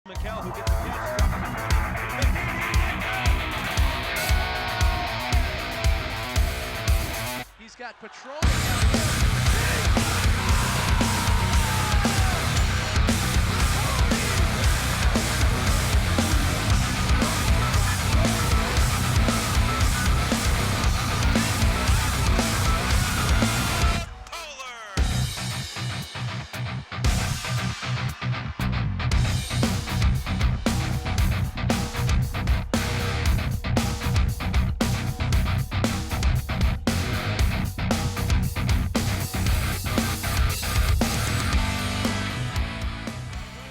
McHale who gets the catch. He's got patrol.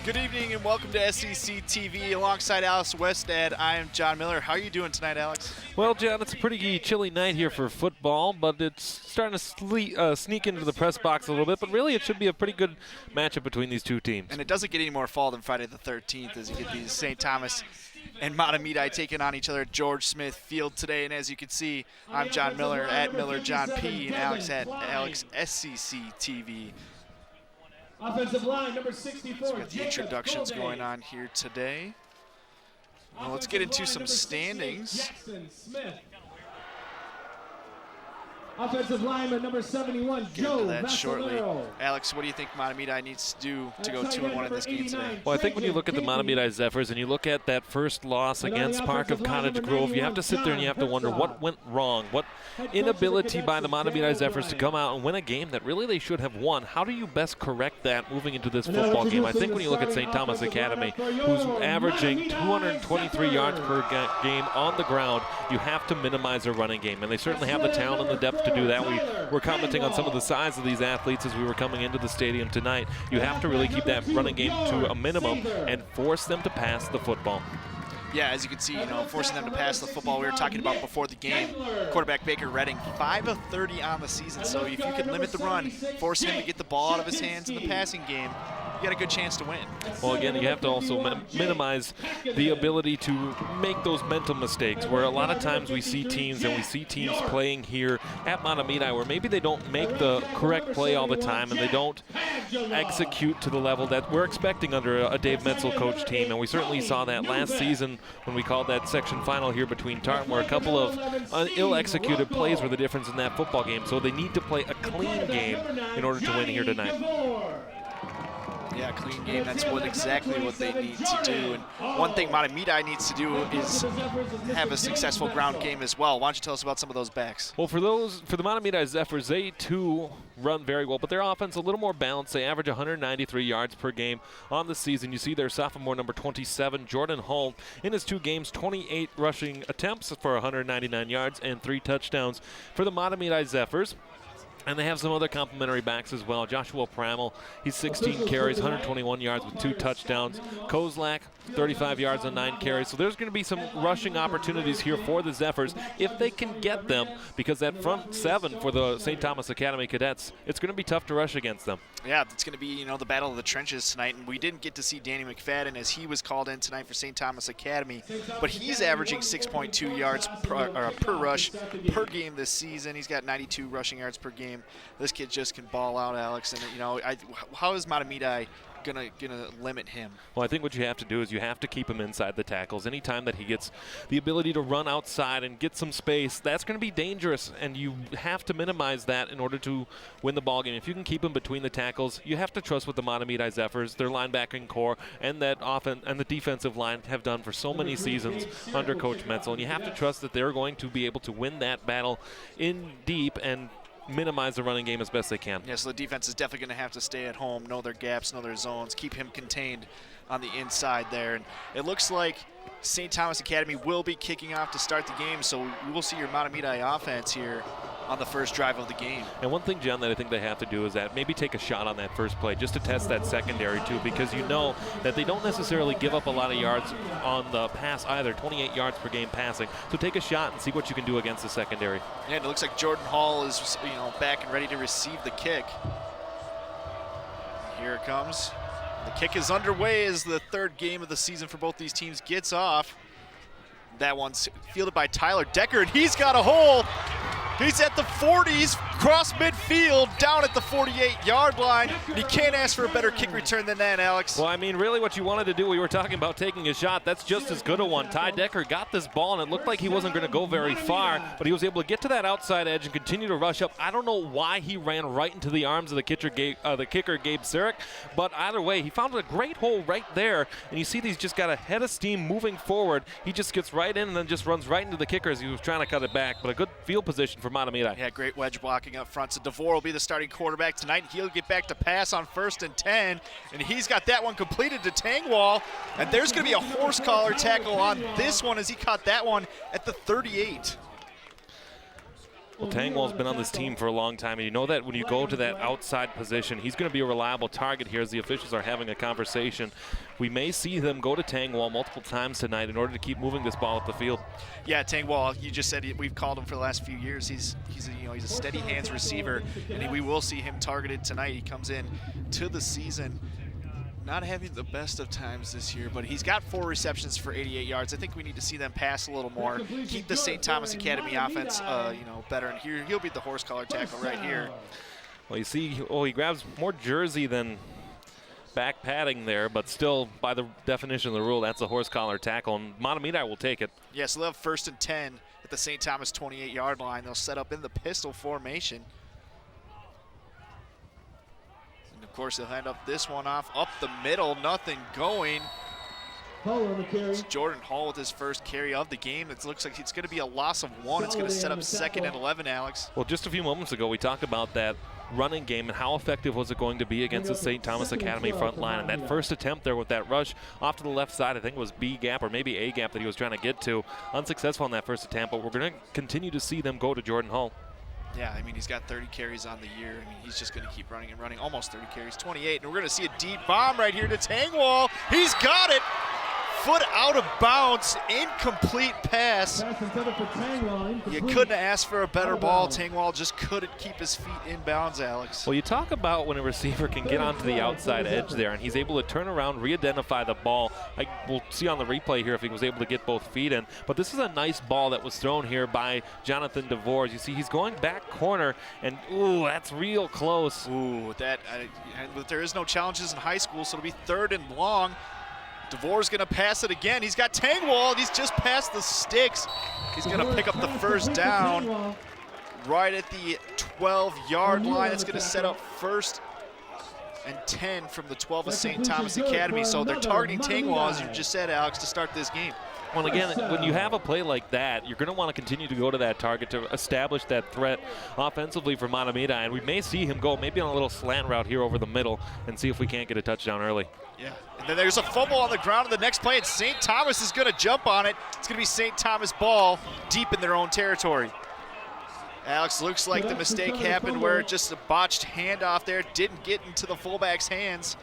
Good evening and welcome to SEC TV. Alongside Alex Westad, I am John Miller. How are you doing tonight, Alex? Well, John, it's a pretty chilly night here for football, but it's starting to sneak into the press box a little bit. But really, it should be a pretty good matchup between these two teams. And it doesn't get any more fall than Friday the 13th as you get these St. Thomas and Mahtomedi taking on each other at George Smith Field today. And as you can see, I'm John Miller at Miller John P. and Alex at Alex SEC TV. Offensive line, number 64. Got the introductions going on here today. Well, let's get into some standings. Offensive lineman, number 71, Get into that shortly. Alex, what do you think Mahtomedi needs to do to go 2-1 in this game today? Well, I think when you look at the Mahtomedi Zephyrs and you look at that first loss against Park of Cottage Grove, you have to sit there and you have to wonder what went wrong. What inability by the Mahtomedi Zephyrs to come out and win a game that really they should have won. How do you best correct that moving into this football game? I think when you look at St. Thomas Academy, who's averaging 223 yards per game on the ground, you have to minimize their running game. And they certainly have the talent and the depth to do that. We were commenting on some of the size of these athletes as we were coming into the stadium tonight. You have to really keep that running game to a minimum and force them to pass the football. Yeah, as you can see, forcing them to pass the football. We were talking about before the game. Quarterback Baker Redding, 5 of 30 on the season. So if you can limit the run, force him to get the ball out of his hands in the passing game, you got a good chance to win. Well, again, you have to also minimize the ability to make those mental mistakes, where a lot of times we see teams playing here at Mahtomedi where maybe they don't make the correct play all the time and they don't execute to the level that we're expecting under a Dave Metzel coach team. And we certainly saw that last season when we called that section final here between Tartan, where a couple of ill-executed plays were the difference in that football game. So they need to play a clean game in order to win here tonight. Yeah, clean game. That's exactly what they need to do. And one thing Mahtomedi needs to do is have a successful ground game as well. Why don't you tell us about some of those backs? Well, for the Mahtomedi Zephyrs, they too run very well, but their offense a little more balanced. They average 193 yards per game on the season. You see their sophomore number 27, Jordan Hull, in his 2 games, 28 rushing attempts for 199 yards and 3 touchdowns for the Mahtomedi Zephyrs. And they have some other complimentary backs as well. Joshua Pramel, he's 16 carries, 121 yards with 2 touchdowns. Kozlak, 35 yards on 9 carries. So there's going to be some rushing opportunities here for the Zephyrs if they can get them, because that front 7 for the St. Thomas Academy Cadets, it's going to be tough to rush against them. Yeah, it's going to be, the battle of the trenches tonight. And we didn't get to see Danny McFadden as he was called in tonight for St. Thomas Academy. But he's averaging 6.2 yards per rush per game this season. He's got 92 rushing yards per game. This kid just can ball out, Alex. And, how is Mahtomedi gonna limit him? Well, I think what you have to do is you have to keep him inside the tackles. Anytime that he gets the ability to run outside and get some space, that's going to be dangerous, and you have to minimize that in order to win the ball game. If you can keep him between the tackles, you have to trust what the Mahtomedi Zephyrs, their linebacking core, and that offense and the defensive line have done for so many seasons under Coach Metzel, and you have to trust that they're going to be able to win that battle in deep and minimize the running game as best they can. Yeah, so the defense is definitely going to have to stay at home, know their gaps, know their zones, keep him contained on the inside there. And it looks like St. Thomas Academy will be kicking off to start the game, so we will see your Mahtomedi offense here on the first drive of the game. And one thing, John, that I think they have to do is that maybe take a shot on that first play just to test that secondary too, because you know that they don't necessarily give up a lot of yards on the pass either, 28 yards per game passing. So take a shot and see what you can do against the secondary. Yeah, and it looks like Jordan Hall is back and ready to receive the kick. Here it comes. The kick is underway as the 3rd game of the season for both these teams gets off. That one's fielded by Tyler Deckard. He's got a hole. He's at the 40s, cross midfield. field down at the 48-yard line. And you can't ask for a better kick return than that, Alex. Well, I mean, really what you wanted to do, we were talking about taking a shot. That's just as good a one. Ty Decker got this ball, and it looked like he wasn't going to go very far, but he was able to get to that outside edge and continue to rush up. I don't know why he ran right into the arms of the kicker, Gabe Sirik, but either way, he found a great hole right there, and you see he's just got a head of steam moving forward. He just gets right in and then just runs right into the kicker as he was trying to cut it back, but a good field position for Mahtomedi. Yeah, great wedge blocking up front. So DeVore will be the starting quarterback tonight. He'll get back to pass on 1st and 10, and he's got that one completed to Tangwall, and there's going to be a horse collar tackle on this one as he caught that one at the 38. Well, Tangwall's been on this team for a long time, and you know that when you go to that outside position, he's going to be a reliable target here as the officials are having a conversation. We may see them go to Tangwall multiple times tonight in order to keep moving this ball up the field. Yeah, Tangwall, you just said we've called him for the last few years. He's a steady hands receiver, and we will see him targeted tonight. He comes in to the season not having the best of times this year, but he's got 4 receptions for 88 yards. I think we need to see them pass a little more, keep the St. Thomas Academy offense, better. And here he'll be the horse collar tackle right here. Well, you see, he grabs more jersey than back padding there, but still, by the definition of the rule, that's a horse collar tackle, and Mahtomedi will take it. Yeah, so they'll have 1st and 10 at the St. Thomas 28-yard line. They'll set up in the pistol formation. Of course, he'll hand up this one off up the middle, nothing going. It's Jordan Hall with his first carry of the game. It looks like it's going to be a loss of 1. It's going to set up 2nd and 11, Alex. Well, just a few moments ago, we talked about that running game and how effective was it going to be against the St. Thomas Academy front line. And that first attempt there with that rush off to the left side, I think it was B gap or maybe A gap that he was trying to get to. Unsuccessful on that first attempt, but we're going to continue to see them go to Jordan Hall. Yeah, I mean, he's got 30 carries on the year. I mean, he's just going to keep running and running. Almost 30 carries, 28. And we're going to see a deep bomb right here to Tangwall. He's got it. Foot out of bounds, incomplete pass. You couldn't ask for a better ball. Tangwall just couldn't keep his feet in bounds, Alex. Well, you talk about when a receiver can get onto the outside edge there, and he's able to turn around, re-identify the ball. We'll see on the replay here if he was able to get both feet in. But this is a nice ball that was thrown here by Jonathan DeVore. As you see, he's going back corner, and ooh, that's real close. Ooh, but there is no challenges in high school, so it'll be 3rd and long. DeVore's going to pass it again. He's got Tangwall, and he's just past the sticks. He's going to pick up the 1st down right at the 12-yard line. That's going to set up 1st and 10 from the 12 of St. Thomas Academy. So they're targeting Tangwall, as you just said, Alex, to start this game. Well, again, when you have a play like that, you're going to want to continue to go to that target to establish that threat offensively for Mahtomedi, and we may see him go maybe on a little slant route here over the middle and see if we can't get a touchdown early. Yeah, and then there's a fumble on the ground in the next play, and St. Thomas is going to jump on it. It's going to be St. Thomas ball deep in their own territory. Alex, looks like the mistake happened where just a botched handoff there didn't get into the fullback's hands.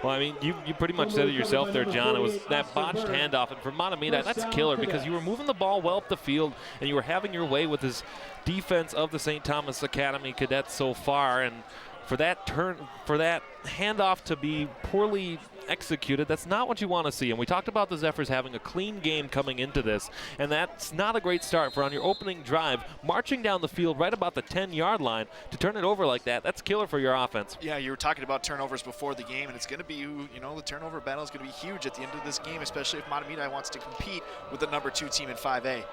Well, I mean, you pretty much said it yourself there, John. It was that botched handoff, and for Mahtomedi, that's killer because you were moving the ball well up the field, and you were having your way with this defense of the St. Thomas Academy cadets so far, and for that handoff to be poorly executed, that's not what you want to see. And we talked about the Zephyrs having a clean game coming into this, and that's not a great start for on your opening drive, marching down the field right about the 10-yard line to turn it over like that. That's killer for your offense. Yeah, you were talking about turnovers before the game, and it's going to be, the turnover battle is going to be huge at the end of this game, especially if Mahtomedi wants to compete with the number 2 team in 5A.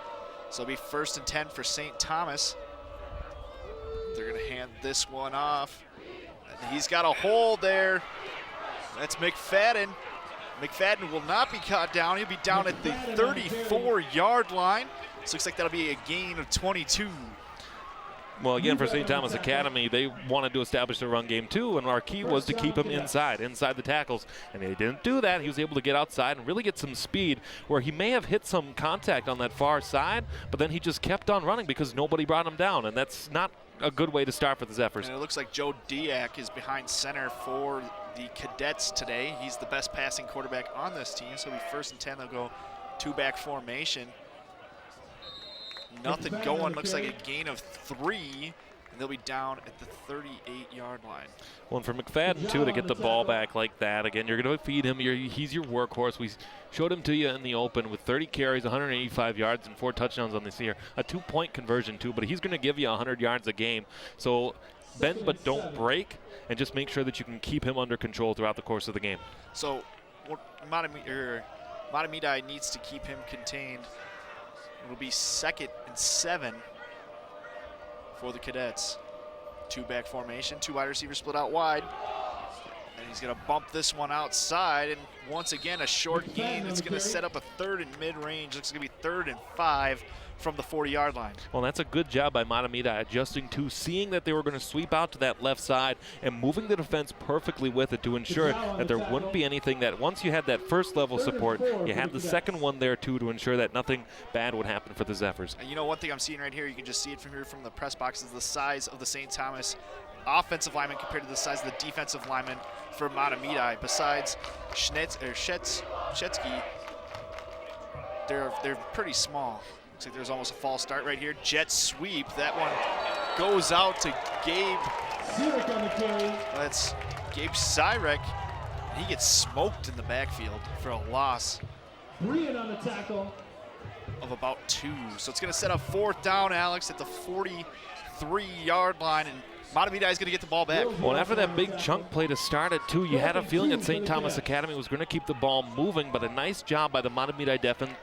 So it'll be 1st and 10 for St. Thomas. They're going to hand this one off. He's got a hole there. That's McFadden. McFadden will not be caught down. He'll be down at the 34-yard line. This looks like that'll be a gain of 22. Well, again, for St. Thomas Academy, they wanted to establish the run game too, and our key was to keep him inside the tackles. And they didn't do that. He was able to get outside and really get some speed where he may have hit some contact on that far side, but then he just kept on running because nobody brought him down, and that's not a good way to start for the Zephyrs. And it looks like Joe Diak is behind center for the cadets today. He's the best passing quarterback on this team, so it'll be 1st and 10. They'll go 2-back formation. Nothing going. Looks like a gain of 3 and they'll be down at the 38-yard line. Well, and for McFadden, too, to get the ball back like that, again, you're going to feed him. He's your workhorse. We showed him to you in the open with 30 carries, 185 yards, and 4 touchdowns on this year. A 2-point conversion, too, but he's going to give you 100 yards a game. So bend but don't break, and just make sure that you can keep him under control throughout the course of the game. So what Mahtomedi needs to keep him contained. It'll be 2nd and 7 for the Cadets. 2-back formation, 2 wide receivers split out wide. And he's going to bump this one outside, and once again a short gain. It's going to set up a 3rd and mid-range. Looks going to be 3rd and 5 from the 40-yard line. Well, that's a good job by Mahtomedi adjusting to seeing that they were going to sweep out to that left side and moving the defense perfectly with it to ensure that there wouldn't be anything that once you had that first level support, you had the second one there too to ensure that nothing bad would happen for the Zephyrs. And you know, one thing I'm seeing right here, you can just see it from here from the press box, is the size of the St. Thomas offensive lineman compared to the size of the defensive lineman for Mahtomedi. Besides Shetsky, they're pretty small. Looks like there's almost a false start right here. Jet sweep. That one goes out to Gabe. That's Gabe Cyrek. He gets smoked in the backfield for a loss On the tackle. of about 2. So it's going to set up 4th down, Alex, at the 43-yard line, and Mahtomedi is going to get the ball back. Well, and after that big chunk play to start it, too, you had a feeling that St. Thomas Academy was going to keep the ball moving, but a nice job by the Mahtomedi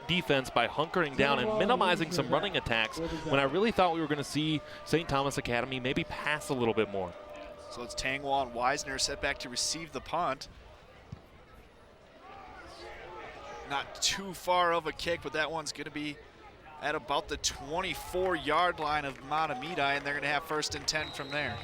defense by hunkering down and minimizing some running attacks when I really thought we were going to see St. Thomas Academy maybe pass a little bit more. So it's Tangwall and Wisner set back to receive the punt. Not too far of a kick, but that one's going to be at about the 24-yard line of Mahtomedi, and they're going to have 1st and 10 from there.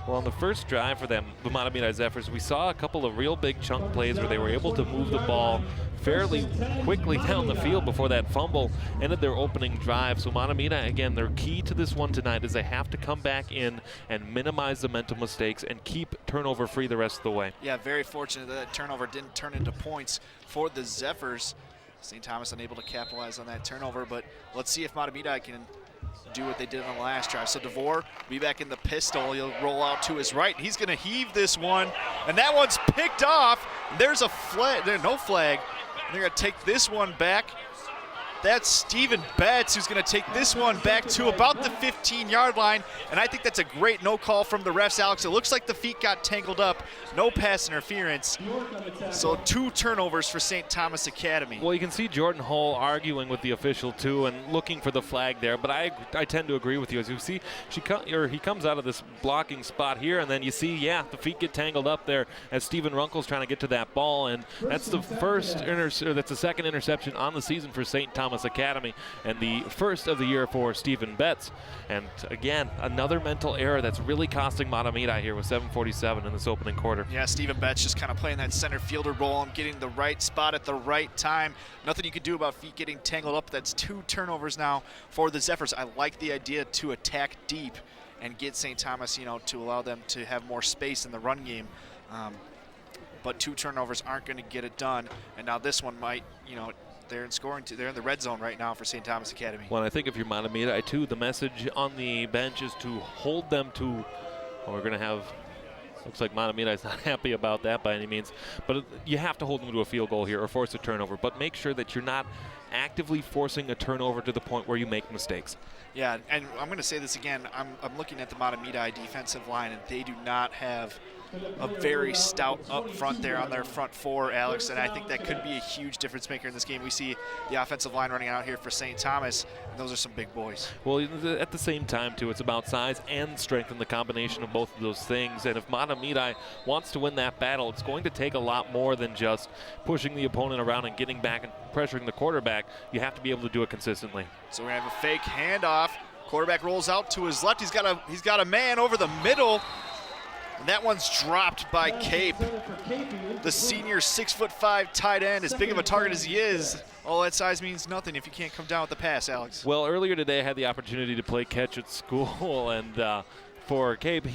Well, on the first drive for them, the Mahtomedi Zephyrs, we saw a couple of real big chunk plays where they were able to move the ball fairly quickly down the field before that fumble ended their opening drive. So Mahtomedi, again, their key to this one tonight is they have to come back in and minimize the mental mistakes and keep turnover free the rest of the way. Yeah, very fortunate that turnover didn't turn into points for the Zephyrs. St. Thomas unable to capitalize on that turnover, but let's see if Mahtomedi can do what they did on the last drive. So DeVore will be back in the pistol. He'll roll out to his right. He's going to heave this one, and that one's picked off. There's a flag. There's no flag. They're going to take this one back. That's Stephen Betts who's going to take this one back to about the 15-yard line, and I think that's a great no call from the refs, Alex. It looks like the feet got tangled up. No pass interference. So 2 turnovers for St. Thomas Academy. Well, you can see Jordan Hull arguing with the official too and looking for the flag there, but I tend to agree with you. As you see, he comes out of this blocking spot here, and then you see, yeah, the feet get tangled up there as Stephen Runkle's trying to get to that ball, and that's the that's the second interception on the season for St. Thomas Academy and the first of the year for Stephen Betts. And again, another mental error that's really costing Mahtomedi here with 7:47 in this opening quarter. Yeah, Stephen Betts just kind of playing that center fielder role and getting the right spot at the right time. Nothing you can do about feet getting tangled up. That's 2 turnovers now for the Zephyrs. I like the idea to attack deep and get St. Thomas, to allow them to have more space in the run game. But 2 turnovers aren't going to get it done. And now this one might, they're in the red zone right now for St. Thomas Academy. Well, I think if you're Mahtomedi too, the message on the bench is to hold them to, well, we're going to have, looks like Mahtomedi is not happy about that by any means, but you have to hold them to a field goal here or force a turnover, but make sure that you're not actively forcing a turnover to the point where you make mistakes. Yeah, and I'm going to say this again, I'm looking at the Mahtomedi defensive line, and they do not have a very stout up front there on their front 4, Alex, and I think that could be a huge difference maker in this game. We see the offensive line running out here for St. Thomas, and those are some big boys. Well, at the same time, too, it's about size and strength and the combination of both of those things, and if Mahtomedi wants to win that battle, it's going to take a lot more than just pushing the opponent around and getting back and pressuring the quarterback. You have to be able to do it consistently. So we have a fake handoff. Quarterback rolls out to his left. He's got a man over the middle. And that one's dropped by Cape. The senior 6'5" tight end, as big of a target as he is, all that size means nothing if you can't come down with the pass, Alex. Well, earlier today I had the opportunity to play catch at school, and for Gabe.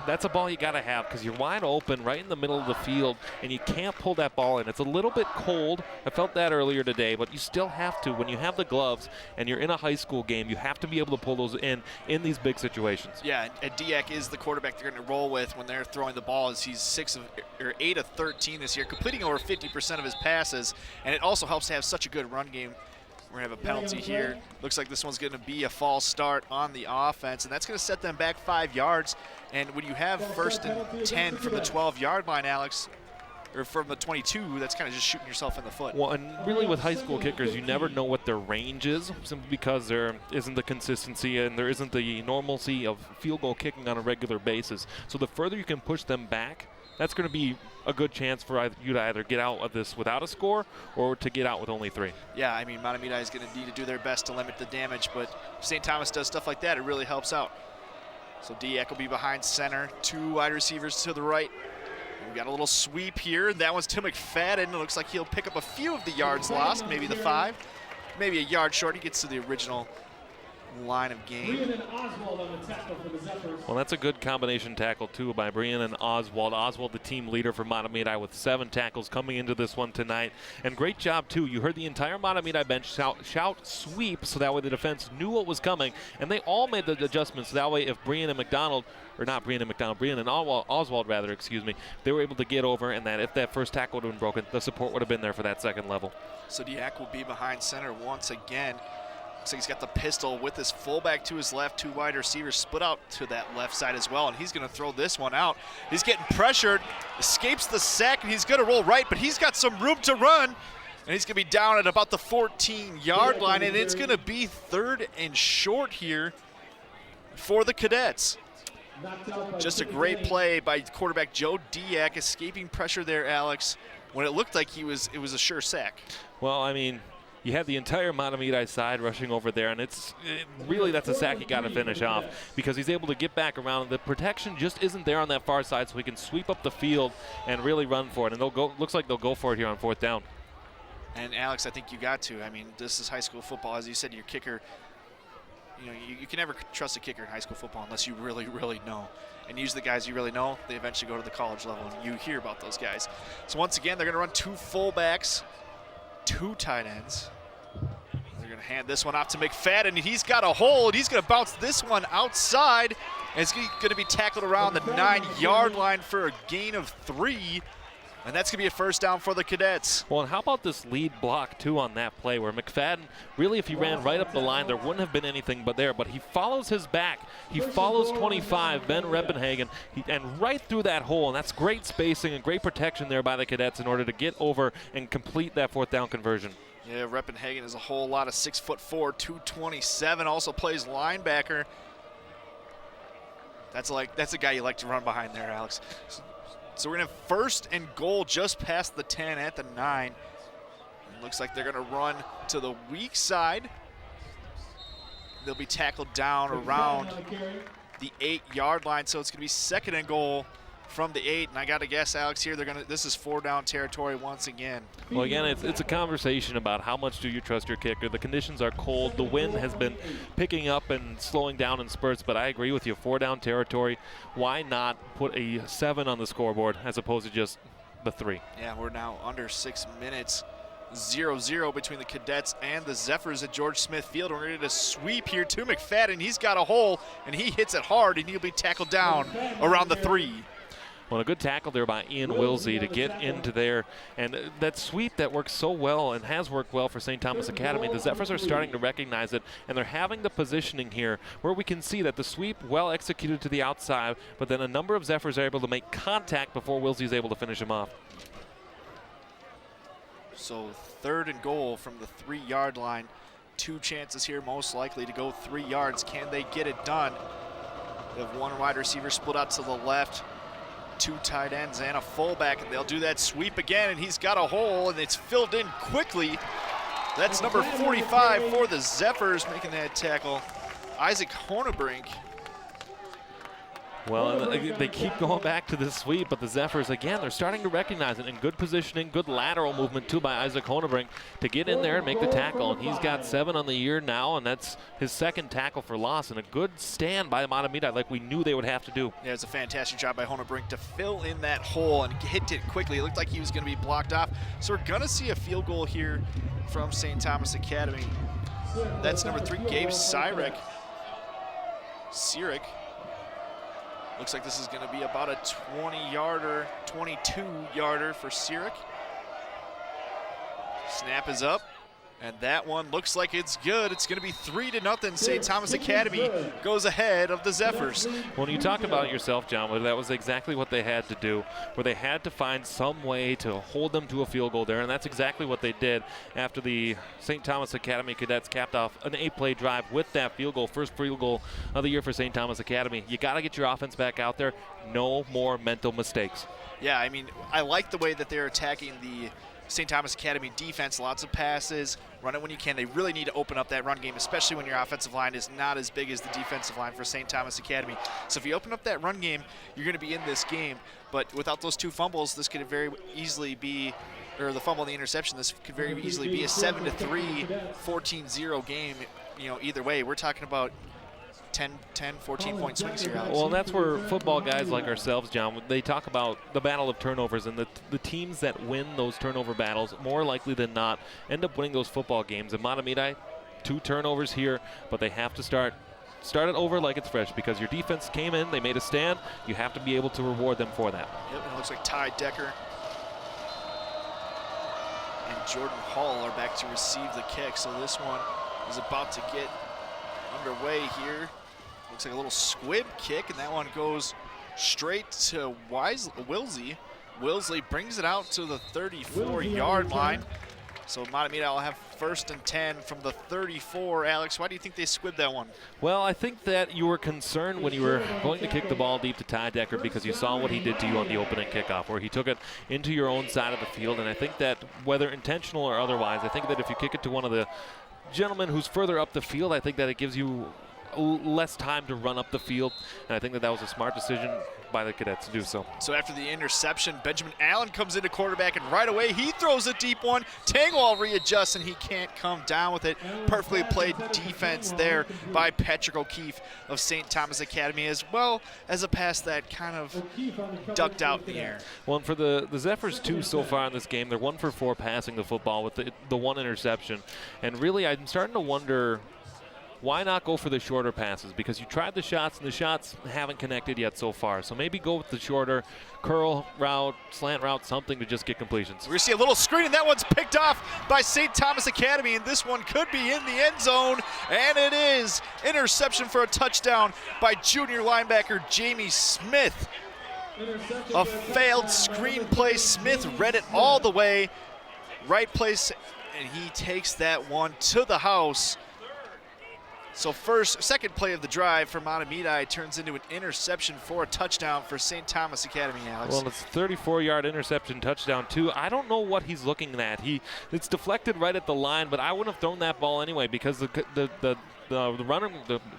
That's a ball you got to have because you're wide open right in the middle of the field, and you can't pull that ball in. It's a little bit cold. I felt that earlier today, but you still have to. When you have the gloves and you're in a high school game, you have to be able to pull those in these big situations. Yeah, and Diak is the quarterback they're going to roll with when they're throwing the ball. As he's 8 of 13 this year, completing over 50% of his passes, and it also helps to have such a good run game. We're going to have a penalty here. Looks like this one's going to be a false start on the offense, and that's going to set them back 5 yards. And when you have 1st and 10 from the 12-yard line, Alex, or from the 22, that's kind of just shooting yourself in the foot. Well, and really with high school kickers, you never know what their range is, simply because there isn't the consistency and there isn't the normalcy of field goal kicking on a regular basis. So the further you can push them back, that's going to be a good chance for you to either get out of this without a score or to get out with only 3. Yeah, I mean, Mahtomedi is going to need to do their best to limit the damage, but if St. Thomas does stuff like that, it really helps out. So Diak will be behind center, 2 wide receivers to the right. We've got a little sweep here. That one's to McFadden. It looks like he'll pick up a few of the yards lost, maybe the 5, maybe a yard short. He gets to the original line of game. Well, that's a good combination tackle, too, by Brian and Oswald. Oswald, the team leader for Mahtomedi, with 7 tackles coming into this one tonight. And great job, too. You heard the entire Mahtomedi bench shout sweep, so that way the defense knew what was coming. And they all made the adjustments. So that way, if Brian and Oswald, they were able to get over, and that if that first tackle would have been broken, the support would have been there for that second level. So Diak will be behind center once again. Looks like he's got the pistol with his fullback to his left, 2 wide receivers split out to that left side as well, and he's going to throw this one out. He's getting pressured, escapes the sack, and he's going to roll right, but he's got some room to run, and he's going to be down at about the 14-yard line, and it's going to be 3rd and short here for the Cadets. Just a great play by quarterback Joe Diak, escaping pressure there, Alex, when it looked like it was a sure sack. Well, I mean, you had the entire Mahtomedi side rushing over there, and really that's a sack you got to finish off because he's able to get back around. The protection just isn't there on that far side, so he can sweep up the field and really run for it. And looks like they'll go for it here on 4th down. And Alex, I think you got to. I mean, this is high school football. As you said, your kicker, you can never trust a kicker in high school football unless you really, really know. And usually the guys you really know, they eventually go to the college level, and you hear about those guys. So once again, they're going to run 2 fullbacks, 2 tight ends. They're going to hand this one off to McFadden. He's got a hold. He's going to bounce this one outside. And it's going to be tackled around the 9-yard line for a gain of 3. And that's going to be a 1st down for the Cadets. Well, and how about this lead block, too, on that play where McFadden, really, if he ran right up the line, there wouldn't have been anything but there. But he follows his back. He follows 25, Ben Reppenhagen, and right through that hole. And that's great spacing and great protection there by the Cadets in order to get over and complete that 4th down conversion. Yeah, Reppenhagen is a whole lot of 6'4", 227, also plays linebacker. That's a guy you like to run behind there, Alex. So we're going to have 1st and goal just past the 10 at the 9. It looks like they're going to run to the weak side. They'll be tackled down around the 8-yard line, so it's going to be 2nd and goal from the 8. And I got to guess, Alex, here this is 4-down territory once again. Well, again, it's a conversation about how much do you trust your kicker. The conditions are cold. The wind has been picking up and slowing down in spurts, but I agree with you. 4-down territory. Why not put a 7 on the scoreboard as opposed to just the 3? Yeah, we're now under 6 minutes. 0-0 between the Cadets and the Zephyrs at George Smith Field. We're ready to sweep here to McFadden. He's got a hole, and he hits it hard, and he'll be tackled down around the 3. Well, a good tackle there by Ian Wilsey to get into there. And that sweep that works so well and has worked well for St. Thomas Academy, the Zephyrs are starting to recognize it, and they're having the positioning here where we can see that the sweep well executed to the outside, but then a number of Zephyrs are able to make contact before Wilsey is able to finish him off. So 3rd and goal from the 3-yard line. 2 chances here, most likely to go 3 yards. Can they get it done? They have 1 wide receiver split out to the left, 2 tight ends and a fullback, and they'll do that sweep again, and he's got a hole, and it's filled in quickly. That's number 45 for the Zephyrs making that tackle, Isaac Honebrink. Well, they keep going back to this sweep, but the Zephyrs, again, they're starting to recognize it. And good positioning, good lateral movement, too, by Isaac Honebrink to get in there and make the tackle. And he's got 7 on the year now, and that's his 2nd tackle for loss. And a good stand by Mahtomedi, like we knew they would have to do. Yeah, it's a fantastic job by Honebrink to fill in that hole and hit it quickly. It looked like he was going to be blocked off. So we're going to see a field goal here from St. Thomas Academy. That's number 3, Gabe Cyrick. Looks like this is going to be about a 20-yarder, 22-yarder for Cyrick. Snap is up, and that one looks like it's good. It's going to be 3-0. St. Thomas Academy goes ahead of the Zephyrs. When you talk about it yourself, John, that was exactly what they had to do, where they had to find some way to hold them to a field goal there, and that's exactly what they did after the St. Thomas Academy cadets capped off an 8-play drive with that field goal, first field goal of the year for St. Thomas Academy. You got to get your offense back out there. No more mental mistakes. Yeah, I mean, I like the way that they're attacking the St. Thomas Academy defense. Lots of passes, run it when you can. They really need to open up that run game, especially when your offensive line is not as big as the defensive line for St. Thomas Academy. So if you open up that run game, you're going to be in this game. But without those 2 fumbles, this could very easily be, or the fumble and the interception, this could very easily be a 7-3, 14-0 game. You know, either way, we're talking about 10, 14-point swings here, Alex. Well, and that's where football guys like ourselves, John, they talk about the battle of turnovers, and the teams that win those turnover battles, more likely than not, end up winning those football games. And Mahtomedi, 2 turnovers here, but they have to start it over like it's fresh, because your defense came in, they made a stand. You have to be able to reward them for that. Yep, and it looks like Ty Decker and Jordan Hall are back to receive the kick. So this one is about to get underway here. Looks like a little squib kick, and that one goes straight to Wilsey. Wilsey brings it out to the 34-yard line. So Mahtomedi will have 1st and 10 from the 34. Alex, why do you think they squibbed that one? Well, I think that you were concerned when you were going to kick the ball deep to Ty Decker, because you saw what he did to you on the opening kickoff, where he took it into your own side of the field. And I think that, whether intentional or otherwise, I think that if you kick it to one of the gentlemen who's further up the field, I think that it gives you less time to run up the field, and I think that that was a smart decision by the cadets to do so. So after the interception, Benjamin Allen comes into quarterback, and right away he throws a deep one. Tangwall readjusts, and he can't come down with it. Perfectly played defense there by Patrick O'Keefe of St. Thomas Academy, as well as a pass that kind of ducked out in the air. Well, and for the Zephyrs, too, so far in this game, they're 1 for 4 passing the football with the 1 interception. And really, I'm starting to wonder, why not go for the shorter passes? Because you tried the shots, and the shots haven't connected yet so far. So maybe go with the shorter curl route, slant route, something to just get completions. We're going to see a little screen, and that one's picked off by St. Thomas Academy, and this one could be in the end zone, and it is. Interception for a touchdown by junior linebacker Jamie Smith. A failed screen play. Smith read it all the way. Right place, and he takes that one to the house. So second play of the drive for Mahtomedi turns into an interception for a touchdown for St. Thomas Academy, Alex. Well, it's a 34-yard interception touchdown, too. I don't know what he's looking at. It's deflected right at the line, but I wouldn't have thrown that ball anyway, because the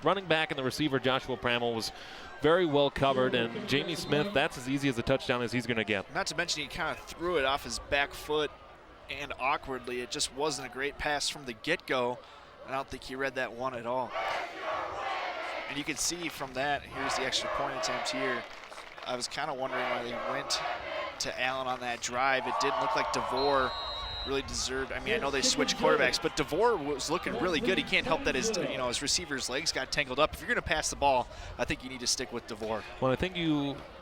running back and the receiver, Joshua Pramel, was very well covered, and Jamie Smith, that's as easy as a touchdown as he's going to get. Not to mention he kind of threw it off his back foot, and awkwardly. It just wasn't a great pass from the get-go. I don't think he read that one at all. And you can see from that, here's the extra point attempt here. I was kind of wondering why they went to Allen on that drive. It didn't look like DeVore really deserved. I mean, I know they switched quarterbacks, but DeVore was looking really good. He can't help that his receiver's legs got tangled up. If you're going to pass the ball, I think you need to stick with DeVore. Well, I think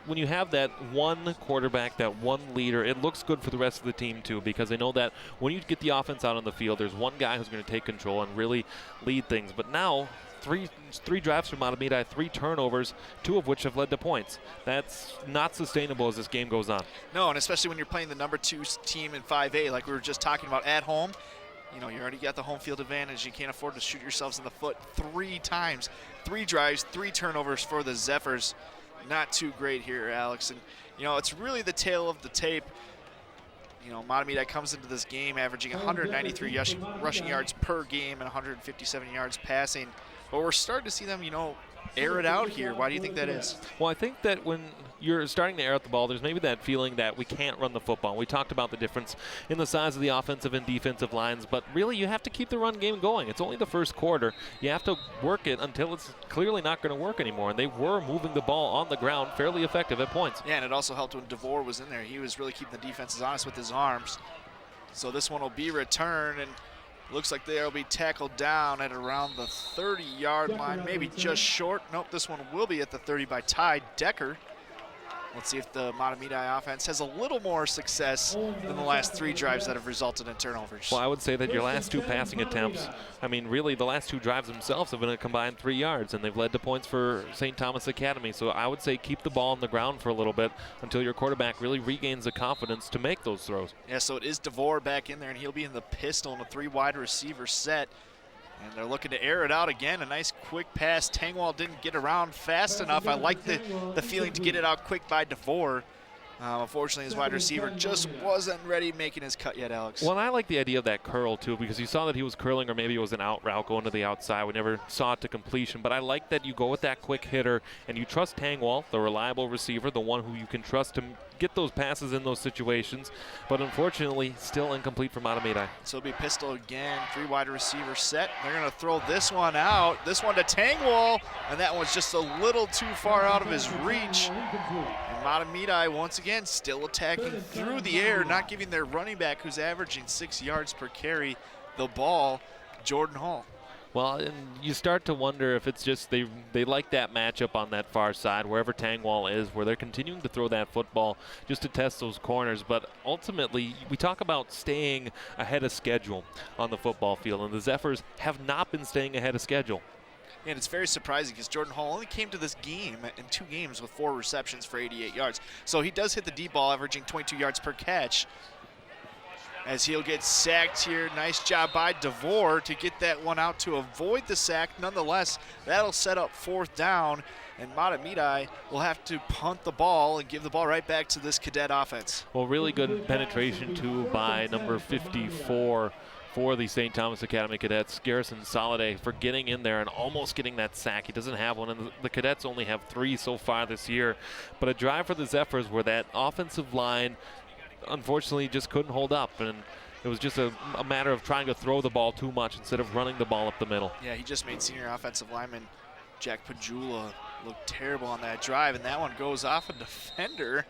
when you have that one quarterback, that one leader, it looks good for the rest of the team too, because they know that when you get the offense out on the field, there's one guy who's going to take control and really lead things. But now, three drives from Mahtomedi, 3 turnovers, 2 of which have led to points. That's not sustainable as this game goes on. No, and especially when you're playing the number 2 team in 5A, like we were just talking about at home. You know, you already got the home field advantage. You can't afford to shoot yourselves in the foot 3 times. 3 drives, 3 turnovers for the Zephyrs. Not too great here, Alex. And, you know, it's really the tale of the tape. You know, Mahtomedi comes into this game averaging 193 rushing yards per game and 157 yards passing. But we're starting to see them, you know, air it out here. Why do you think that is? Well, I think that when you're starting to air out the ball, there's maybe that feeling that we can't run the football. We talked about the difference in the size of the offensive and defensive lines, but really you have to keep the run game going. It's only the first quarter. You have to work it until it's clearly not going to work anymore, and they were moving the ball on the ground fairly effective at points. Yeah, and it also helped when DeVore was in there. He was really keeping the defenses honest with his arms. So this one will be returned, and looks like they'll be tackled down at around the 30-yard line, maybe just short. Nope, this one will be at the 30 by Ty Decker. Let's see if the Mahtomedi offense has a little more success than the last 3 drives that have resulted in turnovers. Well, I would say that your last 2 passing attempts, I mean, really the last 2 drives themselves have been a combined 3 yards, and they've led to points for St. Thomas Academy. So I would say keep the ball on the ground for a little bit until your quarterback really regains the confidence to make those throws. Yeah, so it is DeVore back in there, and he'll be in the pistol in a 3 wide receiver set. And they're looking to air it out again. A nice quick pass. Tangwall didn't get around fast enough. I like the feeling to get it out quick by DeVore. Unfortunately, his wide receiver just wasn't ready making his cut yet, Alex. Well, and I like the idea of that curl, too, because you saw that he was curling, or maybe it was an out route going to the outside. We never saw it to completion. But I like that you go with that quick hitter, and you trust Tangwall, the reliable receiver, the one who you can trust to get those passes in those situations. But unfortunately, still incomplete for Mahtomedi. So it'll be pistol again, 3 wide receiver set. They're going to throw this one out. This one to Tangwall, and that one's just a little too far out of his reach. And Mahtomedi, once again, still attacking through the air, not giving their running back, who's averaging 6 yards per carry, the ball, Jordan Hall. Well, and you start to wonder if it's just they like that matchup on that far side, wherever Tangwall is, where they're continuing to throw that football just to test those corners. But ultimately, we talk about staying ahead of schedule on the football field, and the Zephyrs have not been staying ahead of schedule. And it's very surprising because Jordan Hall only came to this game in 2 games with 4 receptions for 88 yards. So he does hit the deep ball, averaging 22 yards per catch. As he'll get sacked here. Nice job by DeVore to get that one out to avoid the sack. Nonetheless, that'll set up 4th down, and Mahtomedi will have to punt the ball and give the ball right back to this cadet offense. Well, really good penetration, too, by number 54 for the St. Thomas Academy Cadets, Garrison Soliday, for getting in there and almost getting that sack. He doesn't have one, and the Cadets only have 3 so far this year. But a drive for the Zephyrs where that offensive line unfortunately just couldn't hold up, and it was just a matter of trying to throw the ball too much instead of running the ball up the middle. Yeah, he just made senior offensive lineman Jack Pajula look terrible on that drive, and that one goes off a defender.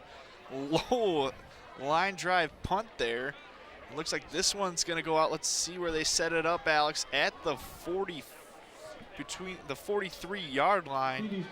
Low line drive punt there. It looks like this one's going to go out. Let's see where they set it up, Alex, at the 40, between the 43-yard line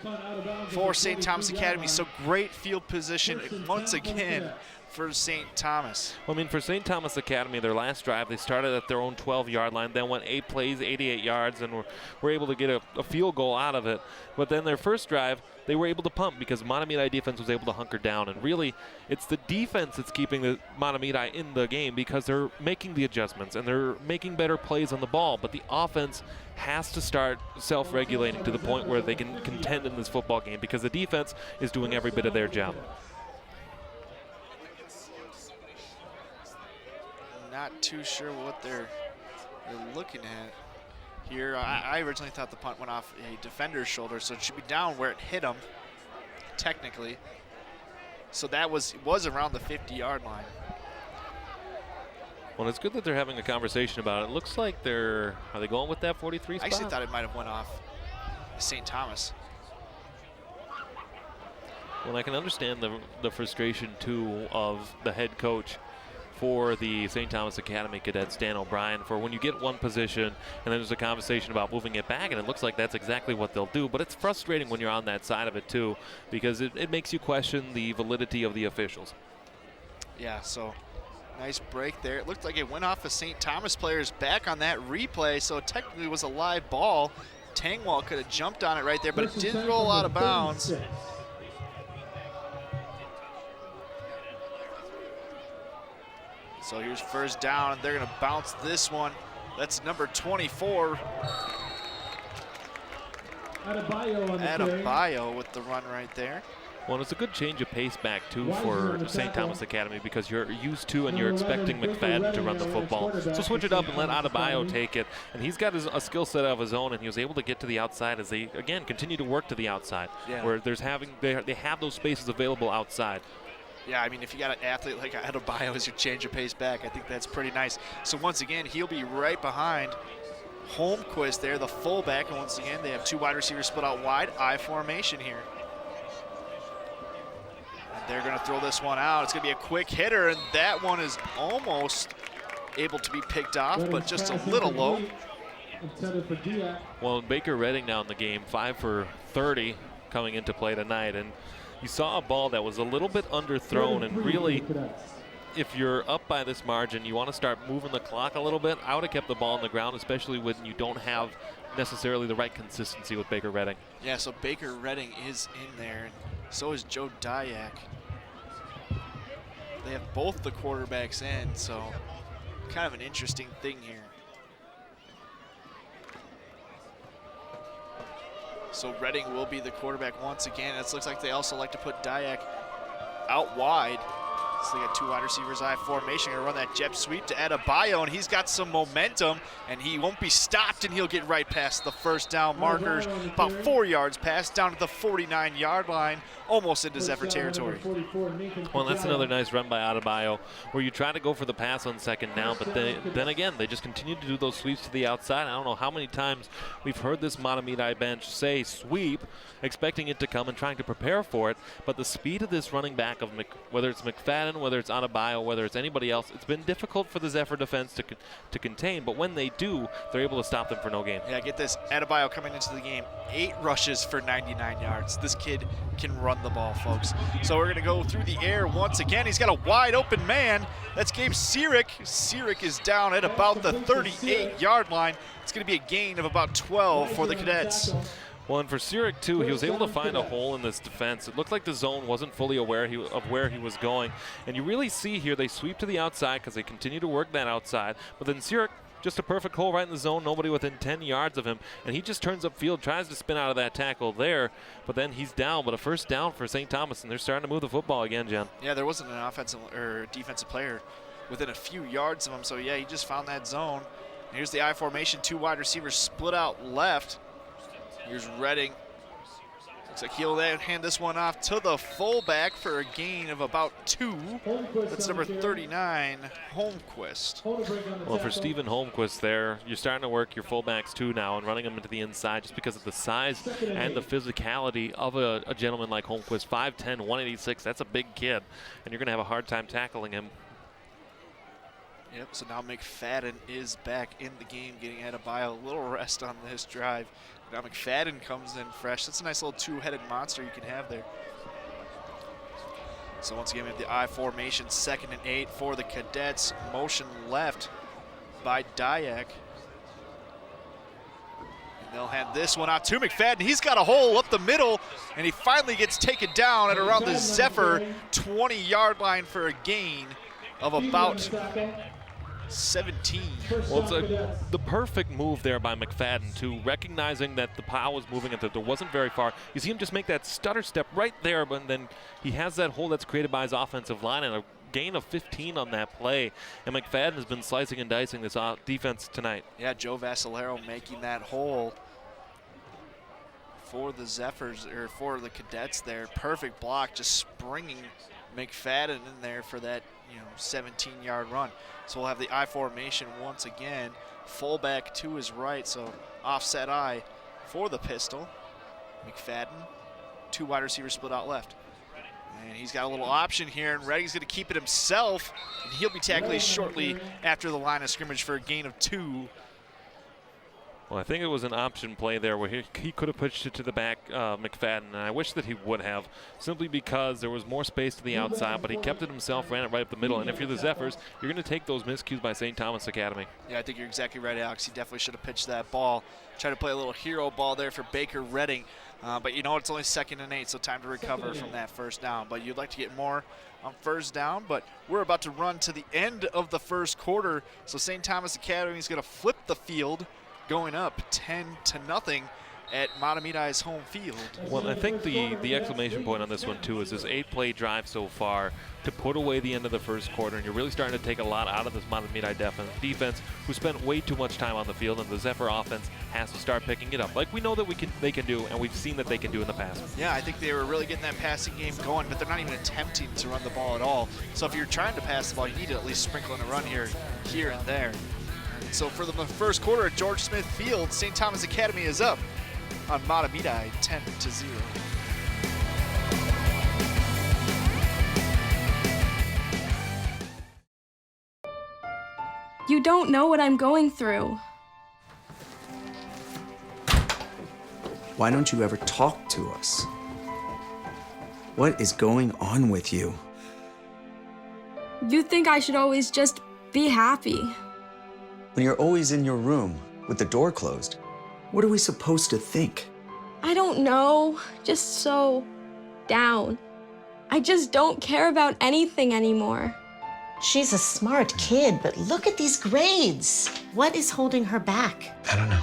for St. Thomas Academy. So great field position once again for St. Thomas. Well, I mean, for St. Thomas Academy, their last drive, they started at their own 12-yard line, then went 8 plays, 88 yards, and were able to get a field goal out of it. But then their first drive, they were able to punt because Mahtomedi defense was able to hunker down. And really, it's the defense that's keeping the Mahtomedi in the game because they're making the adjustments and they're making better plays on the ball. But the offense has to start self-regulating to the point where they can contend in this football game because the defense is doing every bit of their job. Not too sure what they're looking at here. I originally thought the punt went off a defender's shoulder, so it should be down where it hit him, technically. So that was around the 50-yard line. Well, it's good that they're having a conversation about it. It looks like are they going with that 43 spot? I actually thought it might have went off St. Thomas. Well, I can understand the frustration, too, of the head coach for the St. Thomas Academy Cadets, Dan O'Brien, for when you get one position and then there's a conversation about moving it back, and it looks like that's exactly what they'll do. But it's frustrating when you're on that side of it, too, because it makes you question the validity of the officials. Yeah, so nice break there. It looked like it went off a St. Thomas player's back on that replay, so it technically was a live ball. Tangwall could have jumped on it right there, but it did roll out of bounds. So here's first down, and they're going to bounce this one. That's number 24. Adebayo with the run right there. Well, it's a good change of pace back, too, for St. Thomas Academy because you're used to and you're expecting McFadden to run the football. So switch it up and let Adebayo take it. And he's got a skill set of his own, and he was able to get to the outside as they, again, continue to work to the outside, where they have those spaces available outside. Yeah, I mean, if you got an athlete like Adebayo as your change of pace back, I think that's pretty nice. So once again, he'll be right behind Holmquist there, the fullback. And once again, they have two wide receivers split out wide, I formation here. They're going to throw this one out. It's going to be a quick hitter, and that one is almost able to be picked off, but just a little low. Well, Baker Redding now in the game, 5 for 30 coming into play tonight, and you saw a ball that was a little bit underthrown, and really, if you're up by this margin, you want to start moving the clock a little bit. I would have kept the ball on the ground, especially when you don't have necessarily the right consistency with Baker Redding. Yeah, so Baker Redding is in there, and so is Joe Dyack. They have both the quarterbacks in, so kind of an interesting thing here. So Redding will be the quarterback once again. It looks like they also like to put Dyack out wide. So they got two wide receivers, I formation. Gonna run that jet sweep to Adebayo, and he's got some momentum, and he won't be stopped, and he'll get right past the first down markers. About 4 yards past, down to the 49-yard line, almost into Zephyr territory. Well, that's another nice run by Adebayo, where you try to go for the pass on second down, but then again, they just continue to do those sweeps to the outside. I don't know how many times we've heard this Mahtomedi bench say sweep, expecting it to come and trying to prepare for it, but the speed of this running back, of whether it's McFadden, whether it's Adebayo, whether it's anybody else, it's been difficult for the Zephyr defense to contain, but when they do, they're able to stop them for no gain. Yeah, get this, Adebayo coming into the game, 8 rushes for 99 yards. This kid can run the ball, folks. So we're gonna go through the air once again. He's got a wide open man. That's Gabe Sirik. Sirik is down at about the 38-yard line. It's gonna be a gain of about 12 for the Cadets. Well, and for Sirik, too, he was able to find a hole in this defense. It looked like the zone wasn't fully aware of where he was going. And you really see here they sweep to the outside because they continue to work that outside. But then Sirik, just a perfect hole right in the zone, nobody within 10 yards of him. And he just turns upfield, tries to spin out of that tackle there. But then he's down. But a first down for St. Thomas, and they're starting to move the football again, Jen. Yeah, there wasn't an offensive or defensive player within a few yards of him. So, yeah, he just found that zone. And here's the I formation, two wide receivers split out left. Here's Redding. Looks like he'll hand this one off to the fullback for a gain of about 2. That's number 39, Holmquist. Well, for Stephen Holmquist there, you're starting to work your fullbacks too now and running them into the inside just because of the size and the physicality of a gentleman like Holmquist. 5'10", 186, that's a big kid, and you're going to have a hard time tackling him. Yep, so now McFadden is back in the game, getting Adebayo a little rest on this drive. Now McFadden comes in fresh. That's a nice little two-headed monster you can have there. So once again, we have the I formation, 2nd and 8 for the Cadets. Motion left by Dyack. And they'll hand this one out to McFadden. He's got a hole up the middle, and he finally gets taken down at around the Zephyr 20-yard line for a gain of about 17. Well, it's the perfect move there by McFadden, too, recognizing that the pile was moving and that there wasn't very far. You see him just make that stutter step right there, but then he has that hole that's created by his offensive line and a gain of 15 on that play. And McFadden has been slicing and dicing this defense tonight. Yeah, Joe Vassalero making that hole for the Zephyrs, or for the Cadets there. Perfect block, just springing McFadden in there for that 17-yard run. So we'll have the I formation once again. Fullback to his right, so offset I for the pistol. McFadden, two wide receivers split out left. And he's got a little option here, and Redding's going to keep it himself. And he'll be tackling shortly after the line of scrimmage for a gain of 2. Well, I think it was an option play there where he could have pushed it to the back, McFadden, and I wish that he would have, simply because there was more space to the outside, but he kept it himself, ran it right up the middle. And if you're the Zephyrs, you're going to take those miscues by St. Thomas Academy. Yeah, I think you're exactly right, Alex. He definitely should have pitched that ball. Try to play a little hero ball there for Baker Redding. But it's only 2nd and 8, so time to recover from that first down. But you'd like to get more on first down, but we're about to run to the end of the first quarter. So St. Thomas Academy is going to flip the field, going up 10-0 at Mahtomedi's home field. Well, I think the exclamation point on this one, too, is this 8-play drive so far to put away the end of the first quarter, and you're really starting to take a lot out of this Mahtomedi defense, who spent way too much time on the field, and the Zephyr offense has to start picking it up, like we know that they can do, and we've seen that they can do in the past. Yeah, I think they were really getting that passing game going, but they're not even attempting to run the ball at all. So if you're trying to pass the ball, you need to at least sprinkle in a run here and there. And so for the first quarter at George Smith Field, St. Thomas Academy is up on Mahtomedi 10-0. You don't know what I'm going through. Why don't you ever talk to us? What is going on with you? You think I should always just be happy. When you're always in your room with the door closed, what are we supposed to think? I don't know, just so down. I just don't care about anything anymore. She's a smart kid, but look at these grades. What is holding her back? I don't know.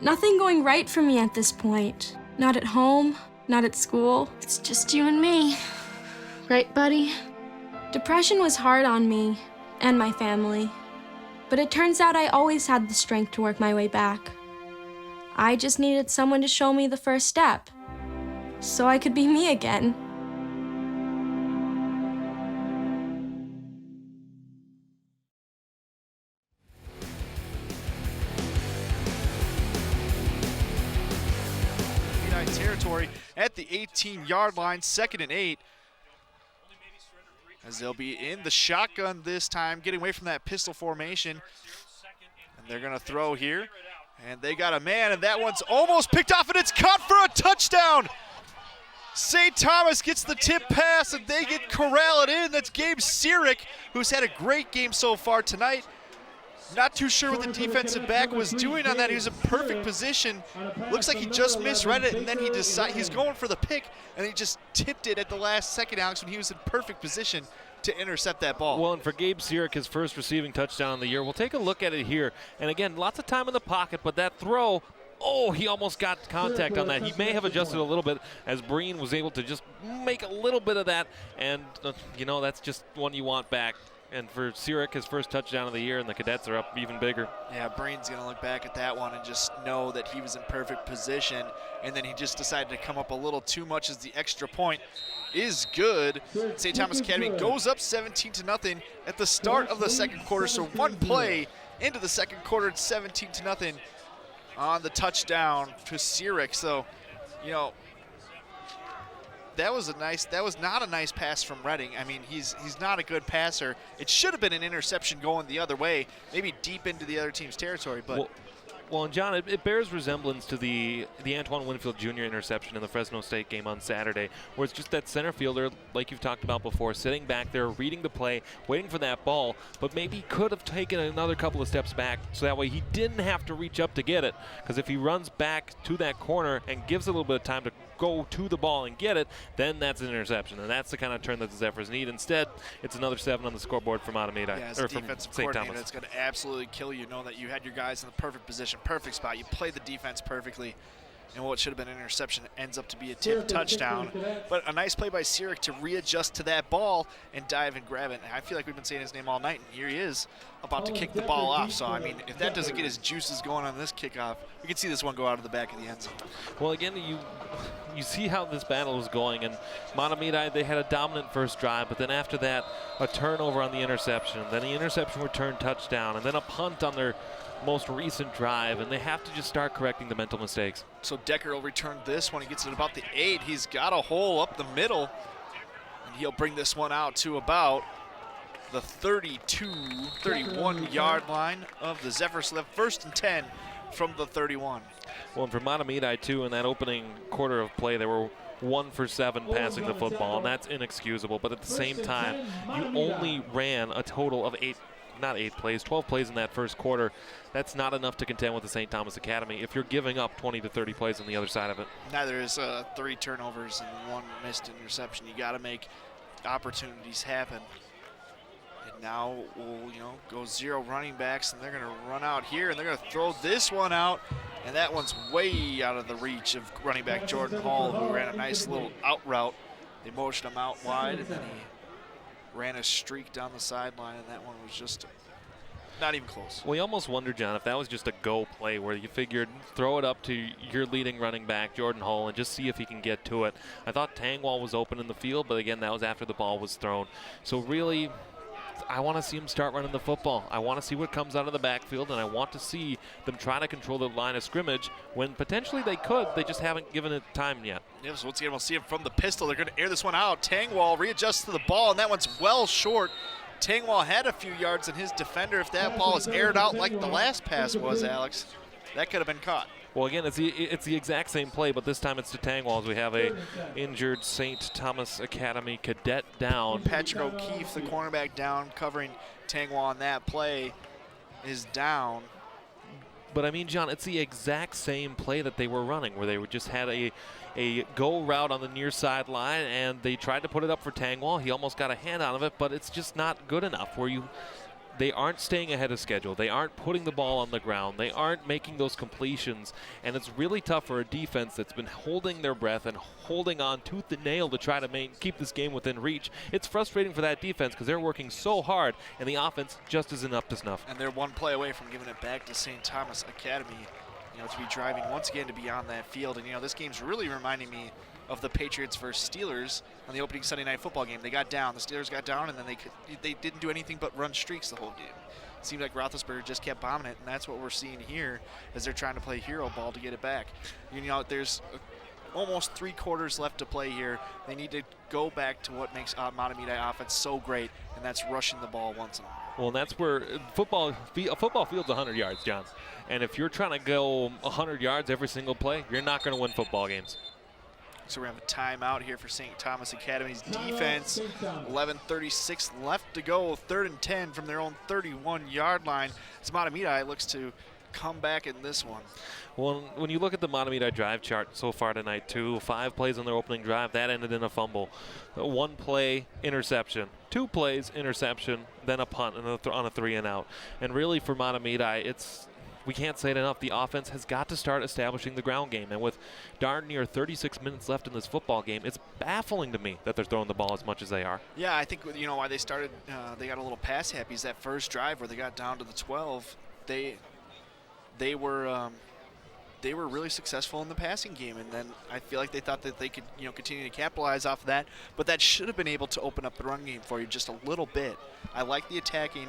Nothing going right for me at this point. Not at home, not at school. It's just you and me. Right, buddy? Depression was hard on me and my family. But it turns out I always had the strength to work my way back. I just needed someone to show me the first step, so I could be me again. Territory at the 18-yard line, 2nd and 8. As they'll be in the shotgun this time, getting away from that pistol formation. And they're going to throw here. And they got a man, and that one's almost picked off, and it's caught for a touchdown. St. Thomas gets the tip pass, and they get corralled in. That's Gabe Sierick, who's had a great game so far tonight. Not too sure what the defensive back was doing on that. He was in perfect position. Looks like he just misread it, and then he's going for the pick, and he just tipped it at the last second, Alex, when he was in perfect position to intercept that ball. Well, and for Gabe Sierick, his first receiving touchdown of the year, we'll take a look at it here. And again, lots of time in the pocket, but that throw, oh, he almost got contact on that. He may have adjusted a little bit as Breen was able to just make a little bit of that, and that's just one you want back. And for Sierick, his first touchdown of the year, and the Cadets are up even bigger. Yeah, Breen's going to look back at that one and just know that he was in perfect position, and then he just decided to come up a little too much as the extra point is good. St. Thomas Academy goes up 17-0 at the start of the second quarter, so one play into the second quarter, it's 17-0 on the touchdown to Sierick. So, that was not a nice pass from Redding. I mean, he's not a good passer. It should have been an interception going the other way, maybe deep into the other team's territory. But well, and John, it bears resemblance to the Antoine Winfield Jr. interception in the Fresno State game on Saturday, where it's just that center fielder, like you've talked about before, sitting back there, reading the play, waiting for that ball, but maybe could have taken another couple of steps back so that way he didn't have to reach up to get it. Because if he runs back to that corner and gives a little bit of time to go to the ball and get it, then that's an interception, and that's the kind of turn that the Zephyrs need. Instead, it's another 7 on the scoreboard from Mahtomedi, as or a from defensive St. coordinator, Thomas. it's going to absolutely kill you, know that you had your guys in the perfect position, perfect spot. You played the defense perfectly, and what should have been an interception ends up to be a tip touchdown. But a nice play by Sierick to readjust to that ball and dive and grab it. And I feel like we've been saying his name all night, and here he is about to kick the ball off. So, I mean, if that doesn't get his juices going on this kickoff, we can see this one go out of the back of the end zone. Well, again, you see how this battle was going, and Mahtomedi, they had a dominant first drive, but then after that, a turnover on the interception, then the interception return touchdown, and then a punt on their most recent drive, and they have to just start correcting the mental mistakes. So Decker will return this when he gets it about the 8. He's got a hole up the middle, and he'll bring this one out to about the 31-yard line of the Zephyrs. So 1st and 10 from the 31. Well, and for Mahtomedi, too, in that opening quarter of play, they were 1 for 7 passing the football, and that's inexcusable. But at the same time, you only ran a total of 12 plays in that first quarter. That's not enough to contend with the St. Thomas Academy if you're giving up 20 to 30 plays on the other side of it. Neither is 3 turnovers and 1 missed interception. You got to make opportunities happen. And Now we'll, go 0 running backs, and they're going to run out here, and they're going to throw this one out, and that one's way out of the reach of running back Jordan Hall, who ran a nice little out route. They motioned him out wide, and then he ran a streak down the sideline, and that one was just not even close. Well, you almost wonder, John, if that was just a go play where you figured throw it up to your leading running back, Jordan Hall, and just see if he can get to it. I thought Tangwall was open in the field, but again, that was after the ball was thrown. So really, I want to see him start running the football. I want to see what comes out of the backfield, and I want to see them try to control the line of scrimmage when potentially they could. They just haven't given it time yet. Yeah, so once again, we'll see him from the pistol. They're going to air this one out. Tangwall readjusts to the ball, and that one's well short. Tangwall had a few yards in his defender. If that ball is aired out like the last pass was, Alex, that could have been caught. Well, again, it's the exact same play, but this time it's to Tangwall as we have a injured St. Thomas Academy cadet down. Patrick O'Keefe, the cornerback down, covering Tangwall on that play, is down. But I mean, John, it's the exact same play that they were running, where they just had a go route on the near sideline, and they tried to put it up for Tangwall. He almost got a hand out of it, but it's just not good enough. They aren't staying ahead of schedule. They aren't putting the ball on the ground. They aren't making those completions, and it's really tough for a defense that's been holding their breath and holding on tooth and nail to try to keep this game within reach. It's frustrating for that defense because they're working so hard, and the offense just isn't up to snuff. And they're one play away from giving it back to St. Thomas Academy, to be driving once again to be on that field. And, this game's really reminding me of the Patriots versus Steelers on the opening Sunday night football game. They got down, the Steelers got down, and then they didn't do anything but run streaks the whole game. It seemed like Roethlisberger just kept bombing it, and that's what we're seeing here as they're trying to play hero ball to get it back. There's almost 3 quarters left to play here. They need to go back to what makes Mahtomedi offense so great, and that's rushing the ball once in a while. Well, and that's where a football field's 100 yards, John. And if you're trying to go 100 yards every single play, you're not going to win football games. So we're going to have a timeout here for St. Thomas Academy's defense. 11:36 left to go. 3rd and 10 from their own 31-yard line. As Mahtomedi looks to come back in this one. Well, when you look at the Mahtomedi drive chart so far tonight, 5 plays on their opening drive, that ended in a fumble. 1 play, interception. 2 plays, interception, then a punt on a 3 and out. And really for Mahtomedi, we can't say it enough. The offense has got to start establishing the ground game. And with darn near 36 minutes left in this football game, it's baffling to me that they're throwing the ball as much as they are. Yeah, I think why they started, they got a little pass happy is that first drive where they got down to the 12. They were really successful in the passing game, and then I feel like they thought that they could continue to capitalize off of that, but that should have been able to open up the run game for you just a little bit. I like the attacking.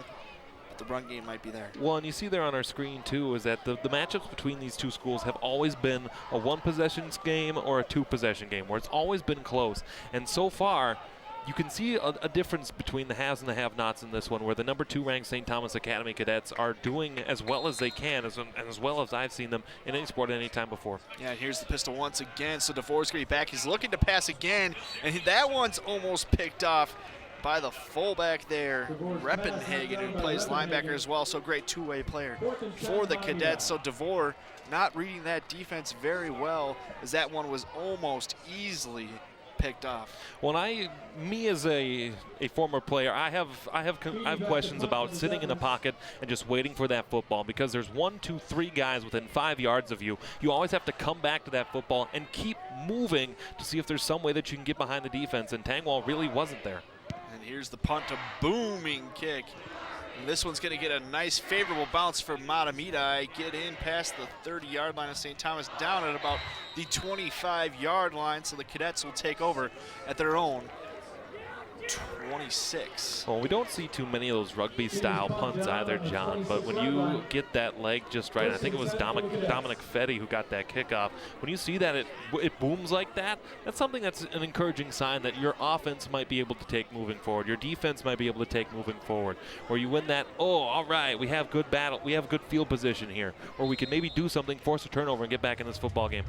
The run game might be there. Well, and you see there on our screen too is that the matchups between these two schools have always been a 1-possession game or a 2-possession game, where it's always been close. And so far, you can see a difference between the haves and the have-nots in this one, where the number 2 ranked St. Thomas Academy cadets are doing as well as they can, as well as I've seen them in any sport at any time before. Yeah, here's the pistol once again. So DeVore's going to be back. He's looking to pass again, and that one's almost picked off by the fullback there, Reppenhagen, who plays linebacker as well. So great 2-way player for the cadets. So DeVore not reading that defense very well, as that one was almost easily picked off. Well, me as a former player, I have questions about sitting in the pocket and just waiting for that football, because there's 1, 2, 3 guys within 5 yards of you. You always have to come back to that football and keep moving to see if there's some way that you can get behind the defense, and Tangwall really wasn't there. And here's the punt, a booming kick. And this one's going to get a nice favorable bounce for Mahtomedi. Get in past the 30-yard line of St. Thomas, down at about the 25-yard line, so the cadets will take over at their own 26. Well, we don't see too many of those rugby-style punts either, John, but when you get that leg just right, I think it was Dominic Fetty who got that kickoff. When you see that it booms like that, that's something that's an encouraging sign that your offense might be able to take moving forward. Your defense might be able to take moving forward. Or you win that, all right, we have good battle, we have good field position here. Or we can maybe do something, force a turnover, and get back in this football game.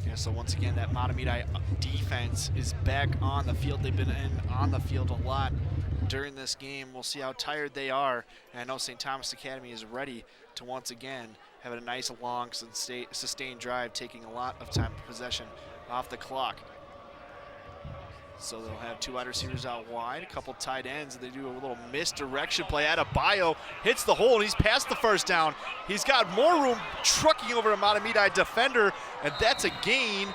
Yeah, so once again, that Mahtomedi defense is back on the field. They've been on the field a lot during this game. We'll see how tired they are. And I know St. Thomas Academy is ready to once again have a nice, long, sustained drive, taking a lot of time possession off the clock. So they'll have 2 wide receivers out wide, a couple tight ends, and they do a little misdirection play. Adebayo hits the hole, and he's past the first down. He's got more room trucking over a Mahtomedi defender, and that's a gain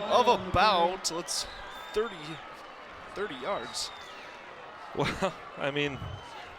of about, 30 yards. Well, I mean,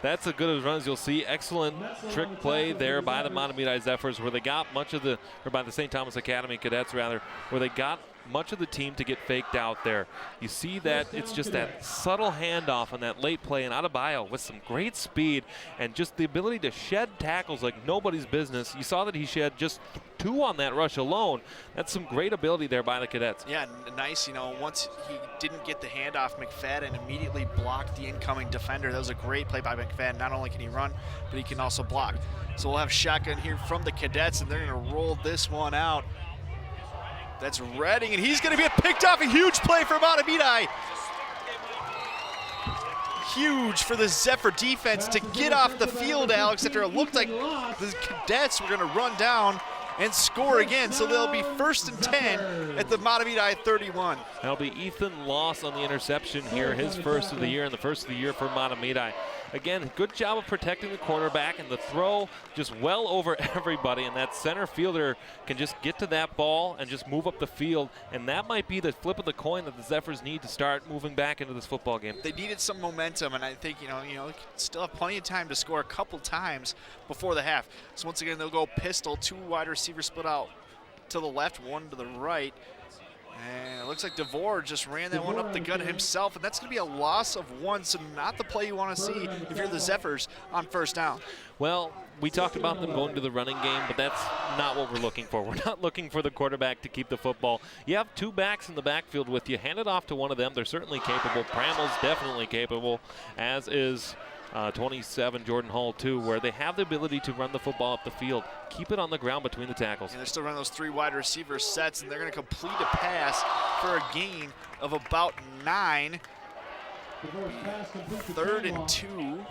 that's as good as runs you'll see. Excellent trick play there by the Mahtomedi Zephyrs, where they got much of the, or by the St. Thomas Academy Cadets rather, where they got much of the team to get faked out there. You see that it's just that subtle handoff on that late play, and Adebayo with some great speed and just the ability to shed tackles like nobody's business. You saw that he shed just 2 on that rush alone. That's some great ability there by the Cadets. Yeah, nice. You know, once he didn't get the handoff, McFadden immediately blocked the incoming defender. That was a great play by McFadden. Not only can he run, but he can also block. So we'll have shotgun here from the Cadets, and they're going to roll this one out. That's Redding, and he's going to get picked off. A huge play for Mahtomedi. Huge for the Zephyr defense to get off the field, Alex, after it looked like the Cadets were going to run down and score again. So they'll be 1st and 10 at the Mahtomedi 31. That'll be Ethan Loss on the interception here, his first of the year, and the first of the year for Mahtomedi. Again, good job of protecting the quarterback, and the throw just well over everybody, and that center fielder can just get to that ball and just move up the field, and that might be the flip of the coin that the Zephyrs need to start moving back into this football game. They needed some momentum, and I think, you know, still have plenty of time to score a couple times before the half. So once again, they'll go pistol, 2 wide receivers split out to the left, 1 to the right. And it looks like DeVore just ran that one up the gut himself, and that's going to be a loss of 1, so not the play you want to see if you're the Zephyrs on 1st down. Well, we talked about them going to the running game, but that's not what we're looking for. We're not looking for the quarterback to keep the football. You have 2 backs in the backfield with you. Hand it off to one of them. They're certainly capable. Pramel's definitely capable, as is 27 Jordan Hall too, where they have the ability to run the football up the field, keep it on the ground between the tackles. And they're still running those 3 wide receiver sets, and they're going to complete a pass for a gain of about 9. 3rd and 2.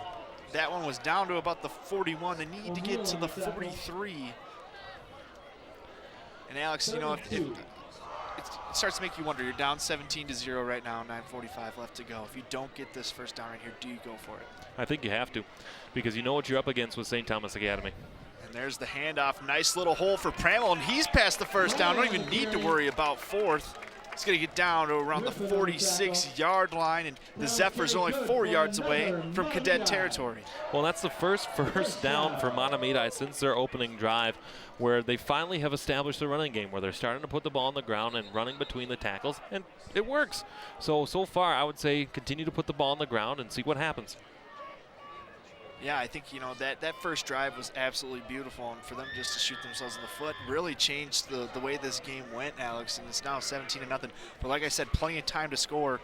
That one was down to about the 41. They need to get to the 43. And Alex, you know, if it starts to make you wonder. You're down 17-0 right now, 9:45 left to go. If you don't get this 1st down right here, do you go for it? I think you have to, because you know what you're up against with St. Thomas Academy. And there's the handoff. Nice little hole for Pramel, and he's past the 1st down. Don't even need to worry about 4th. He's going to get down to around the 46-yard line, and the Zephyrs are only 4 yards away from Cadet territory. Well, that's the first down for Mahtomedi since their opening drive, where they finally have established the running game, where they're starting to put the ball on the ground and running between the tackles, and it works. So far, I would say continue to put the ball on the ground and see what happens. Yeah, I think, you know, that 1st drive was absolutely beautiful, and for them just to shoot themselves in the foot really changed the way this game went, Alex, and it's now 17-0. But like I said, plenty of time to score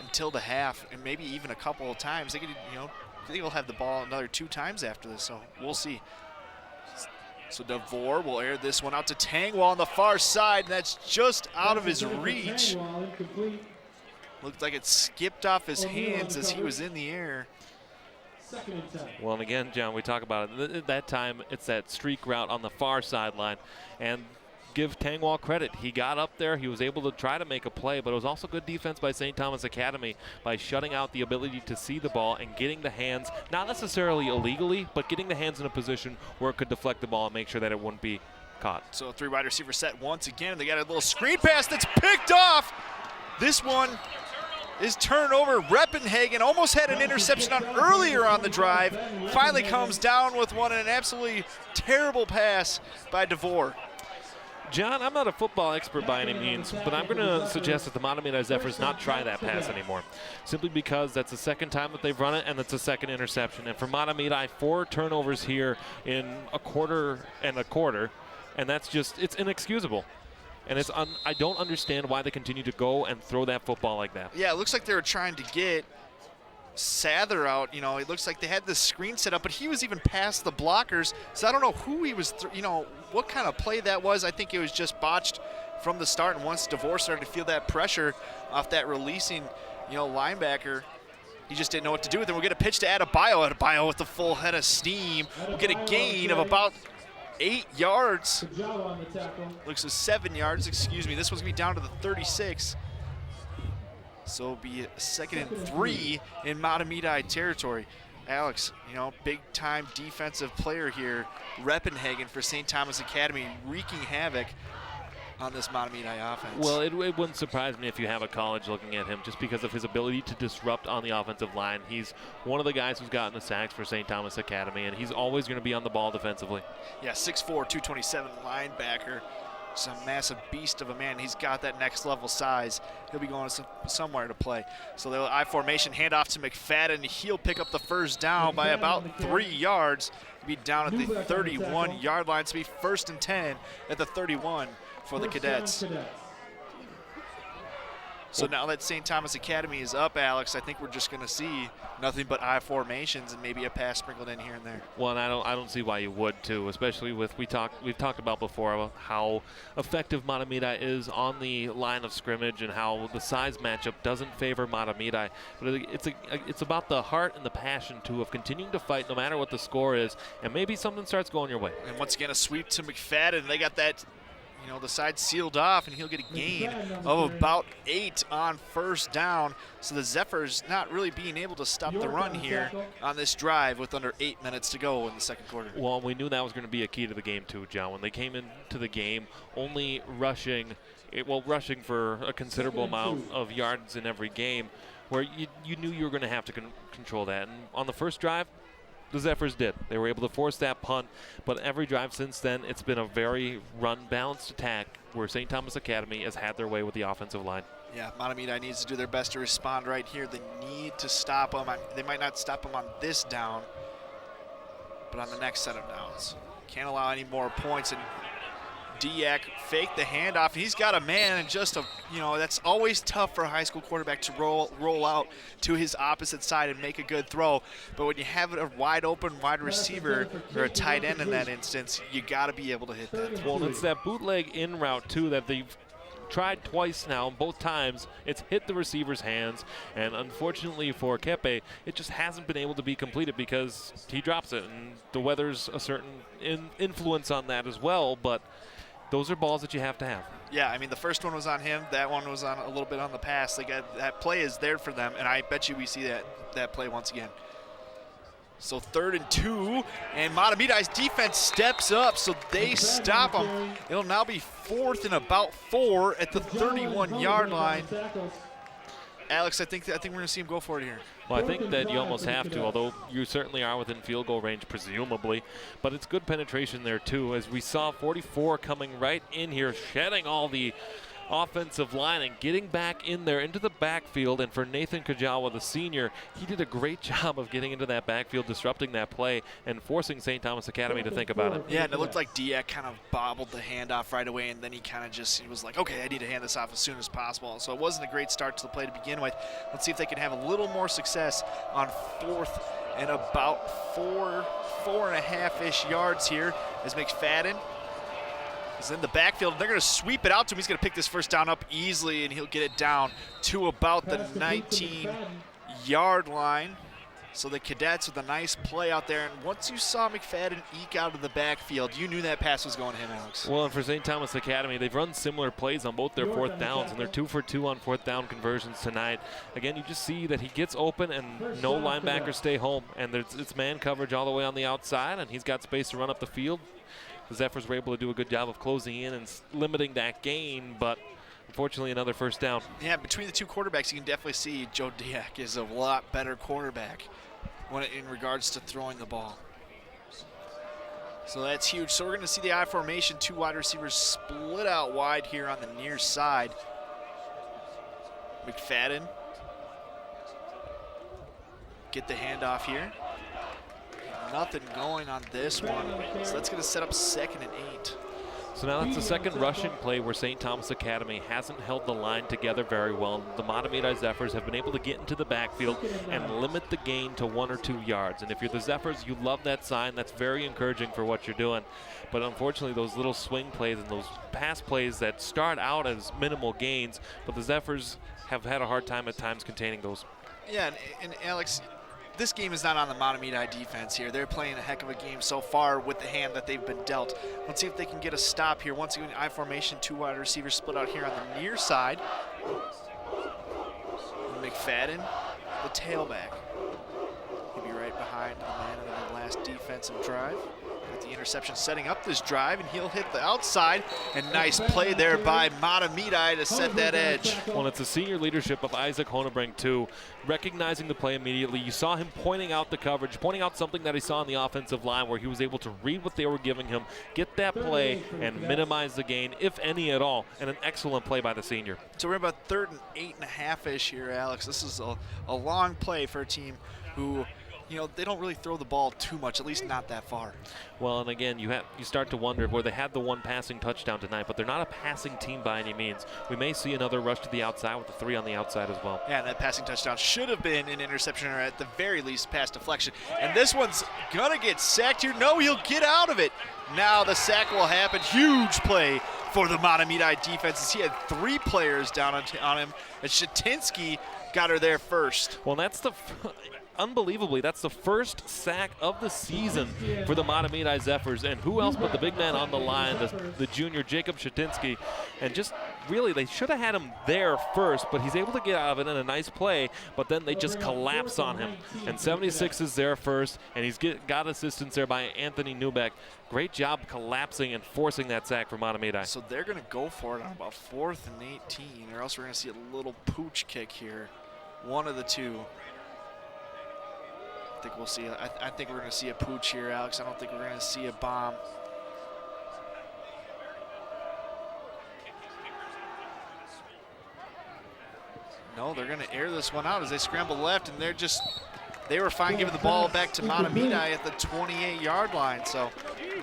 until the half, and maybe even a couple of times. They could, you know, they'll have the ball another 2 times after this, so we'll see. So DeVore will air this one out to Tangwall on the far side, and that's just out of his reach. Looked like it skipped off his hands as he was in the air. Well, and again, John, we talk about it. At that time, it's that streak route on the far sideline. And give Tangwall credit. He got up there. He was able to try to make a play, but it was also good defense by St. Thomas Academy by shutting out the ability to see the ball and getting the hands, not necessarily illegally, but getting the hands in a position where it could deflect the ball and make sure that it wouldn't be caught. So a 3 wide receiver set once again. They got a little screen pass that's picked off. This one is turned over. Reppenhagen almost had an interception on earlier on the drive. Finally comes down with one, and an absolutely terrible pass by DeVore. John, I'm not a football expert by any means, but I'm going to suggest that the Mahtomedi Zephyrs not try that pass anymore, simply because that's the 2nd time that they've run it, and it's a 2nd interception. And for Mahtomedi, 4 turnovers here in a quarter, and that's just, it's inexcusable. And I don't understand why they continue to go and throw that football like that. Yeah, it looks like they were trying to get Sather out. You know, it looks like they had this screen set up, but he was even past the blockers. So I don't know who he was, you know, what kind of play that was. I think it was just botched from the start. And once DeVore started to feel that pressure off that releasing, you know, linebacker, he just didn't know what to do with it. We'll get a pitch to Adebayo. Adebayo with the full head of steam. We'll get a gain of about 8 yards. Looks like 7 yards, excuse me. This one's going to be down to the 36. So it'll be a 2nd and 3 in Mahtomedi territory. Alex, you know, big-time defensive player here, Reppenhagen for St. Thomas Academy, wreaking havoc on this Mahtomedi offense. Well, it wouldn't surprise me if you have a college looking at him just because of his ability to disrupt on the offensive line. He's one of the guys who's gotten the sacks for St. Thomas Academy, and he's always going to be on the ball defensively. Yeah, 6'4", 227 linebacker. He's a massive beast of a man. He's got that next level size. He'll be going somewhere to play. So the I formation, handoff to McFadden. He'll pick up the first down by about 3 yards. He'll be down at the 31-yard line. To be 1st and 10 at the 31 for the Cadets. So now that St. Thomas Academy is up, Alex, I think we're just going to see nothing but I formations and maybe a pass sprinkled in here and there. Well, and I don't see why you would too, especially with we've talked about before how effective Mahtomedi is on the line of scrimmage and how the size matchup doesn't favor Mahtomedi. But it's about the heart and the passion too of continuing to fight no matter what the score is, and maybe something starts going your way. And once again, a sweep to McFadden. They got that, you know, the side sealed off, and he'll get a gain of about 8 on 1st down. So the Zephyrs not really being able to stop the run here on this drive with under 8 minutes to go in the 2nd quarter. Well, we knew that was going to be a key to the game too, John. When they came into the game only rushing for a considerable amount of yards in every game, where you knew you were going to have to control that. And on the first drive, the Zephyrs did. They were able to force that punt, but every drive since then, it's been a very run-balanced attack where St. Thomas Academy has had their way with the offensive line. Yeah, Mahtomedi needs to do their best to respond right here. They need to stop them. They might not stop them on this down, but on the next set of downs. Can't allow any more points, and Diak faked the handoff. He's got a man, and just that's always tough for a high school quarterback to roll out to his opposite side and make a good throw. But when you have a wide open wide receiver or a tight end in that instance, you got to be able to hit that throw. Well, it's that bootleg in route too that they've tried twice now. Both times it's hit the receiver's hands, and unfortunately for Kepe, it just hasn't been able to be completed because he drops it, and the weather's a certain influence on that as well. But those are balls that you have to have. Yeah, I mean, the first one was on him. That one was on a little bit on the pass. They got that play is there for them, and I bet you we see that play once again. So 3rd and 2, and Mahtomedi's defense steps up, so they stop him. It'll now be 4th and about 4 at the 31-yard line. Alex, I think we're going to see him go for it here. Well, I think that you almost have to, although you certainly are within field goal range, presumably. But it's good penetration there, too, as we saw 44 coming right in here, shedding all the offensive line and getting back in there into the backfield. And for Nathan Kajawa, the senior, he did a great job of getting into that backfield, disrupting that play, and forcing St. Thomas Academy to think about it. Yeah, and it looked like Diak kind of bobbled the handoff right away, and then he kind of he was like, okay, I need to hand this off as soon as possible. So it wasn't a great start to the play to begin with. Let's see if they can have a little more success on 4th and about 4.5-ish yards here as McFadden is in the backfield. They're going to sweep it out to him. He's going to pick this first down up easily, and he'll get it down to about the 19-yard line. So the Cadets with a nice play out there. And once you saw McFadden eke out of the backfield, you knew that pass was going to him, Alex. Well, and for St. Thomas Academy, they've run similar plays on both their 4th downs, and they're 2 for 2 on 4th down conversions tonight. Again, you just see that he gets open and no linebackers stay home. And it's man coverage all the way on the outside, and he's got space to run up the field. The Zephyrs were able to do a good job of closing in and limiting that gain, but unfortunately another first down. Yeah, between the two quarterbacks, you can definitely see Joe Diak is a lot better quarterback in regards to throwing the ball. So that's huge. So we're going to see the I formation, 2 wide receivers split out wide here on the near side. McFadden get the handoff here. Nothing going on this one. So that's going to set up 2nd and 8. So now that's the second rushing play where St. Thomas Academy hasn't held the line together very well. The Mahtomedi Zephyrs have been able to get into the backfield and limit the gain to 1 or 2 yards. And if you're the Zephyrs, you love that sign. That's very encouraging for what you're doing. But unfortunately, those little swing plays and those pass plays that start out as minimal gains, but the Zephyrs have had a hard time at times containing those. Yeah, and Alex, this game is not on the Mahtomedi defense here. They're playing a heck of a game so far with the hand that they've been dealt. Let's see if they can get a stop here. Once again, I formation, 2 wide receivers split out here on the near side. McFadden, the tailback. He'll be right behind the man of the last defensive drive. Got the interception setting up this drive, and he'll hit the outside. And nice play there by Mahtomedi to set that edge. Well, it's the senior leadership of Isaac Honebrink, too, recognizing the play immediately. You saw him pointing out the coverage, pointing out something that he saw on the offensive line where he was able to read what they were giving him, get that play, and minimize the gain, if any at all. And an excellent play by the senior. So we're about 3rd and 8.5-ish here, Alex. This is a long play for a team who, you know, they don't really throw the ball too much, at least not that far. Well, and again, you start to wonder where they had the one passing touchdown tonight, but they're not a passing team by any means. We may see another rush to the outside with the 3 on the outside as well. Yeah, and that passing touchdown should have been an interception or at the very least pass deflection. And this one's gonna get sacked here. No, he'll get out of it. Now the sack will happen. Huge play for the Mahtomedi defense as he had 3 players down on him, and Shatinsky got her there first. Well, that's unbelievably, that's the first sack of the season for the Mahtomedi Zephyrs, and who else but the big man on the line, the junior Jacob Shatinsky. And just really, they should have had him there first, but he's able to get out of it in a nice play, but then they just collapse on him. And 76 is there first, and he's got assistance there by Anthony Newbeck. Great job collapsing and forcing that sack for Mahtomedi. So they're going to go for it on about 4th and 18, or else we're going to see a little pooch kick here. One of the two. I think we'll see. I think we're going to see a pooch here, Alex. I don't think we're going to see a bomb. No, they're going to air this one out as they scramble left, and they were fine giving the ball back to Mahtomedi at the 28-yard line. So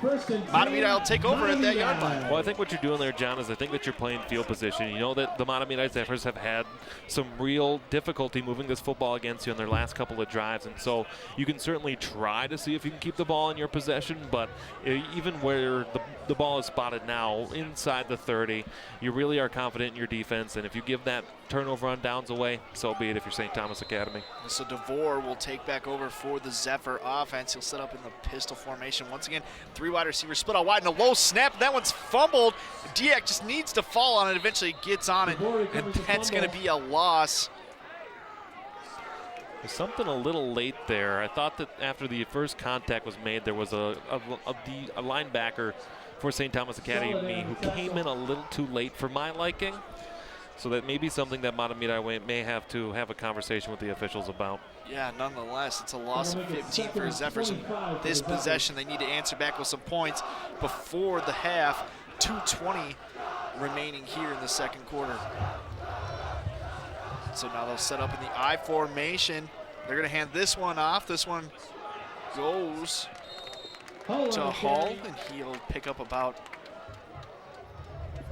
Mahtomedi will take over at that yard line. Well, I think what you're doing there, John, is I think that you're playing field position. You know that the Mahtomedi Zephyrs have had some real difficulty moving this football against you in their last couple of drives, and so you can certainly try to see if you can keep the ball in your possession, but even where the ball is spotted now, inside the 30, you really are confident in your defense, and if you give that turnover on downs away, so be it if you're St. Thomas Academy. So DeVore will take back over for the Zephyr offense. He'll set up in the pistol formation. Once again, 3 wide receivers split out wide and a low snap. That one's fumbled. Diak just needs to fall on it. Eventually gets on it, and that's going to be a loss. There's something a little late there. I thought that after the first contact was made, there was a linebacker for St. Thomas Academy who came in a little too late for my liking. So that may be something that Mahtomedi may have to have a conversation with the officials about. Yeah, nonetheless, it's a loss of 15 for Zephyrs. This possession, they need to answer back with some points before the half. 2:20 remaining here in the second quarter. So now they'll set up in the I formation. They're going to hand this one off. This one goes to Hull, and he'll pick up about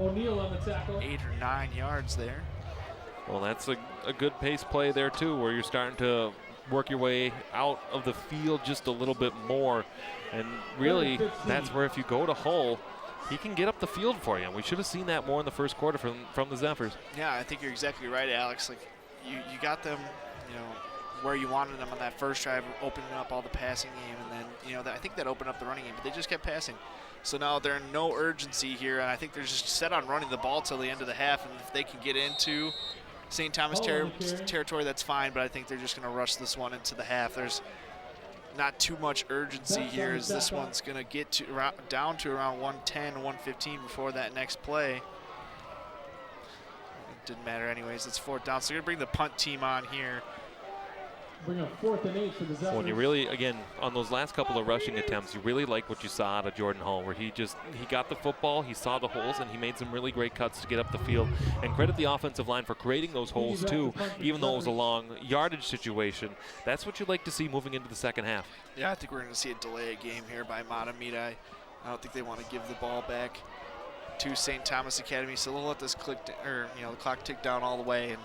O'Neal on the tackle. 8 or 9 yards there. Well, that's a good pace play there, too, where you're starting to work your way out of the field just a little bit more. And really, that's where if you go to Hull, he can get up the field for you. And we should have seen that more in the first quarter from the Zephyrs. Yeah, I think you're exactly right, Alex. Like you got them, you know, where you wanted them on that first drive, opening up all the passing game, and then, you know, I think that opened up the running game, but they just kept passing. So now they're in no urgency here, and I think they're just set on running the ball till the end of the half, and if they can get into St. Thomas territory, that's fine, but I think they're just going to rush this one into the half. There's not too much urgency here as this one's going to get to down to around 110, 115 before that next play. It didn't matter anyways. It's 4th down, so they're going to bring the punt team on here. Bring up 4th and 8 for the Zephyrs. When you really, again, on those last couple of rushing attempts, you really like what you saw out of Jordan Hall, where he got the football, he saw the holes, and he made some really great cuts to get up the field. And credit the offensive line for creating those holes too, even though it was a long yardage situation. That's what you'd like to see moving into the second half. Yeah, I think we're going to see a delay of game here by Mahtomedi. I don't think they want to give the ball back to St. Thomas Academy, so they'll let this the clock tick down all the way and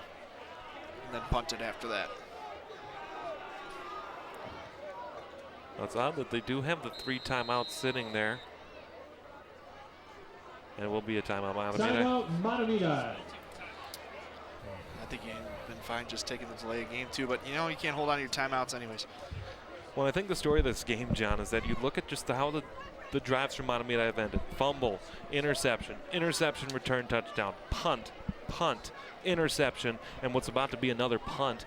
then punt it after that. It's odd that they do have the 3 timeouts sitting there. And it will be a timeout by Mahtomedi. Timeout, Mahtomedi. I think you've been fine just taking the delay of game too, but you know you can't hold on to your timeouts anyways. Well, I think the story of this game, John, is that you look at just how the drives from Mahtomedi have ended. Fumble, interception, return touchdown, punt, punt, interception, and what's about to be another punt.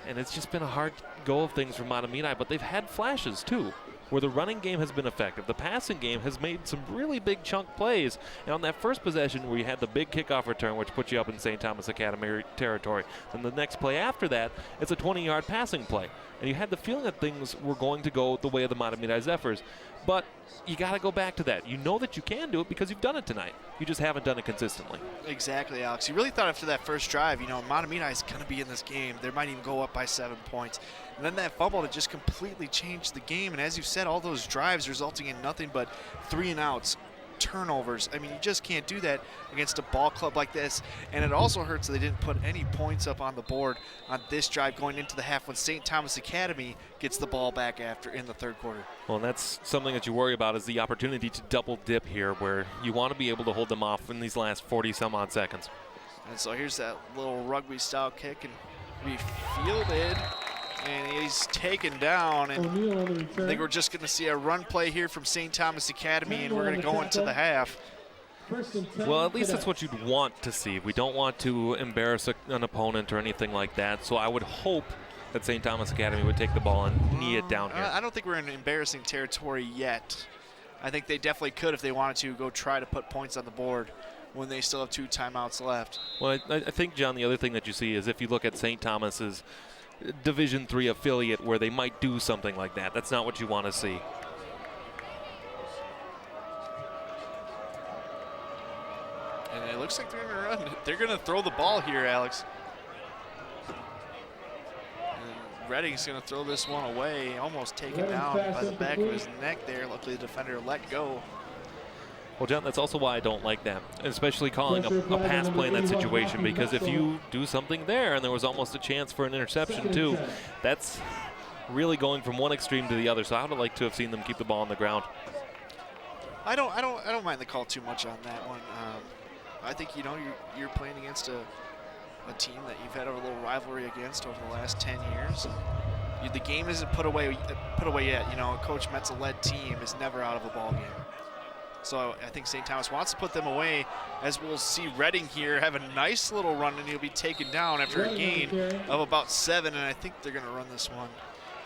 And it's just been a hard go of things for Mahtomedi, but they've had flashes too, where the running game has been effective. The passing game has made some really big chunk plays. And on that first possession where you had the big kickoff return, which put you up in St. Thomas Academy territory, then the next play after that, it's a 20-yard passing play. And you had the feeling that things were going to go the way of the Mahtomedi Zephyrs. But you got to go back to that. You know that you can do it because you've done it tonight. You just haven't done it consistently. Exactly, Alex. You really thought after that first drive, you know, Mahtomedi is going to be in this game. They might even go up by 7 points. And then that fumble that just completely changed the game. And as you said, all those drives resulting in nothing but 3 and outs, turnovers. I mean, you just can't do that against a ball club like this. And it also hurts that they didn't put any points up on the board on this drive going into the half when St. Thomas Academy gets the ball back after in the third quarter. Well, and that's something that you worry about, is the opportunity to double dip here, where you want to be able to hold them off in these last 40-some-odd seconds. And so here's that little rugby-style kick, and be fielded. And he's taken down, and I think we're just going to see a run play here from St. Thomas Academy, and we're going to go into the half. Well, at least that's what you'd want to see. We don't want to embarrass an opponent or anything like that, so I would hope that St. Thomas Academy would take the ball and knee it down here. I don't think we're in embarrassing territory yet. I think they definitely could, if they wanted to, go try to put points on the board when they still have 2 timeouts left. Well, I think, John, the other thing that you see is if you look at St. Thomas's Division III affiliate where they might do something like that. That's not what you want to see. And it looks like they're going to run. They're going to throw the ball here, Alex. And Redding's going to throw this one away, almost taken down by the back of his neck there. Luckily, the defender let go. Well, John, that's also why I don't like that, especially calling a pass play in that situation, because if you do something there, and there was almost a chance for an interception too, that's really going from one extreme to the other. So I would like to have seen them keep the ball on the ground. I don't mind the call too much on that one. I think, you know, you're playing against a team that you've had a little rivalry against over the last 10 years. The game isn't put away yet. You know, a Coach Metzel-led team is never out of a ball game. So I think St. Thomas wants to put them away, as we'll see Redding here have a nice little run, and he'll be taken down after a gain of about 7, and I think they're going to run this one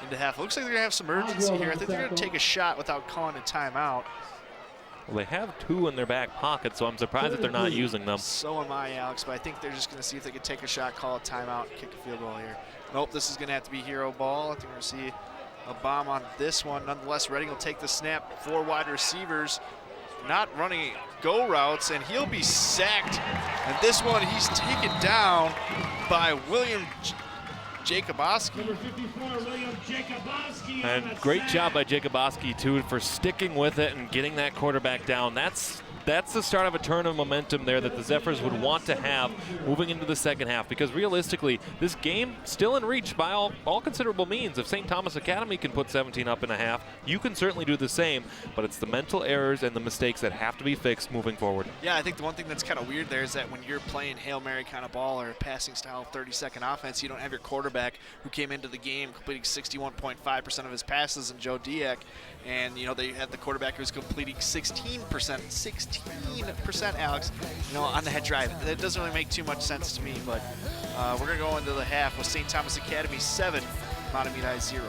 into half. It looks like they're going to have some urgency here. I think they're going to take a shot without calling a timeout. Well, they have 2 in their back pocket, so I'm surprised that they're not using them. So am I, Alex, but I think they're just going to see if they can take a shot, call a timeout, kick a field goal here. Nope, this is going to have to be hero ball. I think we're going to see a bomb on this one. Nonetheless, Redding will take the snap. 4 wide receivers not running go routes, and he'll be sacked. And this one, he's taken down by William Jacoboski. And great job by Jacoboski, too, for sticking with it and getting that quarterback down. That's the start of a turn of momentum there that the Zephyrs would want to have moving into the second half, because realistically, this game still in reach by all considerable means. If St. Thomas Academy can put 17 up in a half, you can certainly do the same, but it's the mental errors and the mistakes that have to be fixed moving forward. Yeah, I think the one thing that's kind of weird there is that when you're playing Hail Mary kind of ball or passing style 30-second offense, you don't have your quarterback who came into the game completing 61.5% of his passes in Joe Diak, and you know they had the quarterback who's completing 16%, Alex, you know, on the head drive. That doesn't really make too much sense to me, but we're going to go into the half with St. Thomas Academy 7, Mahtomedi 0.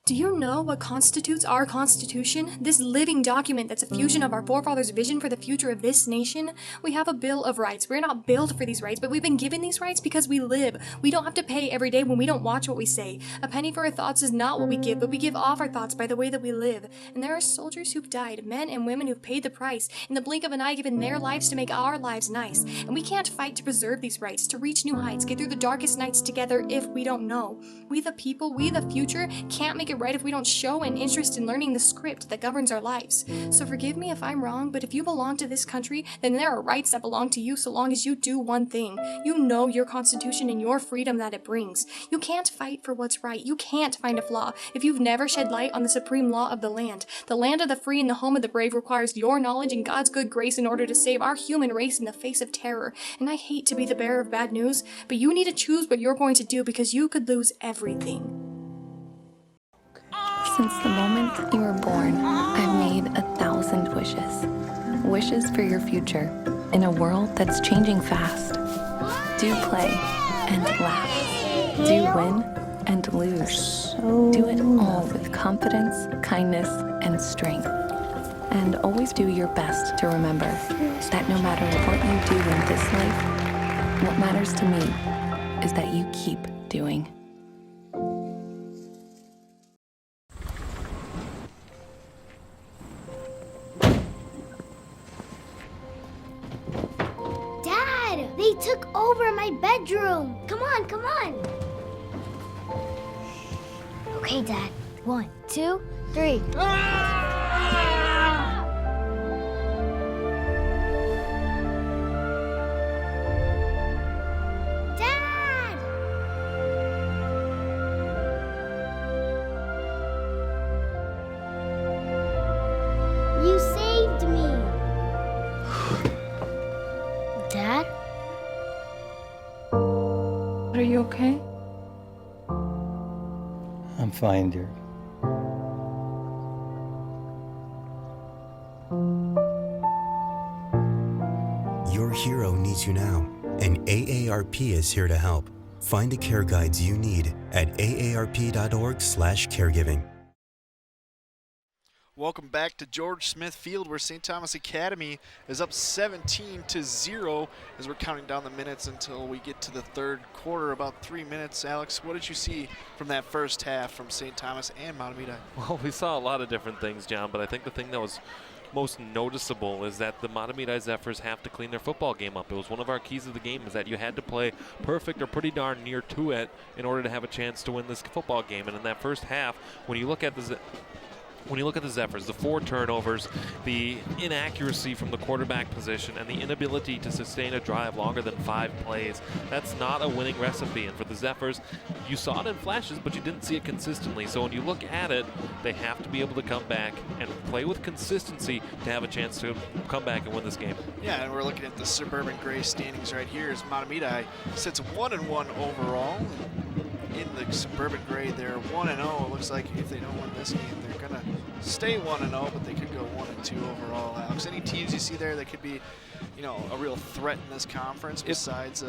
Do you know what constitutes our Constitution? This living document that's a fusion of our forefathers' vision for the future of this nation. We have a Bill of Rights. We're not built for these rights, but we've been given these rights because we live. We don't have to pay every day when we don't watch what we say. A penny for our thoughts is not what we give, but we give off our thoughts by the way that we live. And there are soldiers who've died, men and women who've paid the price, in the blink of an eye given their lives to make our lives nice. And we can't fight to preserve these rights, to reach new heights, get through the darkest nights together if we don't know. We the people, we the future, can't make it right if we don't show an interest in learning the script that governs our lives. So forgive me if I'm wrong, but if you belong to this country, then there are rights that belong to you so long as you do one thing. You know your Constitution and your freedom that it brings. You can't fight for what's right. You can't find a flaw if you've never shed light on the supreme law of the land. The land of the free and the home of the brave requires your knowledge and God's good grace in order to save our human race in the face of terror. And I hate to be the bearer of bad news, but you need to choose what you're going to do because you could lose everything. Since the moment you were born, I've made 1,000 wishes. Wishes for your future in a world that's changing fast. Do play and laugh. Do win and lose. Do it all with confidence, kindness, and strength. And always do your best to remember that no matter what you do in this life, what matters to me is that you keep doing. Dad, they took over my bedroom. Come on, come on. Okay, Dad. 1, 2, 3. Dad! You saved me. Dad? Are you okay? I'm fine, dear. Your hero needs you now, and AARP is here to help. Find the care guides you need at aarp.org/caregiving. Welcome back to George Smith Field, where St. Thomas Academy is up 17-0 as we're counting down the minutes until we get to the third quarter. About 3 minutes. Alex, what did you see from that first half from St. Thomas and Mahtomedi? Well, we saw a lot of different things, John, but I think the thing that was most noticeable is that the Mahtomedi Zephyrs have to clean their football game up. It was one of our keys of the game, is that you had to play perfect or pretty darn near to it in order to have a chance to win this football game. And in that first half, when you look at the Zephyrs, the 4 turnovers, the inaccuracy from the quarterback position, and the inability to sustain a drive longer than 5 plays, that's not a winning recipe. And for the Zephyrs, you saw it in flashes, but you didn't see it consistently. So when you look at it, they have to be able to come back and play with consistency to have a chance to come back and win this game. Yeah, and we're looking at the Suburban Gray standings right here as Mahtomedi sits 1-1 overall. In the Suburban Gray, they're 1-0. It looks like if they don't win this game, they're going to stay 1-0, but they could go 1-2 overall. Alex, any teams you see there that could be, a real threat in this conference besides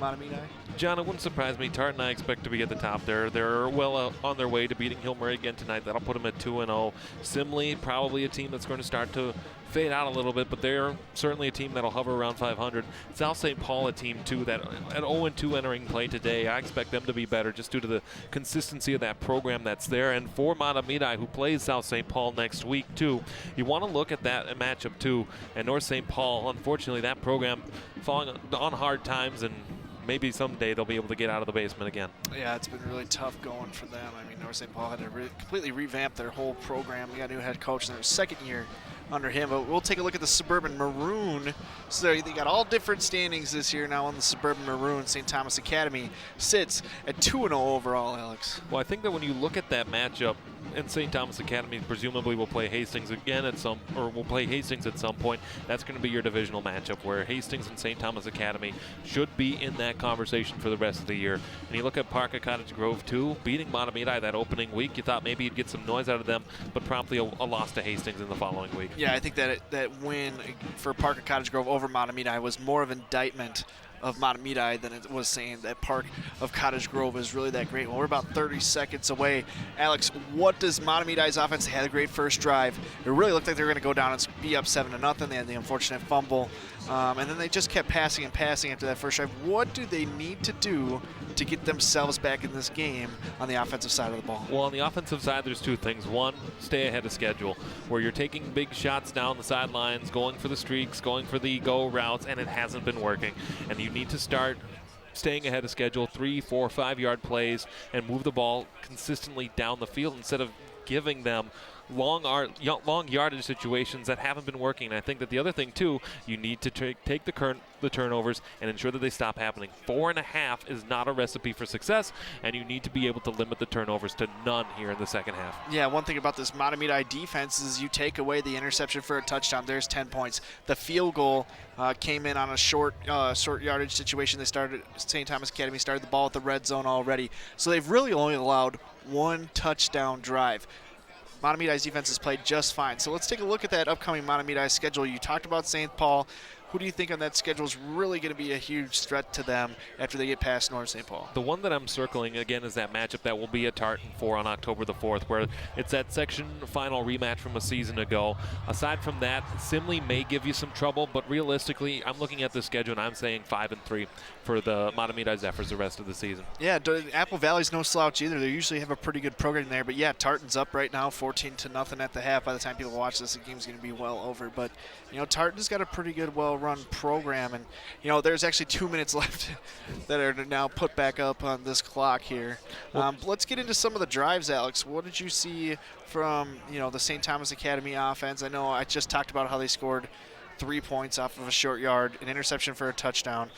Mahtomedi? John, it wouldn't surprise me. Tart and I expect to be at the top there. They're well on their way to beating Hill Murray again tonight. That'll put them at 2-0. Simley, probably a team that's going to start to fade out a little bit, but they're certainly a team that'll hover around 500. South St. Paul, a team too that at 0-2 entering play today. I expect them to be better just due to the consistency of that program that's there. And for Mahtomedi, who plays South St. Paul next week too, you want to look at that matchup too. And North St. Paul, unfortunately, that program falling on hard times, and maybe someday they'll be able to get out of the basement again. Yeah, it's been really tough going for them. I mean, North St. Paul had to completely revamp their whole program. We got a new head coach in their second year under him, but we'll take a look at the Suburban Maroon. So they got all different standings this year now on the Suburban Maroon. St. Thomas Academy sits at 2-0 overall, Alex. Well, I think that when you look at that matchup, and St. Thomas Academy presumably will play Hastings again will play Hastings at some point. That's going to be your divisional matchup, where Hastings and St. Thomas Academy should be in that conversation for the rest of the year. And you look at Park at Cottage Grove too, beating Mahtomedi that opening week. You thought maybe you'd get some noise out of them, but promptly a loss to Hastings in the following week. Yeah, I think that that win for Park at Cottage Grove over Mahtomedi was more of an indictment of Mahtomedi than it was saying that Park of Cottage Grove is really that great. Well, we're about 30 seconds away. Alex, what does Mahtomedi's offense? They had a great first drive. It really looked like they were going to go down and be up 7-0. They had the unfortunate fumble, and then they just kept passing and passing after that first drive. What do they need to do to get themselves back in this game on the offensive side of the ball? Well, on the offensive side, there's 2 things. One, stay ahead of schedule, where you're taking big shots down the sidelines, going for the streaks, going for the go routes, and it hasn't been working. And you need to start staying ahead of schedule, 3, 4, 5-yard plays, and move the ball consistently down the field instead of giving them long yardage situations that haven't been working. And I think that the other thing too, you need to take the turnovers and ensure that they stop happening. 4.5 is not a recipe for success, and you need to be able to limit the turnovers to none here in the second half. Yeah, one thing about this Mahtomedi defense is you take away the interception for a touchdown, there's 10 points. The field goal came in on a short yardage situation. St. Thomas Academy started the ball at the red zone already. So they've really only allowed one touchdown drive. Mahtomedi's defense has played just fine. So let's take a look at that upcoming Mahtomedi schedule. You talked about St. Paul. Who do you think on that schedule is really going to be a huge threat to them after they get past North St. Paul? The one that I'm circling, again, is that matchup that will be at Tartan for on October the 4th, where it's that section final rematch from a season ago. Aside from that, Simley may give you some trouble, but realistically, I'm looking at the schedule and I'm saying 5-3 for the Mahtomedi Zephyrs the rest of the season. Yeah, Apple Valley's no slouch either. They usually have a pretty good program there, but yeah, Tartan's up right now, 14-0 at the half. By the time people watch this, the game's going to be well over. But you know, Tartan's got a pretty good, well-run program, and you know, there's actually 2 minutes left that are now put back up on this clock here. Let's get into some of the drives, Alex. What did you see from the St. Thomas Academy offense? I know I just talked about how they scored 3 points off of a short yard, an interception for a touchdown.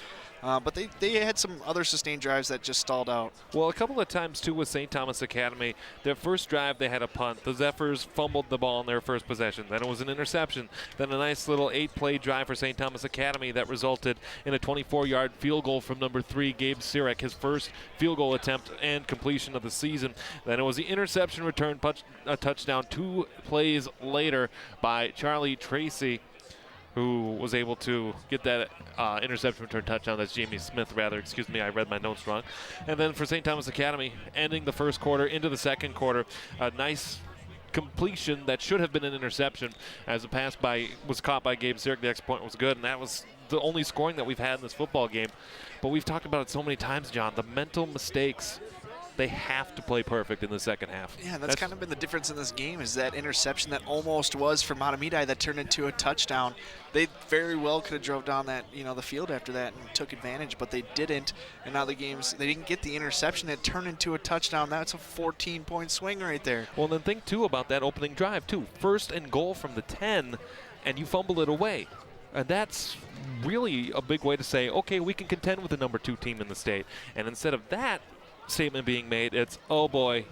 But they had some other sustained drives that just stalled out. Well, a couple of times, too, with St. Thomas Academy, their first drive, they had a punt. The Zephyrs fumbled the ball in their first possession. Then it was an interception. Then a nice little 8-play drive for St. Thomas Academy that resulted in a 24-yard field goal from number 3, Gabe Sirek, his first field goal attempt and completion of the season. Then it was the interception return, a touchdown 2 plays later by Charlie Tracy, who was able to get that interception return touchdown. That's Jamie Smith, rather. Excuse me, I read my notes wrong. And then for St. Thomas Academy, ending the first quarter into the second quarter, a nice completion that should have been an interception as a pass was caught by Gabe Zirk. The extra point was good, and that was the only scoring that we've had in this football game. But we've talked about it so many times, John. The mental mistakes, they have to play perfect in the second half. Yeah, that's kind of been the difference in this game, is that interception that almost was for Mahtomedi that turned into a touchdown. They very well could have drove down that, the field after that and took advantage, but they didn't. And now they didn't get the interception. It turned into a touchdown. That's a 14-point swing right there. Well, then think, too, about that opening drive, too. 1st and goal from the 10, and you fumble it away. And that's really a big way to say, okay, we can contend with the number 2 team in the state. And instead of that statement being made, it's, oh boy,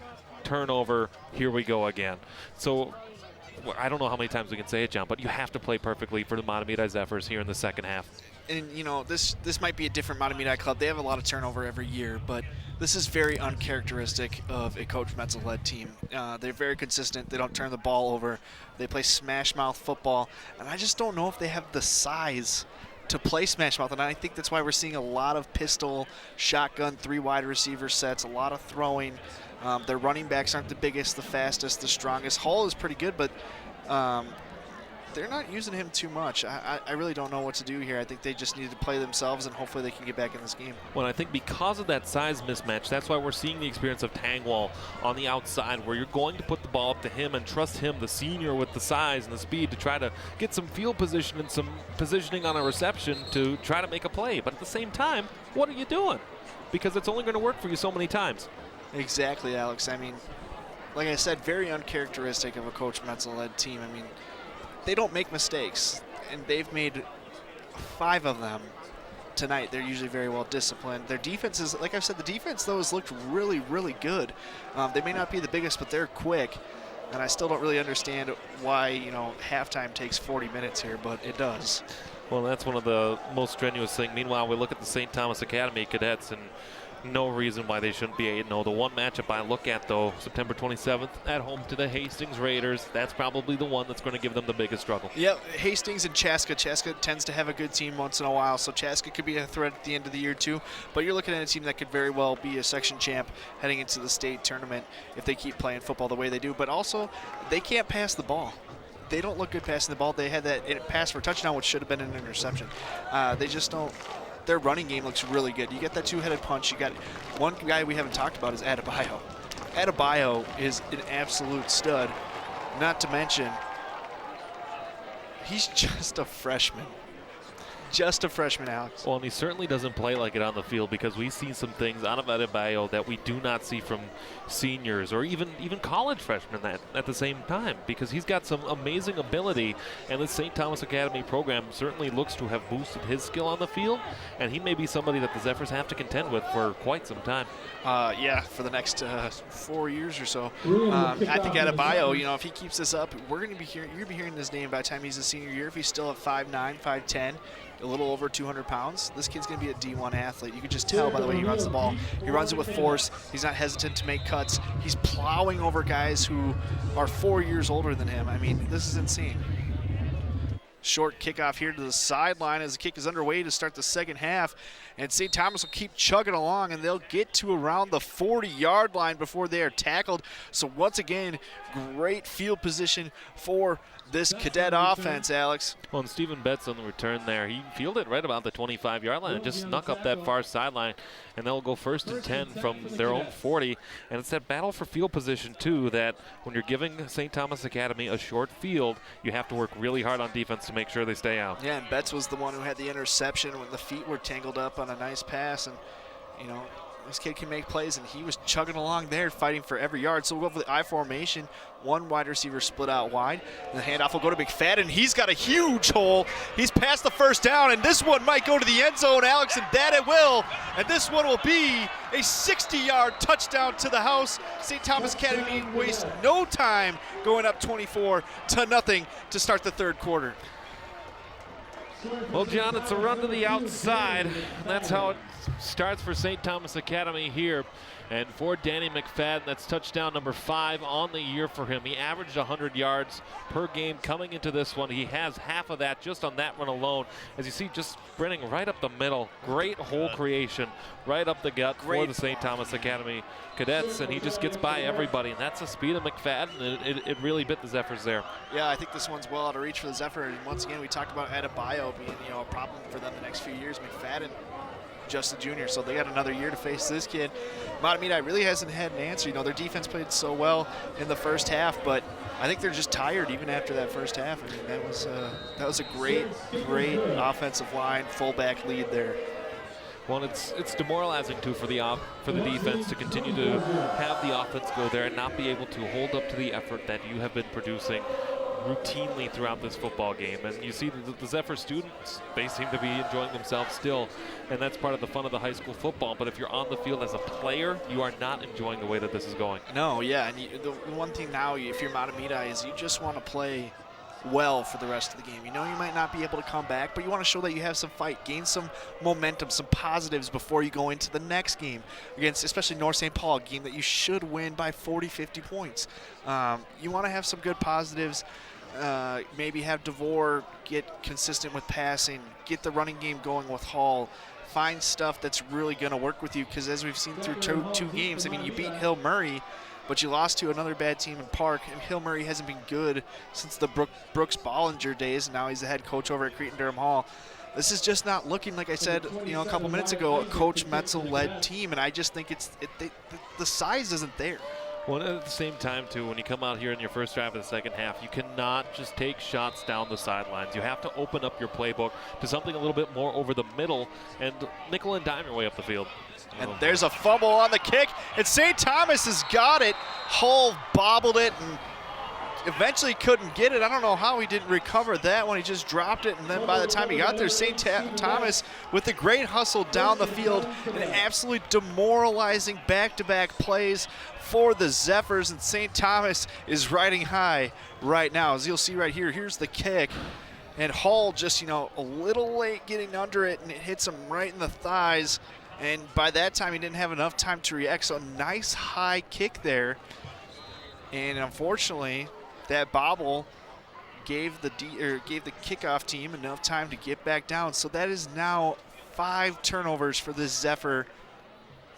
turnover, here we go again. So I don't know how many times we can say it, John, but you have to play perfectly for the Mahtomedi Zephyrs here in the second half. And this might be a different Mahtomedi club. They have a lot of turnover every year, but this is very uncharacteristic of a Coach Metzel-led team. They're very consistent. They don't turn the ball over. They play smash mouth football, and I just don't know if they have the size to play smash mouth, and I think that's why we're seeing a lot of pistol, shotgun, 3 wide receiver sets, a lot of throwing. Their running backs aren't the biggest, the fastest, the strongest. Hall is pretty good, but they're not using him too much. I really don't know what to do here. I think they just need to play themselves, and hopefully they can get back in this game. Well, I think because of that size mismatch, that's why we're seeing the experience of Tangwall on the outside, where you're going to put the ball up to him and trust him, the senior with the size and the speed, to try to get some field position and some positioning on a reception to try to make a play. But at the same time, what are you doing? Because it's only going to work for you so many times. Exactly, Alex. I mean, like I said, very uncharacteristic of a Coach Metzel-led team. I mean, they don't make mistakes, and they've made 5 of them tonight. They're usually very well disciplined. Their defense is, like I've said, the defense, though, has looked really, really good. They may not be the biggest, but they're quick, and I still don't really understand why, halftime takes 40 minutes here, but it does. Well, that's one of the most strenuous things. Meanwhile, we look at the St. Thomas Academy cadets, and no reason why they shouldn't be 8-0. The one matchup I look at, though, September 27th, at home to the Hastings Raiders. That's probably the one that's going to give them the biggest struggle. Yep, Hastings and Chaska. Chaska tends to have a good team once in a while, so Chaska could be a threat at the end of the year, too. But you're looking at a team that could very well be a section champ heading into the state tournament if they keep playing football the way they do. But also, they can't pass the ball. They don't look good passing the ball. They had that pass for a touchdown, which should have been an interception. They just don't. Their running game looks really good. You get that 2-headed punch. You got one guy we haven't talked about is Adebayo. Adebayo is an absolute stud. Not to mention, he's just a freshman. Just a freshman, Alex. Well, and he certainly doesn't play like it on the field, because we see some things out of Adebayo that we do not see from seniors or even college freshmen at the same time, because he's got some amazing ability, and the St. Thomas Academy program certainly looks to have boosted his skill on the field, and he may be somebody that the Zephyrs have to contend with for quite some time. Yeah, for the next 4 years or so. I think Adebayo, if he keeps this up, you're going to be hearing his name by the time he's a senior year. If he's still at 5'9", 5'10", a little over 200 pounds. This kid's going to be a D1 athlete. You can just tell by the way he runs the ball. He runs it with force. He's not hesitant to make cuts. He's plowing over guys who are 4 years older than him. I mean, this is insane. Short kickoff here to the sideline as the kick is underway to start the second half. And St. Thomas will keep chugging along, and they'll get to around the 40-yard line before they are tackled. So once again, great field position for this cadet offense, Alex. Well, and Stephen Betts on the return there, he fielded right about the 25-yard line and just snuck up that far sideline, and they'll go 1st and 10 from their own 40. And it's that battle for field position, too, that when you're giving St. Thomas Academy a short field, you have to work really hard on defense to make sure they stay out. Yeah, and Betts was the one who had the interception when the feet were tangled up on a nice pass. And, you know, this kid can make plays, and he was chugging along there fighting for every yard. So we'll go for the I formation. One wide receiver split out wide. The handoff will go to McFadden. He's got a huge hole. He's past the first down, and this one might go to the end zone, Alex, and that it will. And this one will be a 60-yard touchdown to the house. St. Thomas Academy wastes no time going up 24-0 to start the third quarter. Well, John, it's a run to the outside. That's how it starts for St. Thomas Academy here. And for Danny McFadden, that's touchdown number 5 on the year for him. He averaged 100 yards per game coming into this one. He has half of that just on that run alone. As you see, just sprinting right up the middle. Great hole creation right up the gut for the St. Thomas Academy cadets, and he just gets by everybody. And that's the speed of McFadden. It really bit the Zephyrs there. Yeah, I think this one's well out of reach for the Zephyr. And once again, we talked about Adebayo being, you know, a problem for them the next few years. McFadden, just a junior, so they got another year to face this kid. Mahtomedi really hasn't had an answer. You know, their defense played so well in the first half, but I think they're just tired even after that first half. I mean, that was a great offensive line, fullback lead there. Well, it's demoralizing too for the defense to continue to have the offense go there and not be able to hold up to the effort that you have been producing routinely throughout this football game. And you see the Zephyr students, they seem to be enjoying themselves still, and that's part of the fun of the high school football. But if you're on the field as a player, you are not enjoying the way that this is going. No, yeah, and the one thing now, if you're Mahtomedi, is you just want to play well for the rest of the game. You know you might not be able to come back, but you want to show that you have some fight, gain some momentum, some positives before you go into the next game against especially North St. Paul, a game that you should win by 40, 50 points. You want to have some good positives. Maybe have DeVore get consistent with passing, get the running game going with Hall, find stuff that's really going to work with you, because as we've seen through two games, I mean, you beat Hill Murray, but you lost to another bad team in Park, and Hill Murray hasn't been good since the Brooks Bollinger days, and now he's the head coach over at Cretin-Durham Hall. This is just not looking, like I said, you know, a couple minutes ago, a Coach Metzel-led team, and I just think the size isn't there. Well, at the same time, too, when you come out here in your first drive of the second half, you cannot just take shots down the sidelines. You have to open up your playbook to something a little bit more over the middle and nickel and dime your way up the field. And there's a fumble on the kick, and St. Thomas has got it. Hull bobbled it and eventually couldn't get it. I don't know how he didn't recover that one. He just dropped it, and then by the time he got there, St. Thomas with a great hustle down the field and absolutely demoralizing back-to-back plays for the Zephyrs, and St. Thomas is riding high right now. As you'll see right here, here's the kick, and Hall just, you know, a little late getting under it, and it hits him right in the thighs, and by that time he didn't have enough time to react, so a nice high kick there, and unfortunately that bobble gave the kickoff team enough time to get back down. So that is now 5 turnovers for the Zephyr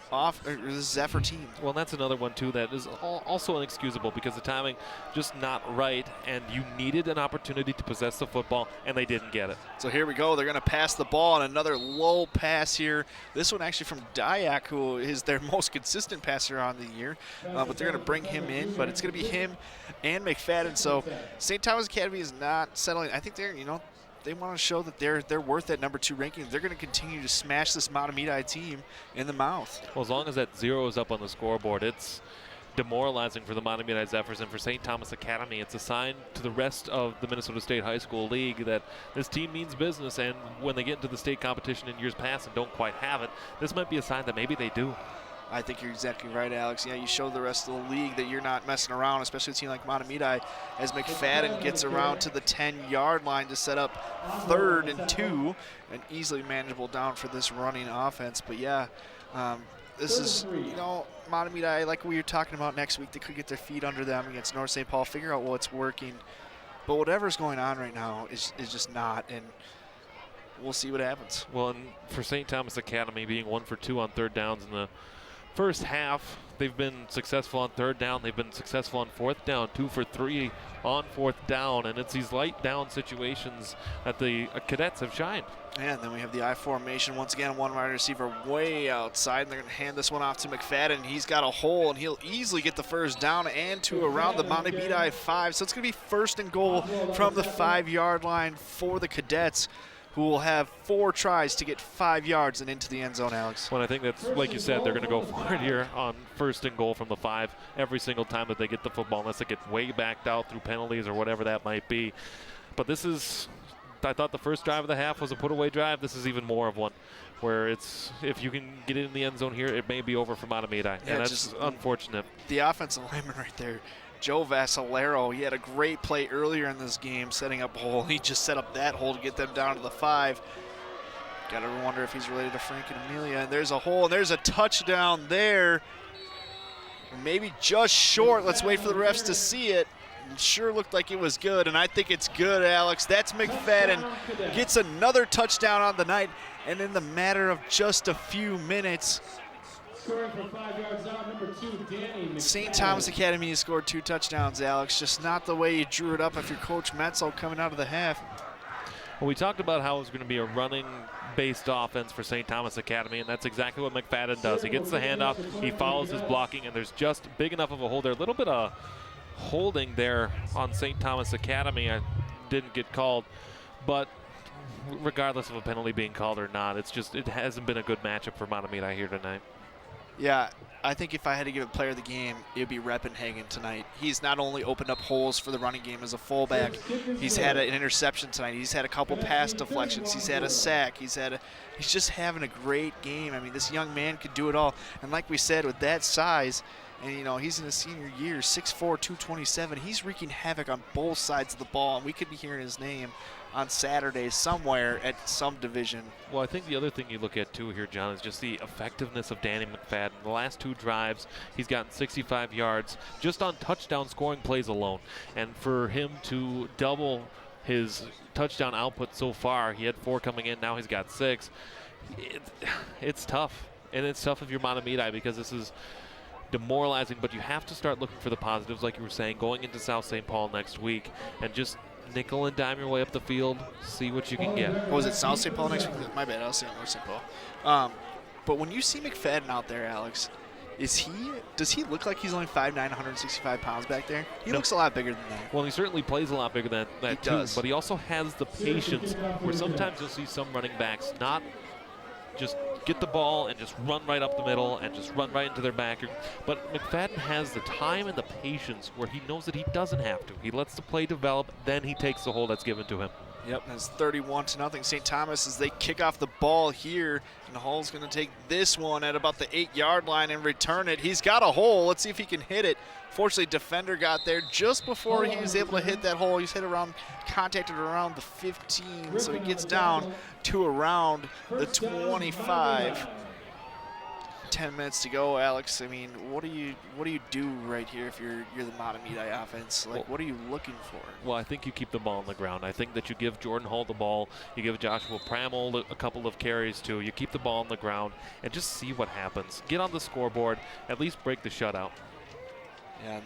team. Well, that's another one too that is also inexcusable, because the timing just not right, and you needed an opportunity to possess the football and they didn't get it. So here we go. They're going to pass the ball, and another low pass here. This one actually from Dyak, who is their most consistent passer on the year, but they're going to bring him in, but it's going to be him and McFadden. So St. Thomas Academy is not settling. I think they're, you know, they want to show that they're worth that number 2 ranking. They're going to continue to smash this Mahtomedi team in the mouth. Well, as long as that 0 is up on the scoreboard, it's demoralizing for the Mahtomedi Zephyrs, and for St. Thomas Academy, it's a sign to the rest of the Minnesota State High School League that this team means business, and when they get into the state competition in years past and don't quite have it, this might be a sign that maybe they do. I think you're exactly right, Alex. Yeah, you show the rest of the league that you're not messing around, especially a team like Mahtomedi, as McFadden gets around to the 10-yard line to set up 3rd and 2, and easily manageable down for this running offense. But yeah, this is, you know, Mahtomedi, like we were talking about next week, they could get their feet under them against North St. Paul, figure out what's working. But whatever's going on right now is just not, and we'll see what happens. Well, and for St. Thomas Academy being 1 for 2 on 3rd downs in the first half, they've been successful on 3rd down. They've been successful on 4th down, 2 for 3 on 4th down, and it's these light down situations that the cadets have shined. And then we have the I formation. Once again, one wide receiver way outside, and they're going to hand this one off to McFadden. He's got a hole, and he'll easily get the 1st down and 2 around the Mahtomedi 5. So it's going to be 1st and goal from the 5-yard line for the cadets, who will have 4 tries to get 5 yards and into the end zone, Alex. Well, I think that's, like you said, they're going to go for it here on 1st and goal from the 5 every single time that they get the football, unless they get way backed out through penalties or whatever that might be. But this is, I thought the first drive of the half was a put-away drive. This is even more of one, where it's, if you can get it in the end zone here, it may be over for Mahtomedi, and that's just unfortunate. The offensive lineman right there, Joe Vassalero, he had a great play earlier in this game setting up a hole. He just set up that hole to get them down to the 5. Got to wonder if he's related to Frank and Amelia. And there's a hole, and there's a touchdown there. Maybe just short. Let's wait for the refs to see it. It sure looked like it was good, and I think it's good, Alex. That's McFadden. Gets another touchdown on the night, and in the matter of just a few minutes, St. Thomas Academy has scored 2 touchdowns, Alex. Just not the way you drew it up if you're Coach Metzel coming out of the half. Well, we talked about how it was going to be a running-based offense for St. Thomas Academy, and that's exactly what McFadden does. He gets the handoff, he follows his blocking, and there's just big enough of a hole there. A little bit of holding there on St. Thomas Academy. I didn't get called, but regardless of a penalty being called or not, it's just, it hasn't been a good matchup for Mahtomedi here tonight. Yeah, I think if I had to give a player of the game, it would be Reppenhagen tonight. He's not only opened up holes for the running game as a fullback, he's had an interception tonight. He's had a couple pass deflections. He's had a sack. He's just having a great game. I mean, this young man could do it all. And like we said, with that size, and you know, he's in his senior year, 6'4", 227. He's wreaking havoc on both sides of the ball, and we could be hearing his name on Saturday somewhere at some division. Well, I think the other thing you look at too here, John, is just the effectiveness of Danny McFadden. The last 2 drives, he's gotten 65 yards just on touchdown scoring plays alone. And for him to double his touchdown output so far, he had 4 coming in, now he's got 6. It's tough. And it's tough if you're Mahtomedi, because this is demoralizing, but you have to start looking for the positives, like you were saying, going into South St. Paul next week, and just nickel and dime your way up the field, see what you can get. What was it, South St. Paul next week? My bad, I was saying North St. Paul. But when you see McFadden out there, Alex, does he look like he's only 5'9", 165 pounds back there? He looks a lot bigger than that. Well, he certainly plays a lot bigger than that too, does. But he also has the patience where sometimes you'll see some running backs not just get the ball and just run right up the middle and just run right into their back. But McFadden has the time and the patience where he knows that he doesn't have to. He lets the play develop, then he takes the hole that's given to him. Yep, and it's 31-0 St. Thomas as they kick off the ball here, and Hall's going to take this one at about the 8-yard line and return it. He's got a hole. Let's see if he can hit it. Fortunately, defender got there just before he was able to hit that hole. He's contacted around the 15, so he gets down to around the 25. 10 minutes to go, Alex. I mean, what do you do right here if you're the Mahtomedi offense? Like, what are you looking for? Well, I think you keep the ball on the ground. I think that you give Jordan Hall the ball. You give Joshua Pramel a couple of carries too. You keep the ball on the ground and just see what happens. Get on the scoreboard. At least break the shutout. Yeah,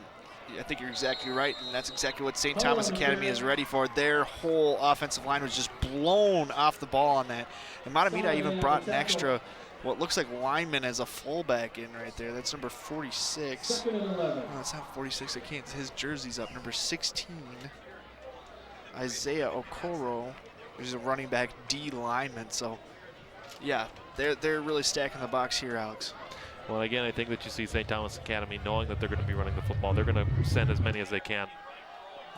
I think you're exactly right, and that's exactly what St. Thomas Academy is ready for. Their whole offensive line was just blown off the ball on that. And Mahtomedi even brought an extra, what looks like lineman as a fullback in right there. That's number 46. No, it's not 46. I can't. His jersey's up. Number 16, Isaiah Okoro. He's a running back D lineman. So, yeah, they're really stacking the box here, Alex. Well, again, I think that you see St. Thomas Academy knowing that they're going to be running the football. They're going to send as many as they can.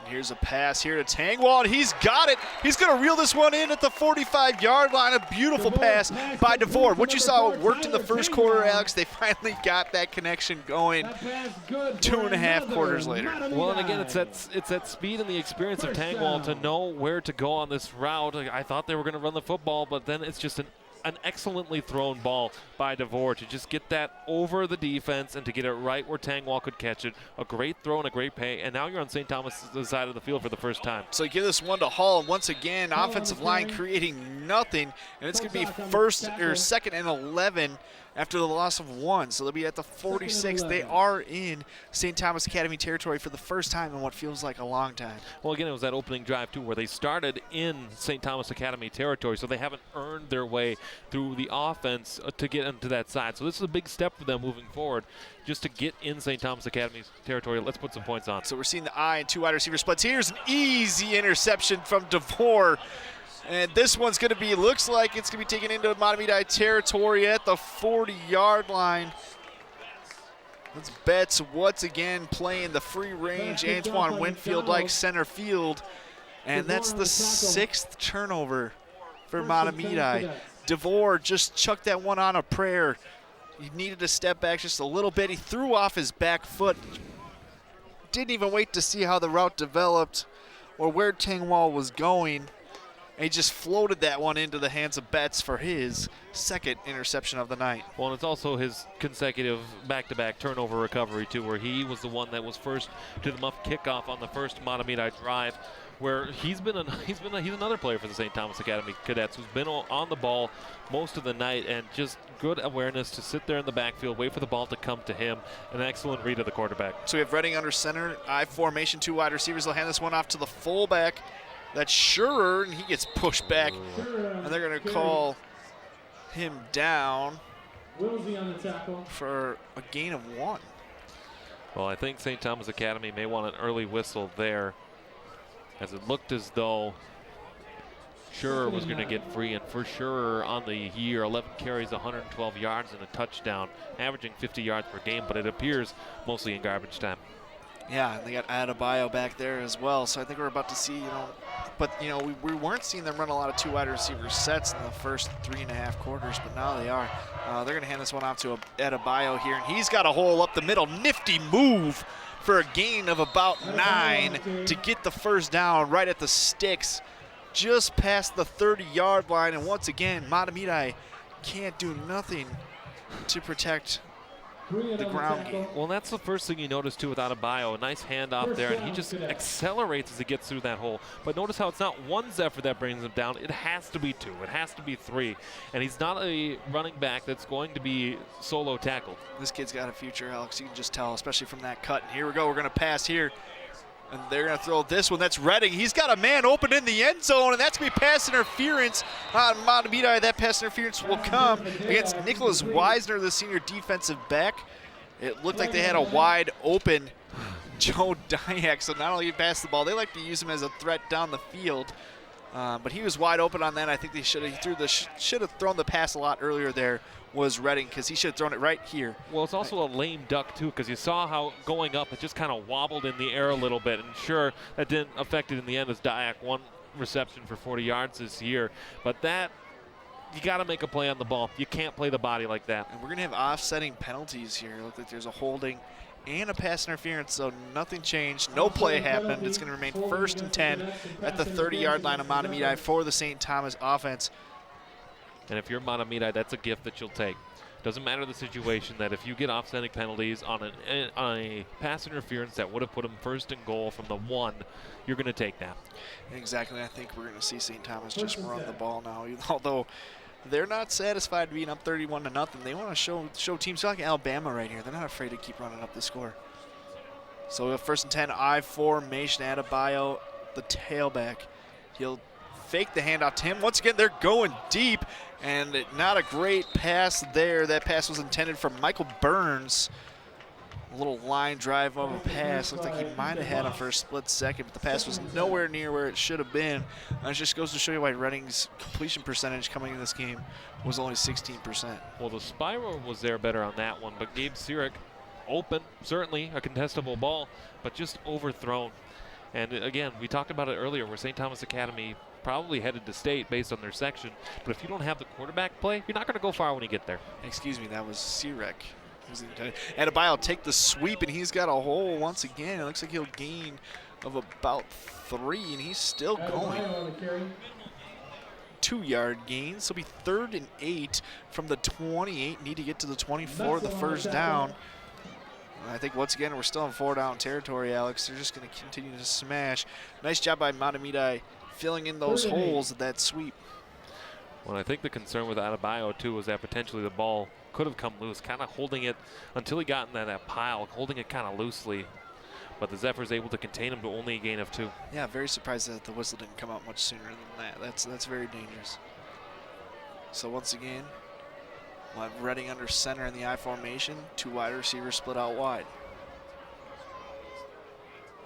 Here's a pass here to Tangwall, and he's got it. He's going to reel this one in at the 45-yard line. A beautiful pass by DeVore. What you saw worked in the first quarter, Alex. They finally got that connection going 2.5 quarters later. Well, and again, it's that speed and the experience of Tangwall to know where to go on this route. I thought they were going to run the football, but then it's just an excellently thrown ball by DeVore to just get that over the defense and to get it right where Tangwall could catch it. A great throw and a great pay, and now you're on St. Thomas' side of the field for the first time. So give this one to Hall, and once again, offensive line creating nothing, and it's going to be second and 11 after the loss of 1. So they'll be at the 46. They are in St. Thomas Academy territory for the first time in what feels like a long time. Well, again, it was that opening drive, too, where they started in St. Thomas Academy territory, so they haven't earned their way through the offense to get into that side. So this is a big step for them moving forward, just to get in St. Thomas Academy's territory. Let's put some points on. So we're seeing the I and 2 wide receiver splits. Here's an easy interception from DeVore. And this one's going to be, looks like it's going to be taken into Mahtomedi territory at the 40-yard line. Let's Betts once again playing the free range. Antoine Winfield like center field. And that's the 6th turnover for Mahtomedi. DeVore just chucked that one on a prayer. He needed to step back just a little bit. He threw off his back foot. Didn't even wait to see how the route developed or where Tangwall was going. And he just floated that one into the hands of Betts for his 2nd interception of the night. Well, and it's also his consecutive back-to-back turnover recovery, too, where he was the one that was first to the muff kickoff on the first Mahtomedi drive, where he's another player for the St. Thomas Academy Cadets who's been on the ball most of the night, and just good awareness to sit there in the backfield, wait for the ball to come to him. An excellent read of the quarterback. So we have Redding under center, I formation, 2 wide receivers. They'll hand this one off to the fullback. That's Schurer, and he gets pushed back, and they're going to call him down for a gain of 1. Well, I think St. Thomas Academy may want an early whistle there, as it looked as though Schurer was going to get free, and for Schurer on the year, 11 carries, 112 yards, and a touchdown, averaging 50 yards per game, but it appears mostly in garbage time. Yeah, and they got Adebayo back there as well. So I think we're about to see, but we weren't seeing them run a lot of 2 wide receiver sets in the first 3.5 quarters, but now they are. They're going to hand this one off to Adebayo here, and he's got a hole up the middle. Nifty move for a gain of about 9 to get the first down right at the sticks, just past the 30-yard line. And once again, Mahtomedi can't do nothing to protect the ground game. Well, that's the first thing you notice too with Adebayo. A nice handoff there, and he just accelerates as he gets through that hole. But notice how it's not one Zephyr that brings him down. It has to be 2. It has to be 3. And he's not a running back that's going to be solo tackled. This kid's got a future, Alex. You can just tell, especially from that cut. And here we go. We're going to pass here. And they're going to throw this one. That's Redding. He's got a man open in the end zone, and that's going to be pass interference on Mahtomedi. That pass interference will come against Nicholas Wisner, the senior defensive back. It looked like they had a wide open Joe Dyack, so not only did he pass the ball, they like to use him as a threat down the field. But he was wide open on that. I think they should have thrown the pass a lot earlier there, was Redding, because he should have thrown it right here. Well, it's also a lame duck, too, because you saw how going up, it just kind of wobbled in the air a little bit. And sure, that didn't affect it in the end as Dyack, 1 reception for 40 yards this year. But that, you got to make a play on the ball. You can't play the body like that. And we're going to have offsetting penalties here. Look like there's a holding and a pass interference, so nothing changed. No play happened. It's going to remain 1st and 10 at the 30-yard line of Mahtomedi for the St. Thomas offense. And if you're Mahtomedi, that's a gift that you'll take. Doesn't matter the situation, that if you get offsetting penalties on a pass interference that would have put them 1st and goal from the 1, you're going to take that. Exactly. I think we're going to see St. Thomas just run the ball now, although they're not satisfied being up 31-0. They want to show teams like Alabama right here. They're not afraid to keep running up the score. So we have 1st and 10, I formation. Adebayo, the tailback. He'll fake the handoff to him. Once again, they're going deep, and not a great pass there. That pass was intended for Michael Burns. A little line drive of a pass. Looked like he might have had him for a split second, but the pass was nowhere near where it should have been. And it just goes to show you why Redding's completion percentage coming in this game was only 16%. Well, the spiral was there better on that one, but Gabe Sirik open, certainly a contestable ball, but just overthrown. And again, we talked about it earlier where St. Thomas Academy probably headed to state based on their section. But if you don't have the quarterback play, you're not going to go far when you get there. Excuse me, that was Sirek. Adebayo take the sweep, and he's got a hole once again. It looks like he'll gain of about 3, and he's still going. 2-yard gain, so it'll be 3rd and 8 from the 28. Need to get to the 24, the first down. I think once again we're still in 4-down territory, Alex. They're just going to continue to smash. Nice job by Mahtomedi filling in those holes of that sweep. Well, I think the concern with Adebayo too was that potentially the ball could have come loose, kind of holding it until he got in that pile, holding it kind of loosely. But the Zephyrs able to contain him to only a gain of 2. Yeah, very surprised that the whistle didn't come out much sooner than that. That's very dangerous. So once again, we'll have Redding under center in the I formation. 2 wide receivers split out wide.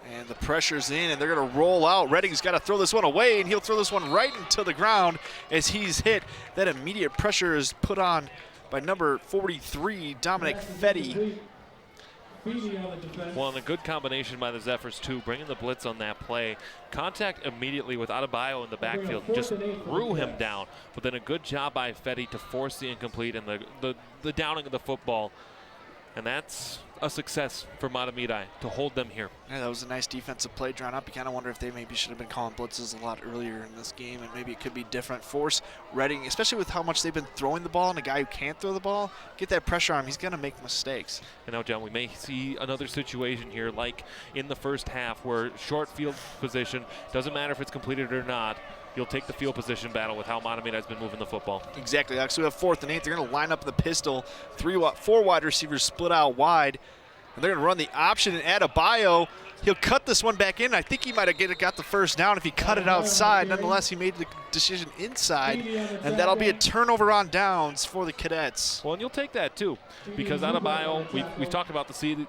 And the pressure's in, and they're going to roll out. Redding's got to throw this one away, and he'll throw this one right into the ground as he's hit. That immediate pressure is put on by number 43, Dominic Fetty. Well, and a good combination by the Zephyrs, too, bringing the blitz on that play. Contact immediately with Adebayo in the backfield and just threw him down. But then a good job by Fetty to force the incomplete and the downing of the football. And that's a success for Mahtomedi to hold them here. Yeah, that was a nice defensive play drawn up. You kind of wonder if they maybe should have been calling blitzes a lot earlier in this game, and maybe it could be different. Force Redding, especially with how much they've been throwing the ball, and a guy who can't throw the ball, get that pressure on him. He's going to make mistakes. And now, John, we may see another situation here like in the first half where short field position, doesn't matter if it's completed or not, you'll take the field position battle with how Mahtomedi has been moving the football. Exactly. So we have 4th and 8. They're going to line up in the pistol. 4 wide receivers split out wide. And they're going to run the option and Adebayo. He'll cut this one back in. I think he might have got the first down if he cut it outside. Nonetheless, he made the decision inside, and that'll be a turnover on downs for the Cadets. Well, and you'll take that too, because Adebayo, we've talked about the speed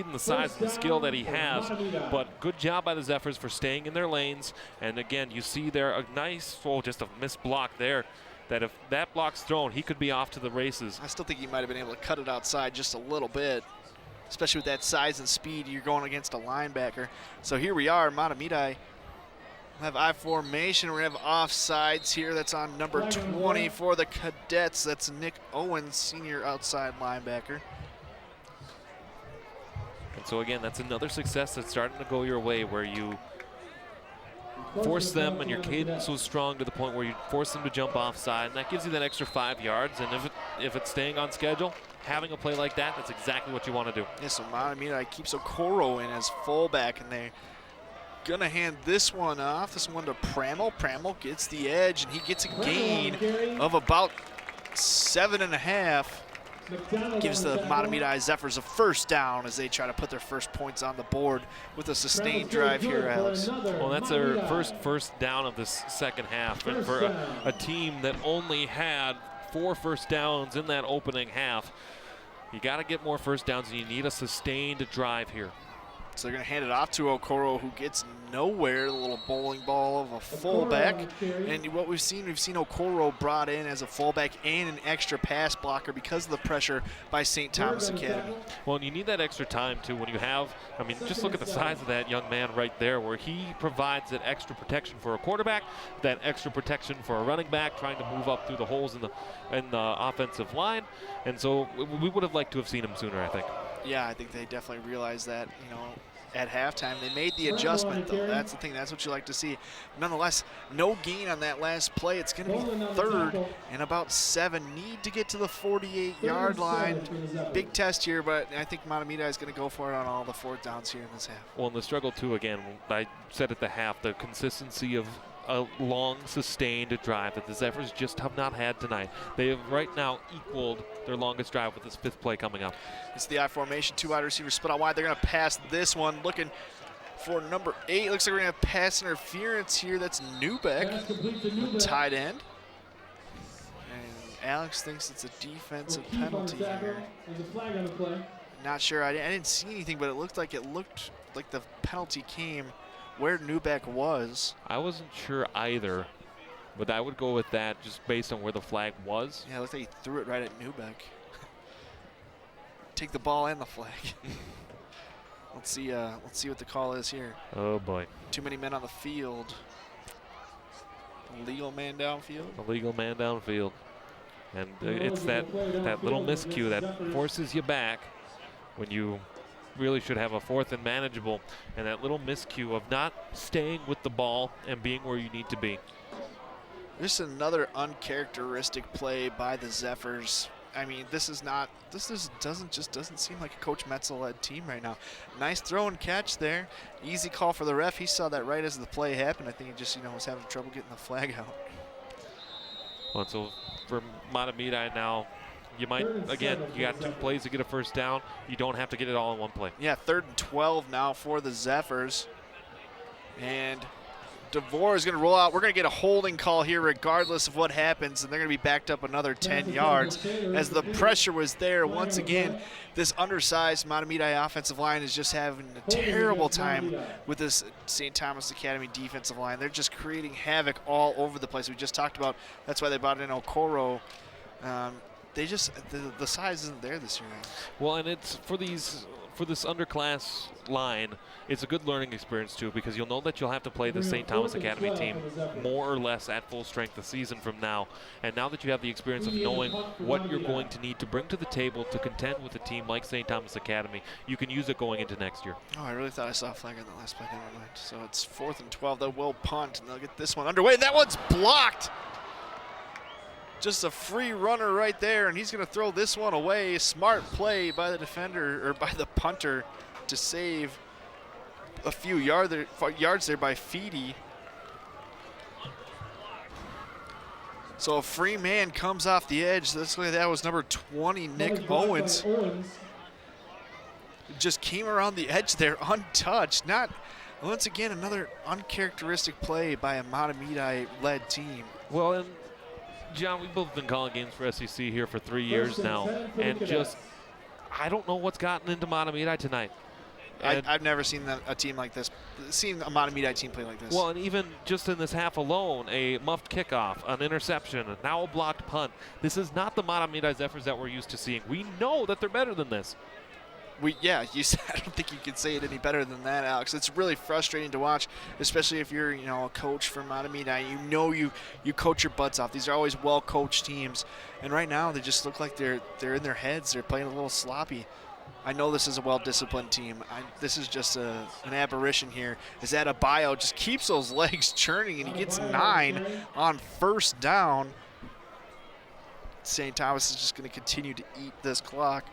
and the size and the skill that he has, but good job by the Zephyrs for staying in their lanes. And again, you see there a nice, just a missed block there, that if that block's thrown, he could be off to the races. I still think he might have been able to cut it outside just a little bit. Especially with that size and speed, you're going against a linebacker. So here we are, Mahtomedi. We have I formation. We have offsides here. That's on number 20 for the Cadets. That's Nick Owens, senior outside linebacker. And so again, that's another success that's starting to go your way, where you force them and your cadence was strong to the point where you force them to jump offside, and that gives you that extra 5 yards. And if it's staying on schedule, having a play like that, that's exactly what you want to do. Yeah, so Mahtomedi keeps Okoro in as fullback, and they're going to hand this one off. This one to Pramel. Pramel gets the edge, and he gets a gain of about 7.5. Gives the Mahtomedi Zephyrs a first down as they try to put their first points on the board with a sustained drive here, Alex. Well, that's their first down of this second half. And for a team that only had 4 first downs in that opening half, you got to get more first downs, and you need a sustained drive here. So they're going to hand it off to Okoro, who gets nowhere. A little bowling ball of a fullback. And what we've seen Okoro brought in as a fullback and an extra pass blocker because of the pressure by St. Thomas Academy. Well, and you need that extra time, too, when you have, I mean, just look at the size of that young man right there, where he provides that extra protection for a quarterback, that extra protection for a running back, trying to move up through the holes in the offensive line. And so we would have liked to have seen him sooner, I think. Yeah, I think they definitely realized that, at halftime. They made the adjustment, though. That's the thing. That's what you like to see. Nonetheless, no gain on that last play. It's going to be 3rd and about 7. Need to get to the 48-yard line. Big test here, but I think Mahtomedi is going to go for it on all the 4th downs here in this half. Well, and the struggle, too, again, I said at the half, the consistency of a long, sustained drive that the Zephyrs just have not had tonight. They have right now equaled their longest drive with this 5th play coming up. It's the I formation, 2 wide receivers split out wide. They're going to pass this one, looking for number 8. Looks like we're going to have pass interference here. That's Newbeck, tight end. And Alex thinks it's a defensive penalty here. Not sure. I didn't see anything, but it looked like the penalty came where Newbeck was. I wasn't sure either, but I would go with that just based on where the flag was. Yeah, it looked like he threw it right at Newbeck. Take the ball and the flag. Let's see what the call is here. Oh boy. Too many men on the field. Illegal man downfield. Illegal man downfield. And it's that little miscue that forces you back when you really should have a 4th and manageable, and that little miscue of not staying with the ball and being where you need to be. This is another uncharacteristic play by the Zephyrs. I mean, this doesn't seem like a Coach Metzel-led team right now. Nice throw and catch there. Easy call for the ref. He saw that right as the play happened. I think he just, was having trouble getting the flag out. Well, so for Mahtomedi now, you might, again, you got 2 plays to get a first down. You don't have to get it all in one play. Yeah, 3rd and 12 now for the Zephyrs. And DeVore is going to roll out. We're going to get a holding call here regardless of what happens, and they're going to be backed up another 10 yards as the pressure was there. Once again, this undersized Mahtomedi offensive line is just having a terrible time with this St. Thomas Academy defensive line. They're just creating havoc all over the place. We just talked about that's why they brought in Okoro. They just the size isn't there this year. Well, and it's for this underclass line, it's a good learning experience too, because you'll know that you'll have to play the St. Thomas Academy team more or less at full strength the season from now. And now that you have the experience of knowing what you're going to need to bring to the table to contend with a team like St. Thomas Academy, you can use it going into next year. Oh, I really thought I saw a flag on the last play. Never mind. So it's 4th and 12. They will punt, and they'll get this one underway. That one's blocked. Just a free runner right there, and he's going to throw this one away. Smart play by the defender, or by the punter, to save a few yards there by Feedy. So a free man comes off the edge. Looks like that was number 20, Nick Owens. Just came around the edge there untouched. Once again, another uncharacteristic play by a Mahtomedi-led team. Well, and John, we've both been calling games for SEC here for 3 years now, and just, I don't know what's gotten into Mahtomedi tonight. I've never seen a team like this, seen a Mahtomedi team play like this. Well, and even just in this half alone, a muffed kickoff, an interception, and now a blocked punt. This is not the Mahtomedi Zephyrs that we're used to seeing. We know that they're better than this. I don't think you could say it any better than that, Alex. It's really frustrating to watch, especially if you're, a coach for Mahtomedi. You coach your butts off. These are always well-coached teams, and right now they just look like they're in their heads. They're playing a little sloppy. I know this is a well-disciplined team. This is just an aberration here. Is that Abayo just keeps those legs churning, and he gets 9 on 1st down. St. Thomas is just going to continue to eat this clock.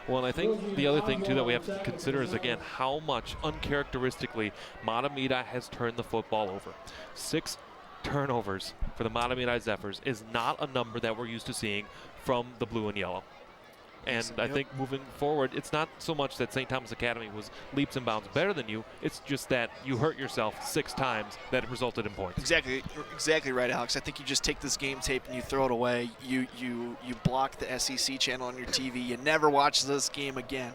Well, and I think the other thing, too, that we have to consider is, again, how much uncharacteristically Mahtomedi has turned the football over. 6 turnovers for the Mahtomedi Zephyrs is not a number that we're used to seeing from the blue and yellow. And I think moving forward, it's not so much that St. Thomas Academy was leaps and bounds better than you. It's just that you hurt yourself 6 times that it resulted in points. Exactly right, Alex. I think you just take this game tape and you throw it away. You block the SEC channel on your TV. You never watch this game again.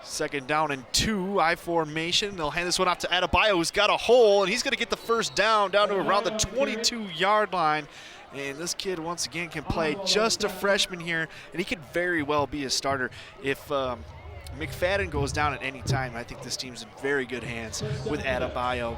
2nd down and 2, I formation. They'll hand this one off to Adebayo, who's got a hole, and he's going to get the first down to around the 22-yard line. And this kid, once again, can play, just a freshman here, and he could very well be a starter. If McFadden goes down at any time, I think this team's in very good hands with Adebayo.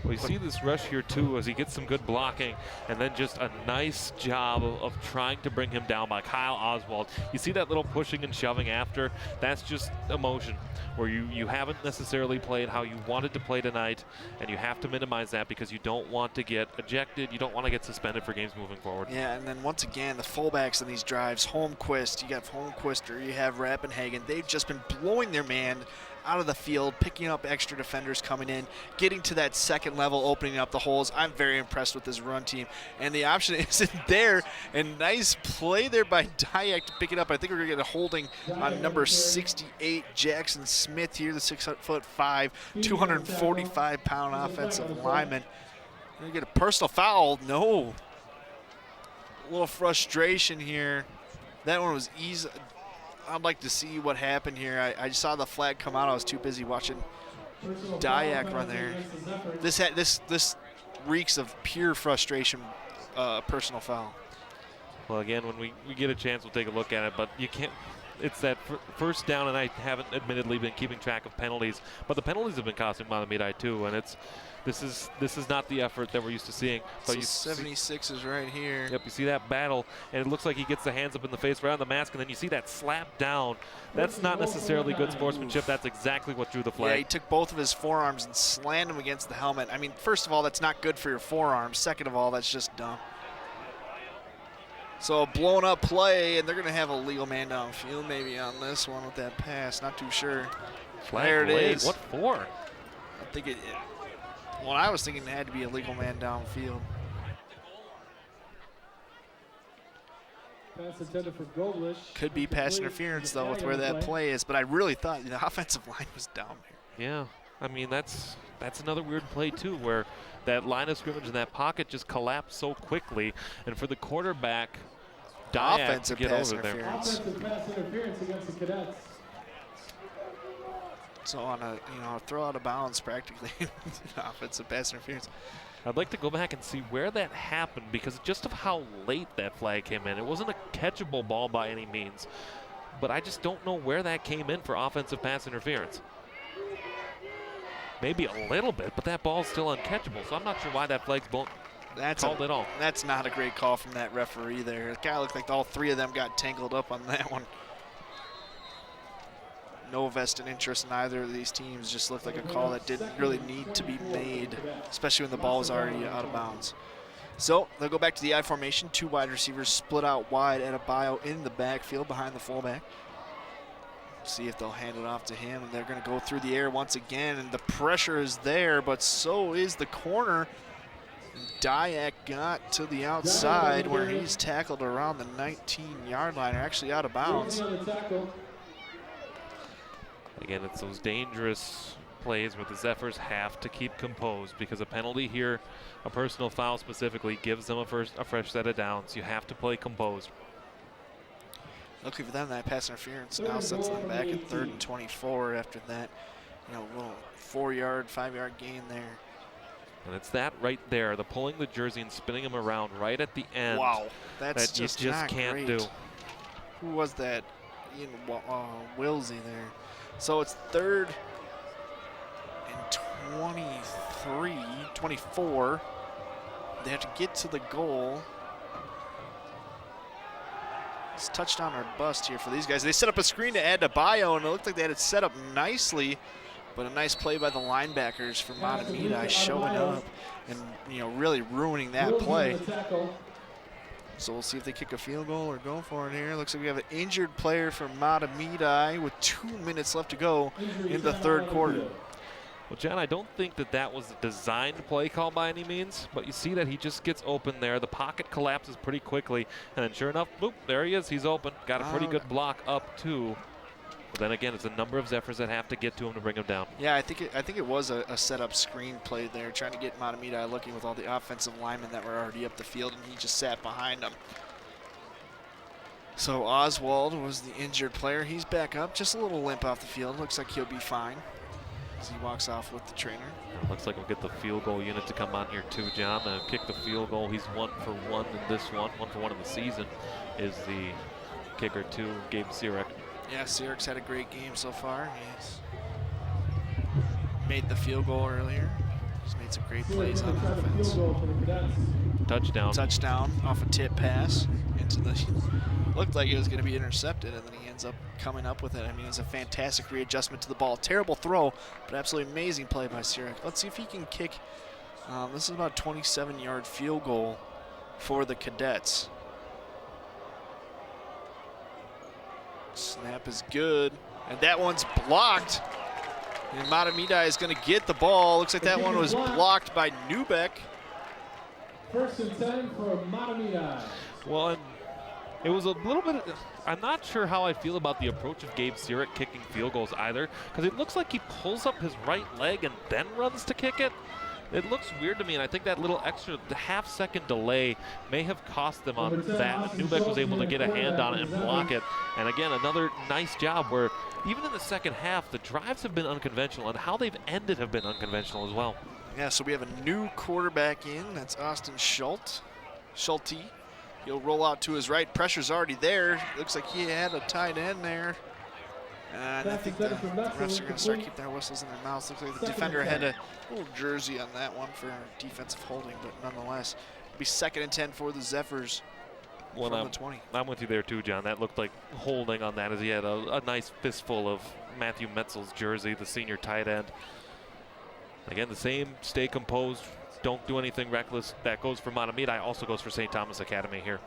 We see this rush here, too, as he gets some good blocking, and then just a nice job of trying to bring him down by Kyle Oswald. You see that little pushing and shoving after? That's just emotion, where you haven't necessarily played how you wanted to play tonight, and you have to minimize that because you don't want to get ejected. You don't want to get suspended for games moving forward. Yeah, and then once again, the fullbacks in these drives, Holmquist, you have Holmquist or you have Rappenhagen. They've just been blowing their man out of the field, picking up extra defenders coming in, getting to that 2nd level, opening up the holes. I'm very impressed with this run team. And the option isn't there. And nice play there by Dyack to pick it up. I think we're going to get a holding on number 68, Jackson Smith here, the 6'5", 245-pound offensive lineman. Going to get a personal foul. No. A little frustration here. That one was easy. I'd like to see what happened here. I saw the flag come out. I was too busy watching Dyack run there. This reeks of pure frustration, personal foul. Well, again, when we get a chance, we'll take a look at it, but you can't. it's that first down, and I haven't admittedly been keeping track of penalties, but the penalties have been costing Mahtomedi too, and this is not the effort that we're used to seeing. But so 76 is right here. Yep, you see that battle, and it looks like he gets the hands up in the face right on the mask, and then you see that slap down. That's not necessarily good sportsmanship. That's exactly what drew the flag. Yeah, he took both of his forearms and slammed them against the helmet. I mean, first of all, that's not good for your forearms. Second of all, that's just dumb. So a blown up play, and they're going to have a legal man downfield maybe on this one with that pass. Not too sure. Flag there it late. is. What for? I think well, I was thinking it had to be a legal man downfield. Pass intended for Goblish. Could be pass interference, though, with where that play is, but I really thought the offensive line was down there. Yeah, I mean, that's another weird play, too, where that line of scrimmage and that pocket just collapsed so quickly, and for the quarterback, offensive to get pass over there. Offensive pass interference against the Cadets. So on a throw out of bounds practically, offensive pass interference. I'd like to go back and see where that happened because just of how late that flag came in. It wasn't a catchable ball by any means, but I just don't know where that came in for offensive pass interference. Maybe a little bit, but that ball's still uncatchable, so I'm not sure why that flag's called at all. That's not a great call from that referee there. It kind of looked like all three of them got tangled up on that one. No vested interest in either of these teams. Just looked like a call that didn't really need to be made, especially when the ball was already out of bounds. So they'll go back to the I formation. Two wide receivers split out wide at a bio in the backfield behind the fullback. See if they'll hand it off to him, and they're going to go through the air once again, and the pressure is there, but so is the corner. Dyack got to the outside where he's tackled around the 19-yard line, or actually out of bounds. Again, it's those dangerous plays where the Zephyrs have to keep composed because a penalty here, a personal foul specifically, gives them a fresh set of downs. You have to play composed. Luckily for them, that pass interference now sets them back at 3rd and 24 after that, little 4-yard, 5-yard gain there. And it's that right there, the pulling the jersey and spinning him around right at the end. Wow, that's that you just not can't great. do. Who was that? Wilsey there. So it's 3rd and 24. They have to get to the goal. It's touchdown or bust here for these guys. They set up a screen to add to Bio, and it looked like they had it set up nicely, but a nice play by the linebackers for Mahtomedi showing up and really ruining that play. So we'll see if they kick a field goal or go for it here. Looks like we have an injured player for Mahtomedi with 2 minutes left to go in the 3rd quarter. Well, John, I don't think that was a designed play call by any means, but you see that he just gets open there. The pocket collapses pretty quickly, and then sure enough, boop, there he is. He's open. Got a pretty good block up, too. But then again, it's a number of Zephyrs that have to get to him to bring him down. Yeah, I think it was a set-up screen play there, trying to get Mahtomedi looking with all the offensive linemen that were already up the field, and he just sat behind them. So Oswald was the injured player. He's back up, just a little limp off the field. Looks like he'll be fine as he walks off with the trainer. It looks like we'll get the field goal unit to come on here too, John. Kick the field goal. He's 1 for 1 in this one. 1 for 1 in the season is the kicker too, Gabe Sirek. Yeah, Sirik's had a great game so far. He's made the field goal earlier. He's made some great plays on offense. Touchdown off a tip pass into the. Looked like it was going to be intercepted, and then he ends up coming up with it. I mean, it's a fantastic readjustment to the ball. Terrible throw, but absolutely amazing play by Sirik. Let's see if he can kick. This is about a 27-yard field goal for the Cadets. Snap is good, and that one's blocked. And Mahtomedi is going to get the ball. Looks like that one was blocked by Newbeck. 1st and 10 for Mahtomedi. Well, and it was a little bit, I'm not sure how I feel about the approach of Gabe Sirek kicking field goals either, because it looks like he pulls up his right leg and then runs to kick it. It looks weird to me, and I think that little extra half-second delay may have cost them on that. Newbeck was able to get a hand on it and block it. And again, another nice job where even in the second half, the drives have been unconventional, and how they've ended have been unconventional as well. Yeah, so we have a new quarterback in. That's Austin Schulte. He'll roll out to his right. Pressure's already there. Looks like he had a tight end there. And I think the refs are going to start keeping their whistles in their mouths. Looks like the defender had a little jersey on that one for defensive holding, but nonetheless, it'll be 2nd and 10 for the Zephyrs from the 20. I'm with you there too, John. That looked like holding on that as he had a nice fistful of Matthew Metzel's jersey, the senior tight end. Again, the same, stay composed, don't do anything reckless. That goes for Mahtomedi, also goes for St. Thomas Academy here.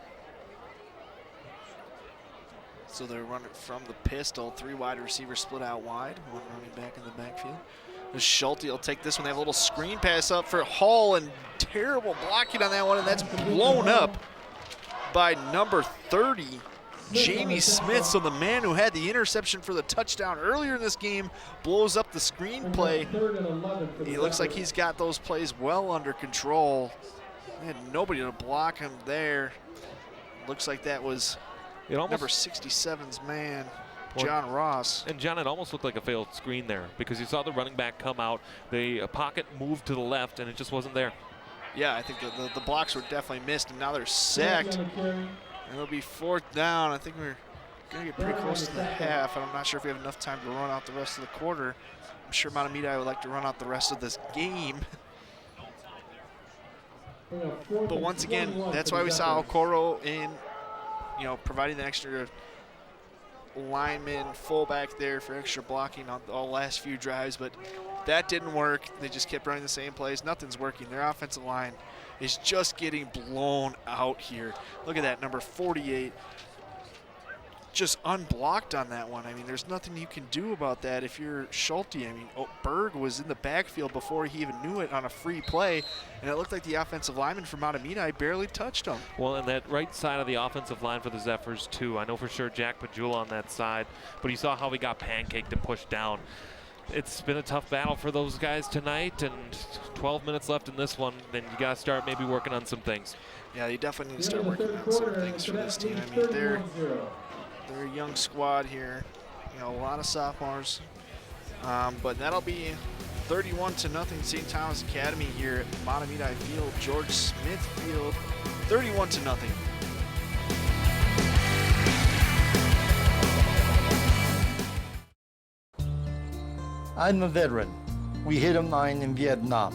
So they're running from the pistol. 3 wide receivers split out wide. 1 running back in the backfield. Schulte will take this one. They have a little screen pass up for Hall, and terrible blocking on that one, and that's blown up by number 30, Jamie Smith. So the man who had the interception for the touchdown earlier in this game blows up the screen play. He looks like he's got those plays well under control. They had nobody to block him there. Looks like that was number 67's man, John Ross. And John, it almost looked like a failed screen there because you saw the running back come out, the pocket moved to the left, and it just wasn't there. Yeah, I think the blocks were definitely missed, and now they're sacked. And it'll be 4th down. I think we're going to get pretty close to the half, and I'm not sure if we have enough time to run out the rest of the quarter. I'm sure Mahtomedi would like to run out the rest of this game. But once again, that's why we saw Okoro in, providing the extra lineman, fullback there for extra blocking on the last few drives, but that didn't work. They just kept running the same plays. Nothing's working. Their offensive line is just getting blown out here. Look at that, number 48. Just unblocked on that one. I mean, there's nothing you can do about that if you're Schulte. I mean, Berg was in the backfield before he even knew it on a free play, and it looked like the offensive lineman from Mahtomedi barely touched him. Well, and that right side of the offensive line for the Zephyrs, too. I know for sure Jack Pajula on that side, but you saw how he got pancaked and pushed down. It's been a tough battle for those guys tonight, and 12 minutes left in this one, then you got to start maybe working on some things. Yeah, you definitely need to start working on some things for this team. I mean, they're a young squad here, a lot of sophomores, but that'll be 31-0 St. Thomas Academy here at Mahtomedi Field, George Smith Field, 31-0. I'm a veteran. We hit a mine in Vietnam.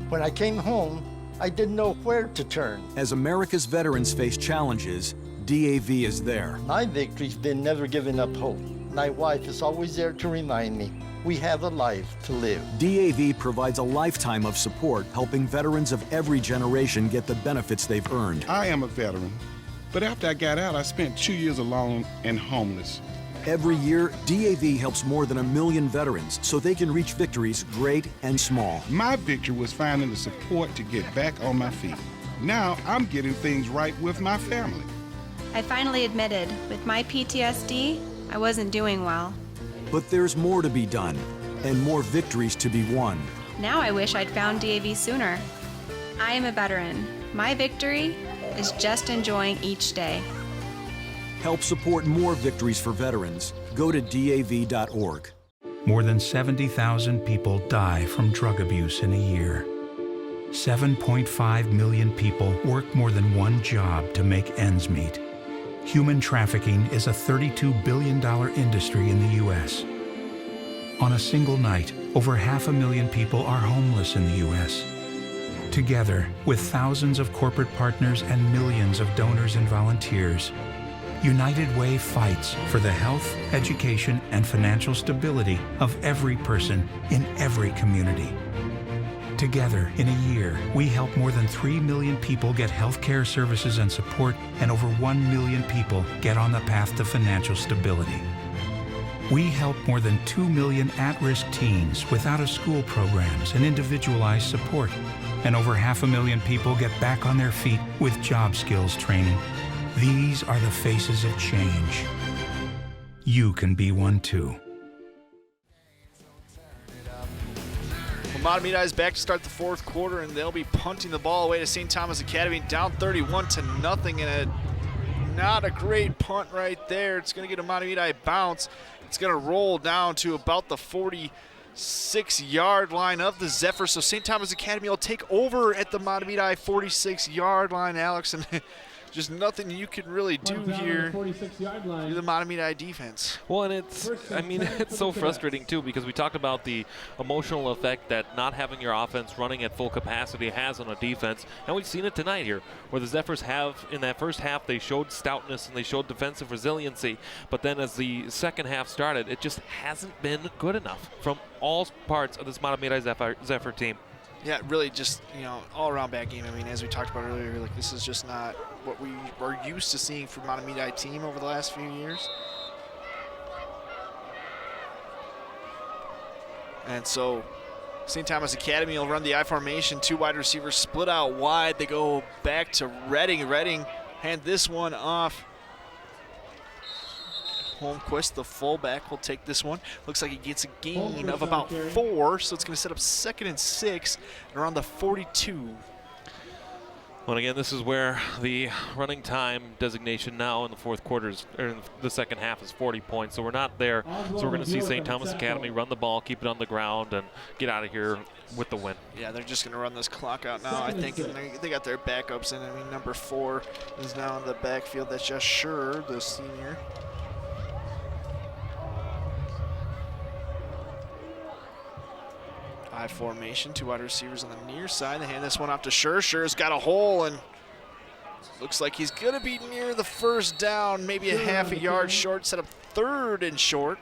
When I came home, I didn't know where to turn. As America's veterans face challenges, DAV is there. My victory's been never giving up hope. My wife is always there to remind me we have a life to live. DAV provides a lifetime of support, helping veterans of every generation get the benefits they've earned. I am a veteran, but after I got out, I spent 2 years alone and homeless. Every year, DAV helps more than 1 million veterans so they can reach victories great and small. My victory was finding the support to get back on my feet. Now I'm getting things right with my family. I finally admitted, with my PTSD, I wasn't doing well. But there's more to be done and more victories to be won. Now I wish I'd found DAV sooner. I am a veteran. My victory is just enjoying each day. Help support more victories for veterans. Go to DAV.org. More than 70,000 people die from drug abuse in a year. 7.5 million people work more than one job to make ends meet. Human trafficking is a $32 billion industry in the U.S. On a single night, over 500,000 people are homeless in the U.S. Together, with thousands of corporate partners and millions of donors and volunteers, United Way fights for the health, education, and financial stability of every person in every community. Together, in a year, we help more than 3 million people get health care services and support, and over 1 million people get on the path to financial stability. We help more than 2 million at-risk teens with out-of-school programs and individualized support, and over 500,000 people get back on their feet with job skills training. These are the faces of change. You can be one too. Mahtomedi is back to start the fourth quarter, and they'll be punting the ball away to St. Thomas Academy, down 31-0, and not a great punt right there. It's going to get a Mahtomedi bounce. It's going to roll down to about the 46-yard line of the Zephyr. So St. Thomas Academy will take over at the Mahtomedi 46-yard line, Alex, and just nothing you can really do here. You're the Mahtomedi defense. Well, and it's so frustrating too, because we talked about the emotional effect that not having your offense running at full capacity has on a defense, and we've seen it tonight here, where the Zephyrs have, in that first half, they showed stoutness and they showed defensive resiliency, but then as the second half started, it just hasn't been good enough from all parts of this Mahtomedi Zephyr team. Yeah, really just, all-around bad game. I mean, as we talked about earlier, like, this is just not what we are used to seeing from Mahtomedi team over the last few years. And so St. Thomas Academy will run the I formation. 2 wide receivers split out wide. They go back to Redding. Redding hand this one off. Holmquist, the fullback, will take this one. Looks like he gets a gain of about 4, so it's going to set up 2nd and 6 around the 42. Well, again, this is where the running time designation now in the fourth quarter, or in the second half, is 40 points. So we're not there. So we're going to see St. Thomas Academy run the ball, keep it on the ground, and get out of here with the win. Yeah, they're just going to run this clock out now, I think. And they got their backups in. I mean, number 4 is now in the backfield. That's just Sure, the senior. I formation, 2 wide receivers on the near side. They hand this one off to Sure. Sure's got a hole, and looks like he's going to be near the first down, maybe a half a yard short, set up 3rd and short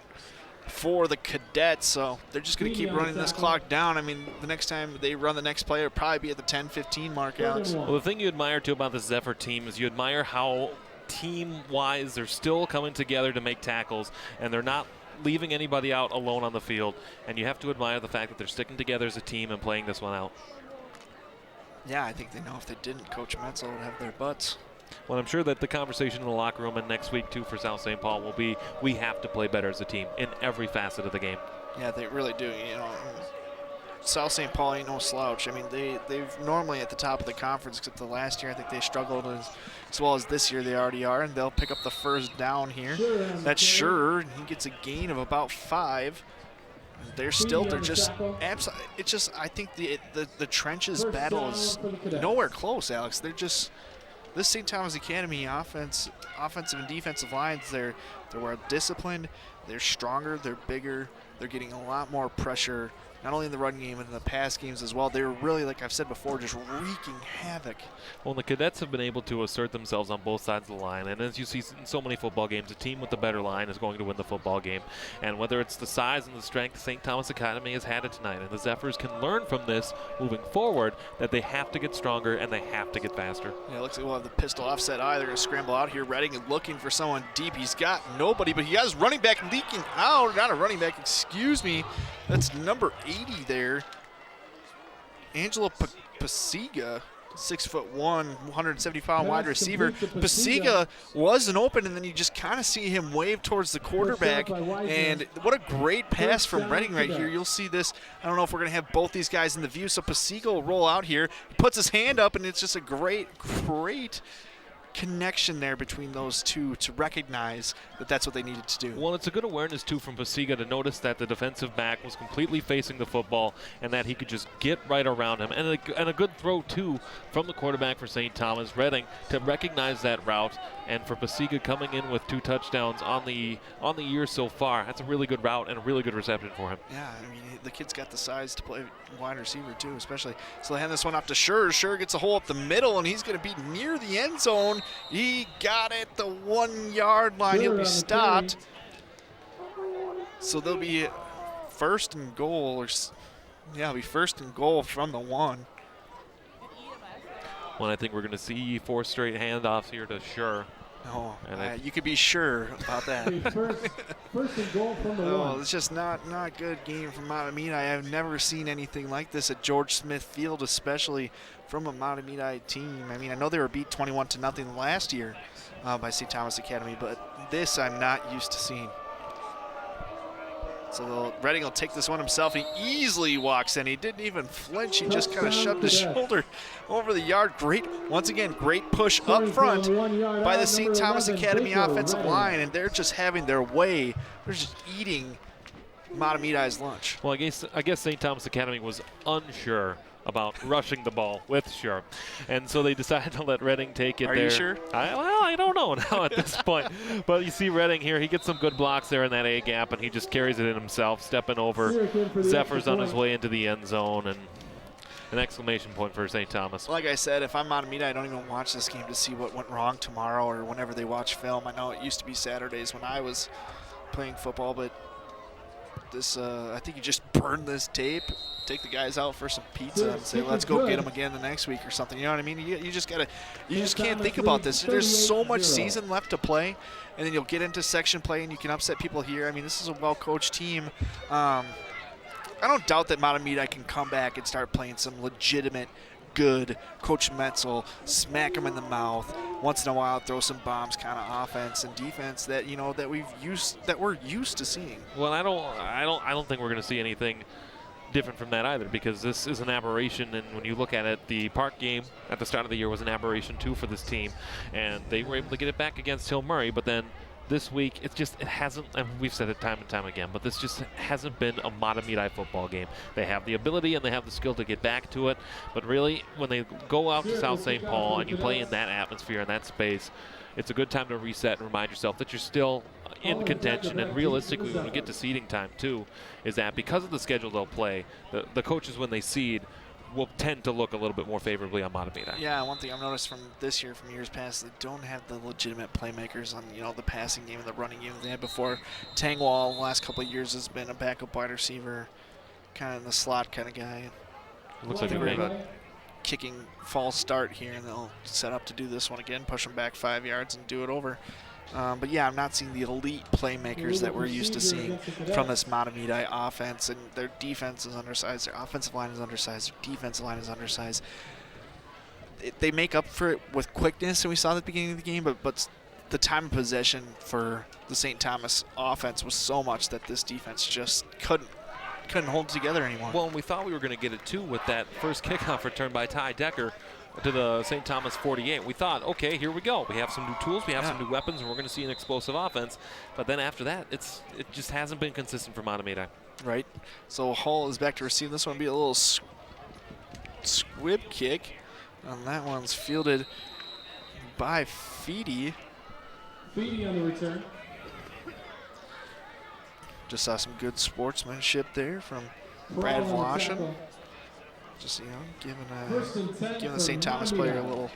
for the Cadets. So they're just going to keep running this clock down. I mean, the next time they run the next play, it'll probably be at the 10-15 mark, Alex. Well, the thing you admire, too, about the Zephyr team is you admire how team-wise they're still coming together to make tackles, and they're not leaving anybody out alone on the field, and you have to admire the fact that they're sticking together as a team and playing this one out. Yeah, I think they know if they didn't, Coach Metzel would have their butts. Well, I'm sure that the conversation in the locker room and next week, too, for South St. Paul will be, we have to play better as a team in every facet of the game. Yeah, they really do. South St. Paul ain't no slouch. I mean, they've normally at the top of the conference, except the last year I think they struggled as well as this year they already are, and they'll pick up the first down here. That's Sure. He gets a gain of about 5. They're just absolutely. It's just, I think the trenches battle is nowhere close, Alex. They're just, this St. Thomas Academy offensive and defensive lines, they're well disciplined, they're stronger, they're bigger, they're getting a lot more pressure, not only in the run game and in the pass games as well. They're really, like I've said before, just wreaking havoc. Well, the Cadets have been able to assert themselves on both sides of the line, and as you see in so many football games, a team with the better line is going to win the football game. And whether it's the size and the strength, St. Thomas Academy has had it tonight, and the Zephyrs can learn from this moving forward that they have to get stronger and they have to get faster. Yeah, it looks like we'll have the pistol offset eye. They're going to scramble out here. Redding and looking for someone deep. He's got nobody, but he has running back leaking out. Not a running back, excuse me. That's number 80 there. Angelo Pasiga, 6'1", 175 wide receiver. Pasiga wasn't open, and then you just kind of see him wave towards the quarterback. And what a great pass from Redding right here. You'll see this. I don't know if we're going to have both these guys in the view. So Pasiga will roll out here. He puts his hand up, and it's just a great connection there between those two to recognize that that's what they needed to do. Well, it's a good awareness, too, from Pasiga to notice that the defensive back was completely facing the football and that he could just get right around him. And a good throw, too, from the quarterback for St. Thomas, Redding, to recognize that route. And for Pasiga coming in with 2 touchdowns on the year so far, that's a really good route and a really good reception for him. Yeah, I mean, the kid's got the size to play wide receiver, too, especially. So they hand this one off to Sure. Sure gets a hole up the middle, and he's going to be near the end zone. He got it, the 1-yard line. He'll be stopped. So they'll be first and goal, it'll be first and goal from the 1. Well, I think we're going to see 4 straight handoffs here to Sure. Oh, you could be sure about that. First and goal from the 1. It's just not good game from Mahtomedi. I have never seen anything like this at George Smith Field, especially from a Mahtomedi team. I mean, I know they were beat 21-0 last year by St. Thomas Academy, but this I'm not used to seeing. So Redding will take this one himself. He easily walks in. He didn't even flinch. He just kind of shoved his shoulder over the yard. Once again, great push up front by the St. Thomas Academy offensive line, and they're just having their way. They're just eating Mahtomedi's lunch. Well, I guess St. Thomas Academy was unsure about rushing the ball with Sharp. And so they decided to let Redding take it there. Are you sure? I don't know now at this point. But you see Redding here, he gets some good blocks there in that A gap, and he just carries it in himself, stepping over. Zephyr's on his way into the end zone, and an exclamation point for St. Thomas. Like I said, if I'm Mahtomedi, I don't even watch this game to see what went wrong tomorrow or whenever they watch film. I know it used to be Saturdays when I was playing football, but this I think you just burn this tape, take the guys out for some pizza and say, let's go get them again the next week or something. You know what I mean? You just can't think about this. There's so much season left to play, and then you'll get into section play and you can upset people here. I mean, this is a well-coached team. I don't doubt that Mahtomedi can come back and start playing some legitimate, good Coach Metzel, smack him in the mouth once in a while, throw some bombs kind of offense and defense that we're used to seeing. Well, I don't think we're going to see anything different from that either, because this is an aberration, and when you look at it, the Park game at the start of the year was an aberration too for this team, and they were able to get it back against Hill Murray, but then this week, it hasn't, and we've said it time and time again, but this just hasn't been a Mahtomedi football game. They have the ability and they have the skill to get back to it, but really, when they go out to South St. Paul and you play in that atmosphere and that space, it's a good time to reset and remind yourself that you're still in contention. And realistically, when we get to seeding time too, is that because of the schedule they'll play, the coaches, when they seed, will tend to look a little bit more favorably on Mahtomedi. Yeah, one thing I've noticed from this year, from years past, they don't have the legitimate playmakers on the passing game and the running game they had before. Tangwall, the last couple of years, has been a backup wide receiver, kind of in the slot kind of guy. Looks like a kicking false start here, and they'll set up to do this one again, push them back 5 yards and do it over. But yeah, I'm not seeing the elite playmakers that we're used to seeing from this Mahtomedi offense, and their defense is undersized, their offensive line is undersized, their defensive line is undersized. They make up for it with quickness, and we saw at the beginning of the game, but the time of possession for the St. Thomas offense was so much that this defense just couldn't hold together anymore. Well, and we thought we were going to get it too with that first kickoff return by Ty Decker to the St. Thomas 48. We thought, okay, here we go. We have some new tools, we have some new weapons, and we're going to see an explosive offense. But then after that, it just hasn't been consistent for Mahtomedi. Right. So Hull is back to receive this one. Be a little squib kick, and that one's fielded by Feedy. Feedy on the return. Just saw some good sportsmanship there from Brad Vlashin. Just giving the St. Thomas player a little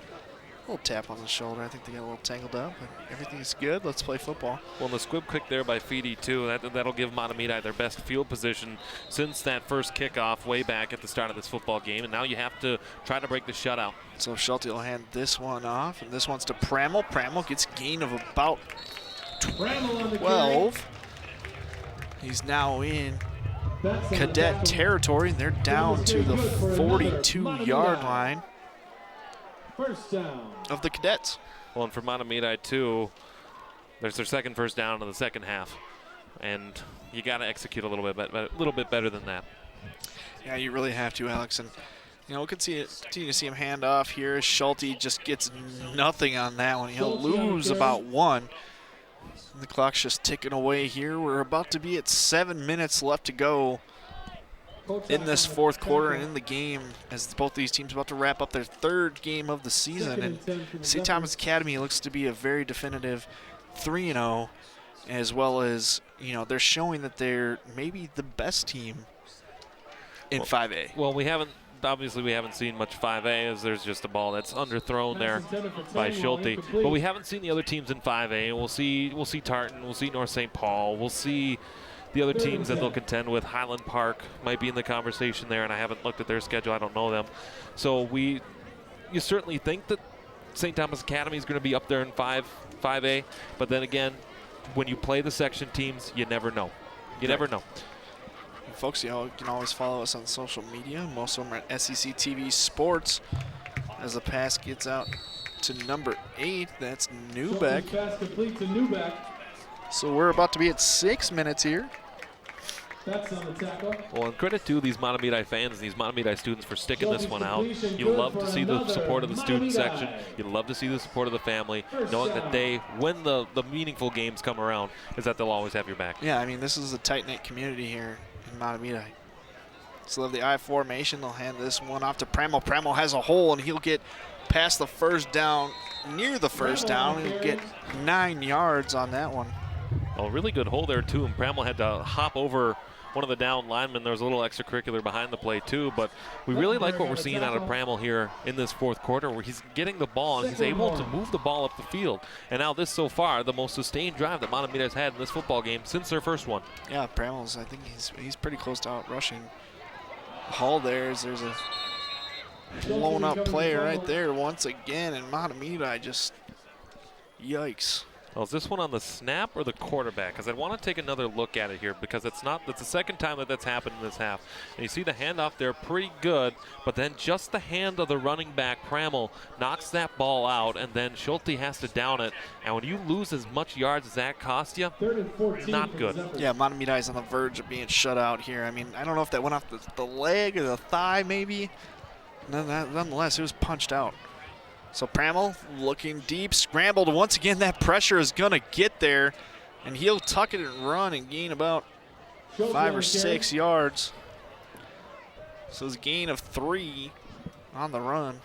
tap on the shoulder. I think they got a little tangled up, but everything's good. Let's play football. Well, the squib kick there by Feedy too. That'll give Mahtomedi their best field position since that first kickoff way back at the start of this football game, and now you have to try to break the shutout. So Schulte will hand this one off, and this one's to Pramel. Pramel gets a gain of about 12. He's now in Cadet territory, and they're down to the 42-yard line of the Cadets. Well, and for Mahtomedi too, there's their second first down in the second half, and you got to execute a little bit better than that. Yeah, you really have to, Alex. And we'll continue to see him hand off here. Schulte just gets nothing on that one. He'll lose about one. And the clock's just ticking away here. We're about to be at 7 minutes left to go in this fourth quarter and in the game, as both these teams are about to wrap up their third game of the season. And St. Thomas Academy looks to be a very definitive 3-0, as well as, they're showing that they're maybe the best team in 5A. Well, we haven't seen much 5A, as there's just a ball that's underthrown there by Schulte. But we haven't seen the other teams in 5A. We'll see Tartan, we'll see North St. Paul, we'll see the other teams that they'll contend with. Highland Park might be in the conversation there, and I haven't looked at their schedule. I don't know them. So you certainly think that St. Thomas Academy is going to be up there in 5A. But then again, when you play the section teams, you never know. You never know. Folks, you can always follow us on social media. Most of them are at SEC TV Sports. As the pass gets out to number 8, that's Newbeck. Pass complete to Newbeck. So we're about to be at 6 minutes here. That's on the tackle. Well, and credit to these Mahtomedi fans, these Mahtomedi students for sticking this one out. You love to see the support of the student section. You love to see the support of the family, knowing that when the meaningful games come around, is that they'll always have your back. Yeah, I mean, this is a tight-knit community here in Mahtomedi. So they have the I formation. They'll hand this one off to Pramel. Pramel has a hole, and he'll get past the first down, near the first down. He'll get 9 yards on that one. A really good hole there, too, and Pramel had to hop over one of the down linemen. There was a little extracurricular behind the play, too, but we really like what we're seeing out of Pramel here in this fourth quarter, where he's getting the ball and he's able to move the ball up the field. And now this, so far, the most sustained drive that Mahtomedi has had in this football game since their first one. Yeah, Pramel's, I think he's pretty close to out rushing Hall there. There's a blown up play right there once again, and Mahtomedi just, yikes. Well, is this one on the snap or the quarterback? Because I want to take another look at it here, because that's the second time that that's happened in this half. And you see the handoff there pretty good, but then just the hand of the running back, Pramel, knocks that ball out, and then Schulte has to down it. And when you lose as much yards as that cost you, not good. Yeah, Mahtomedi is on the verge of being shut out here. I mean, I don't know if that went off the leg or the thigh maybe. Nonetheless, it was punched out. So Pramel looking deep, scrambled. Once again, that pressure is going to get there, and he'll tuck it and run and gain about 5 or 6 yards. So it's a gain of 3 on the run.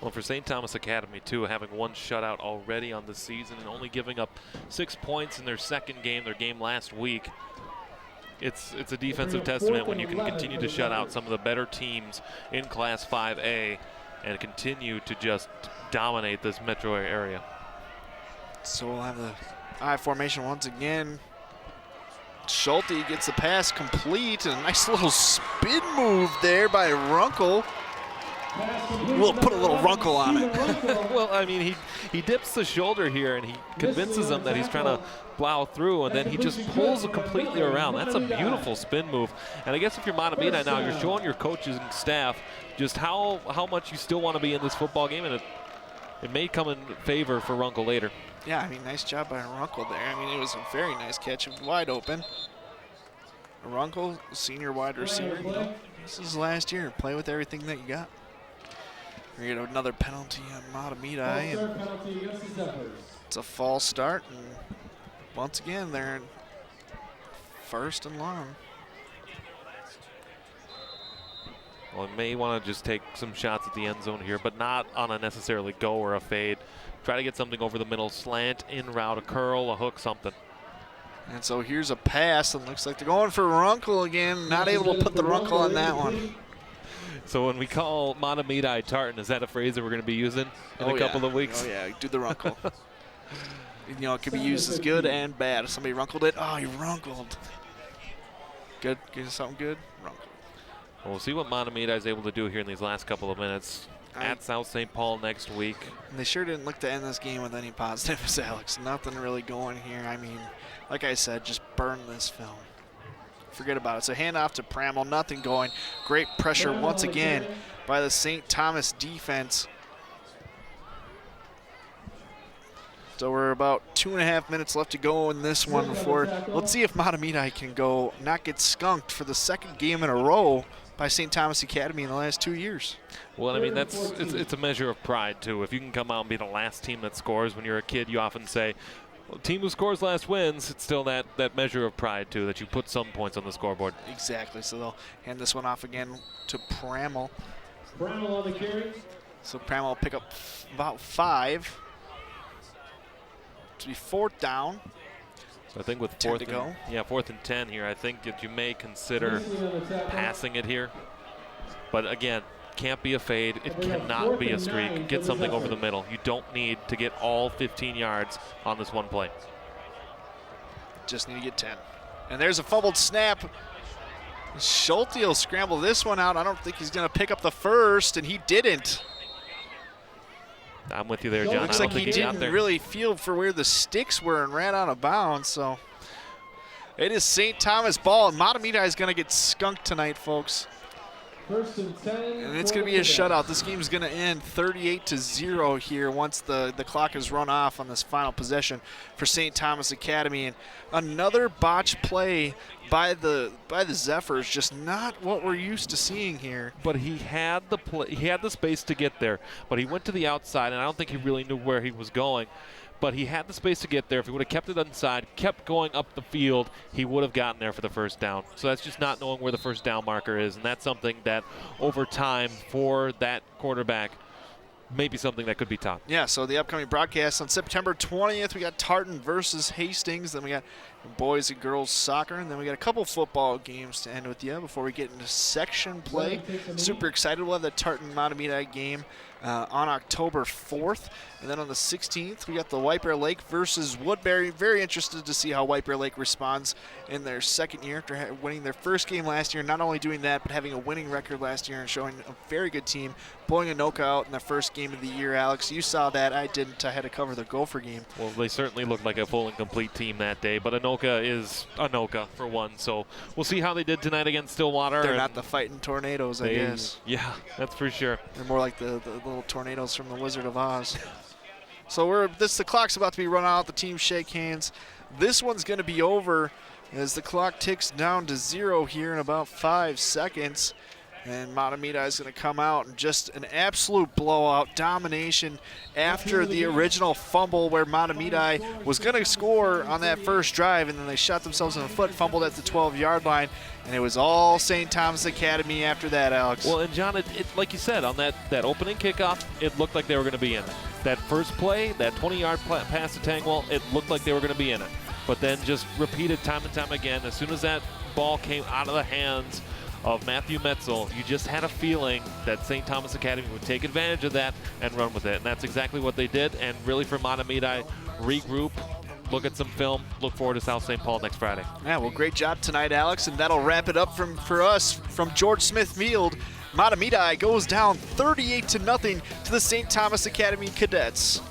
Well, for St. Thomas Academy, too, having one shutout already on the season and only giving up 6 points in their second game, their game last week, it's a defensive testament when you can continue to shut out some of the better teams in Class 5A and continue to just dominate this metro area. So we'll have the I formation once again. Schulte gets the pass complete, and a nice little spin move there by Runkle. We'll put a little Runkle on it. Well, I mean, he dips the shoulder here, and he convinces him that he's trying to plow through, and then he just pulls it completely around. That's a beautiful spin move. And I guess if you're Mahtomedi now, you're showing your coaches and staff just how much you still want to be in this football game, and it may come in favor for Runkle later. Yeah, I mean, nice job by Runkle there. I mean, it was a very nice catch, wide open. Runkle, senior wide receiver, you know, this is last year. Play with everything that you got. We're going to get another penalty on Mahtomedi. It's a false start, and once again, they're in 1st and long. Well, may want to just take some shots at the end zone here, but not on a necessarily go or a fade. Try to get something over the middle, slant, in route, a curl, a hook, something. And so here's a pass, and looks like they're going for Runkle again. Not able to put the Runkle on that one. So when we call Mahtomedi tartan, is that a phrase that we're going to be using in a couple of weeks? Oh, yeah, do the Runkle. You know, it could be used as good and bad. If somebody Runkled it, oh, he Runkled. Good, get something good, Runkle. Well, we'll see what Mahtomedi is able to do here in these last couple of minutes. At South St. Paul next week. And they sure didn't look to end this game with any positives, Alex. Nothing really going here. I mean, like I said, just burn this film. Forget about it. So handoff to Pramel, nothing going. Great pressure once again by the St. Thomas defense. So we're about 2.5 minutes left to go in this one before. Let's see if Mahtomedi can go not get skunked for the second game in a row by St. Thomas Academy in the last 2 years. Well, I mean, it's a measure of pride, too. If you can come out and be the last team that scores, when you're a kid, you often say, well, team who scores last wins. It's still that measure of pride, too, that you put some points on the scoreboard. Exactly. So they'll hand this one off again to Pramel. Pramel on the carry. So Pramel will pick up about 5. To be 4th down. So I think with 4th to go. Yeah, 4th and 10 here, I think that you may consider passing it here. But again, can't be a fade. It cannot be a streak. Get something over the middle. You don't need to get all 15 yards on this one play. Just need to get 10. And there's a fumbled snap. Schulte will scramble this one out. I don't think he's going to pick up the first, and he didn't. I'm with you there, John. Looks like he didn't really feel for where the sticks were and ran out of bounds. So it is St. Thomas ball, and Mahtomedi is going to get skunked tonight, folks. 1st and 10. And it's going to be a shutout. This game is going to end 38-0 here once the clock is run off on this final possession for St. Thomas Academy. And another botch play by the Zephyrs, just not what we're used to seeing here. But he had the space to get there, but he went to the outside, and I don't think he really knew where he was going. but he had the space to get there. If he would have kept it inside, kept going up the field, he would have gotten there for the first down. So that's just not knowing where the first down marker is, and that's something that over time for that quarterback, maybe something that could be taught. Yeah, so the upcoming broadcast on September 20th, we got Tartan versus Hastings. Then we got boys and girls soccer, and then we got a couple football games to end with you before we get into section play. Super excited. We'll have the Tartan Mahtomedi game on October 4th. And then on the 16th, we got the White Bear Lake versus Woodbury. Very interested to see how White Bear Lake responds in their second year after winning their first game last year. Not only doing that, but having a winning record last year and showing a very good team, blowing Anoka out in the first game of the year. Alex, you saw that. I didn't. I had to cover the Gopher game. Well, they certainly looked like a full and complete team that day, but Anoka is Anoka for one. So we'll see how they did tonight against Stillwater. They're not the fighting tornadoes, I guess. Yeah, that's for sure. They're more like the little tornadoes from the Wizard of Oz. So the clock's about to be run out. The teams shake hands. This one's going to be over as the clock ticks down to 0 here in about 5 seconds. And Mahtomedi is going to come out and just an absolute blowout, domination after the original fumble where Mahtomedi was going to score on that first drive, and then they shot themselves in the foot, fumbled at the 12-yard line, and it was all St. Thomas Academy after that, Alex. Well, and John, it like you said, on that opening kickoff, it looked like they were going to be in it. That first play, that 20-yard pass to Tangwell, it looked like they were going to be in it. But then just repeated time and time again, as soon as that ball came out of the hands of Matthew Metzel, you just had a feeling that St. Thomas Academy would take advantage of that and run with it. And that's exactly what they did. And really for Mahtomedi, regroup, look at some film, look forward to South St. Paul next Friday. Yeah, well, great job tonight, Alex. And that'll wrap it up for us from George Smith Field. Mahtomedi goes down 38-0 to the St. Thomas Academy Cadets.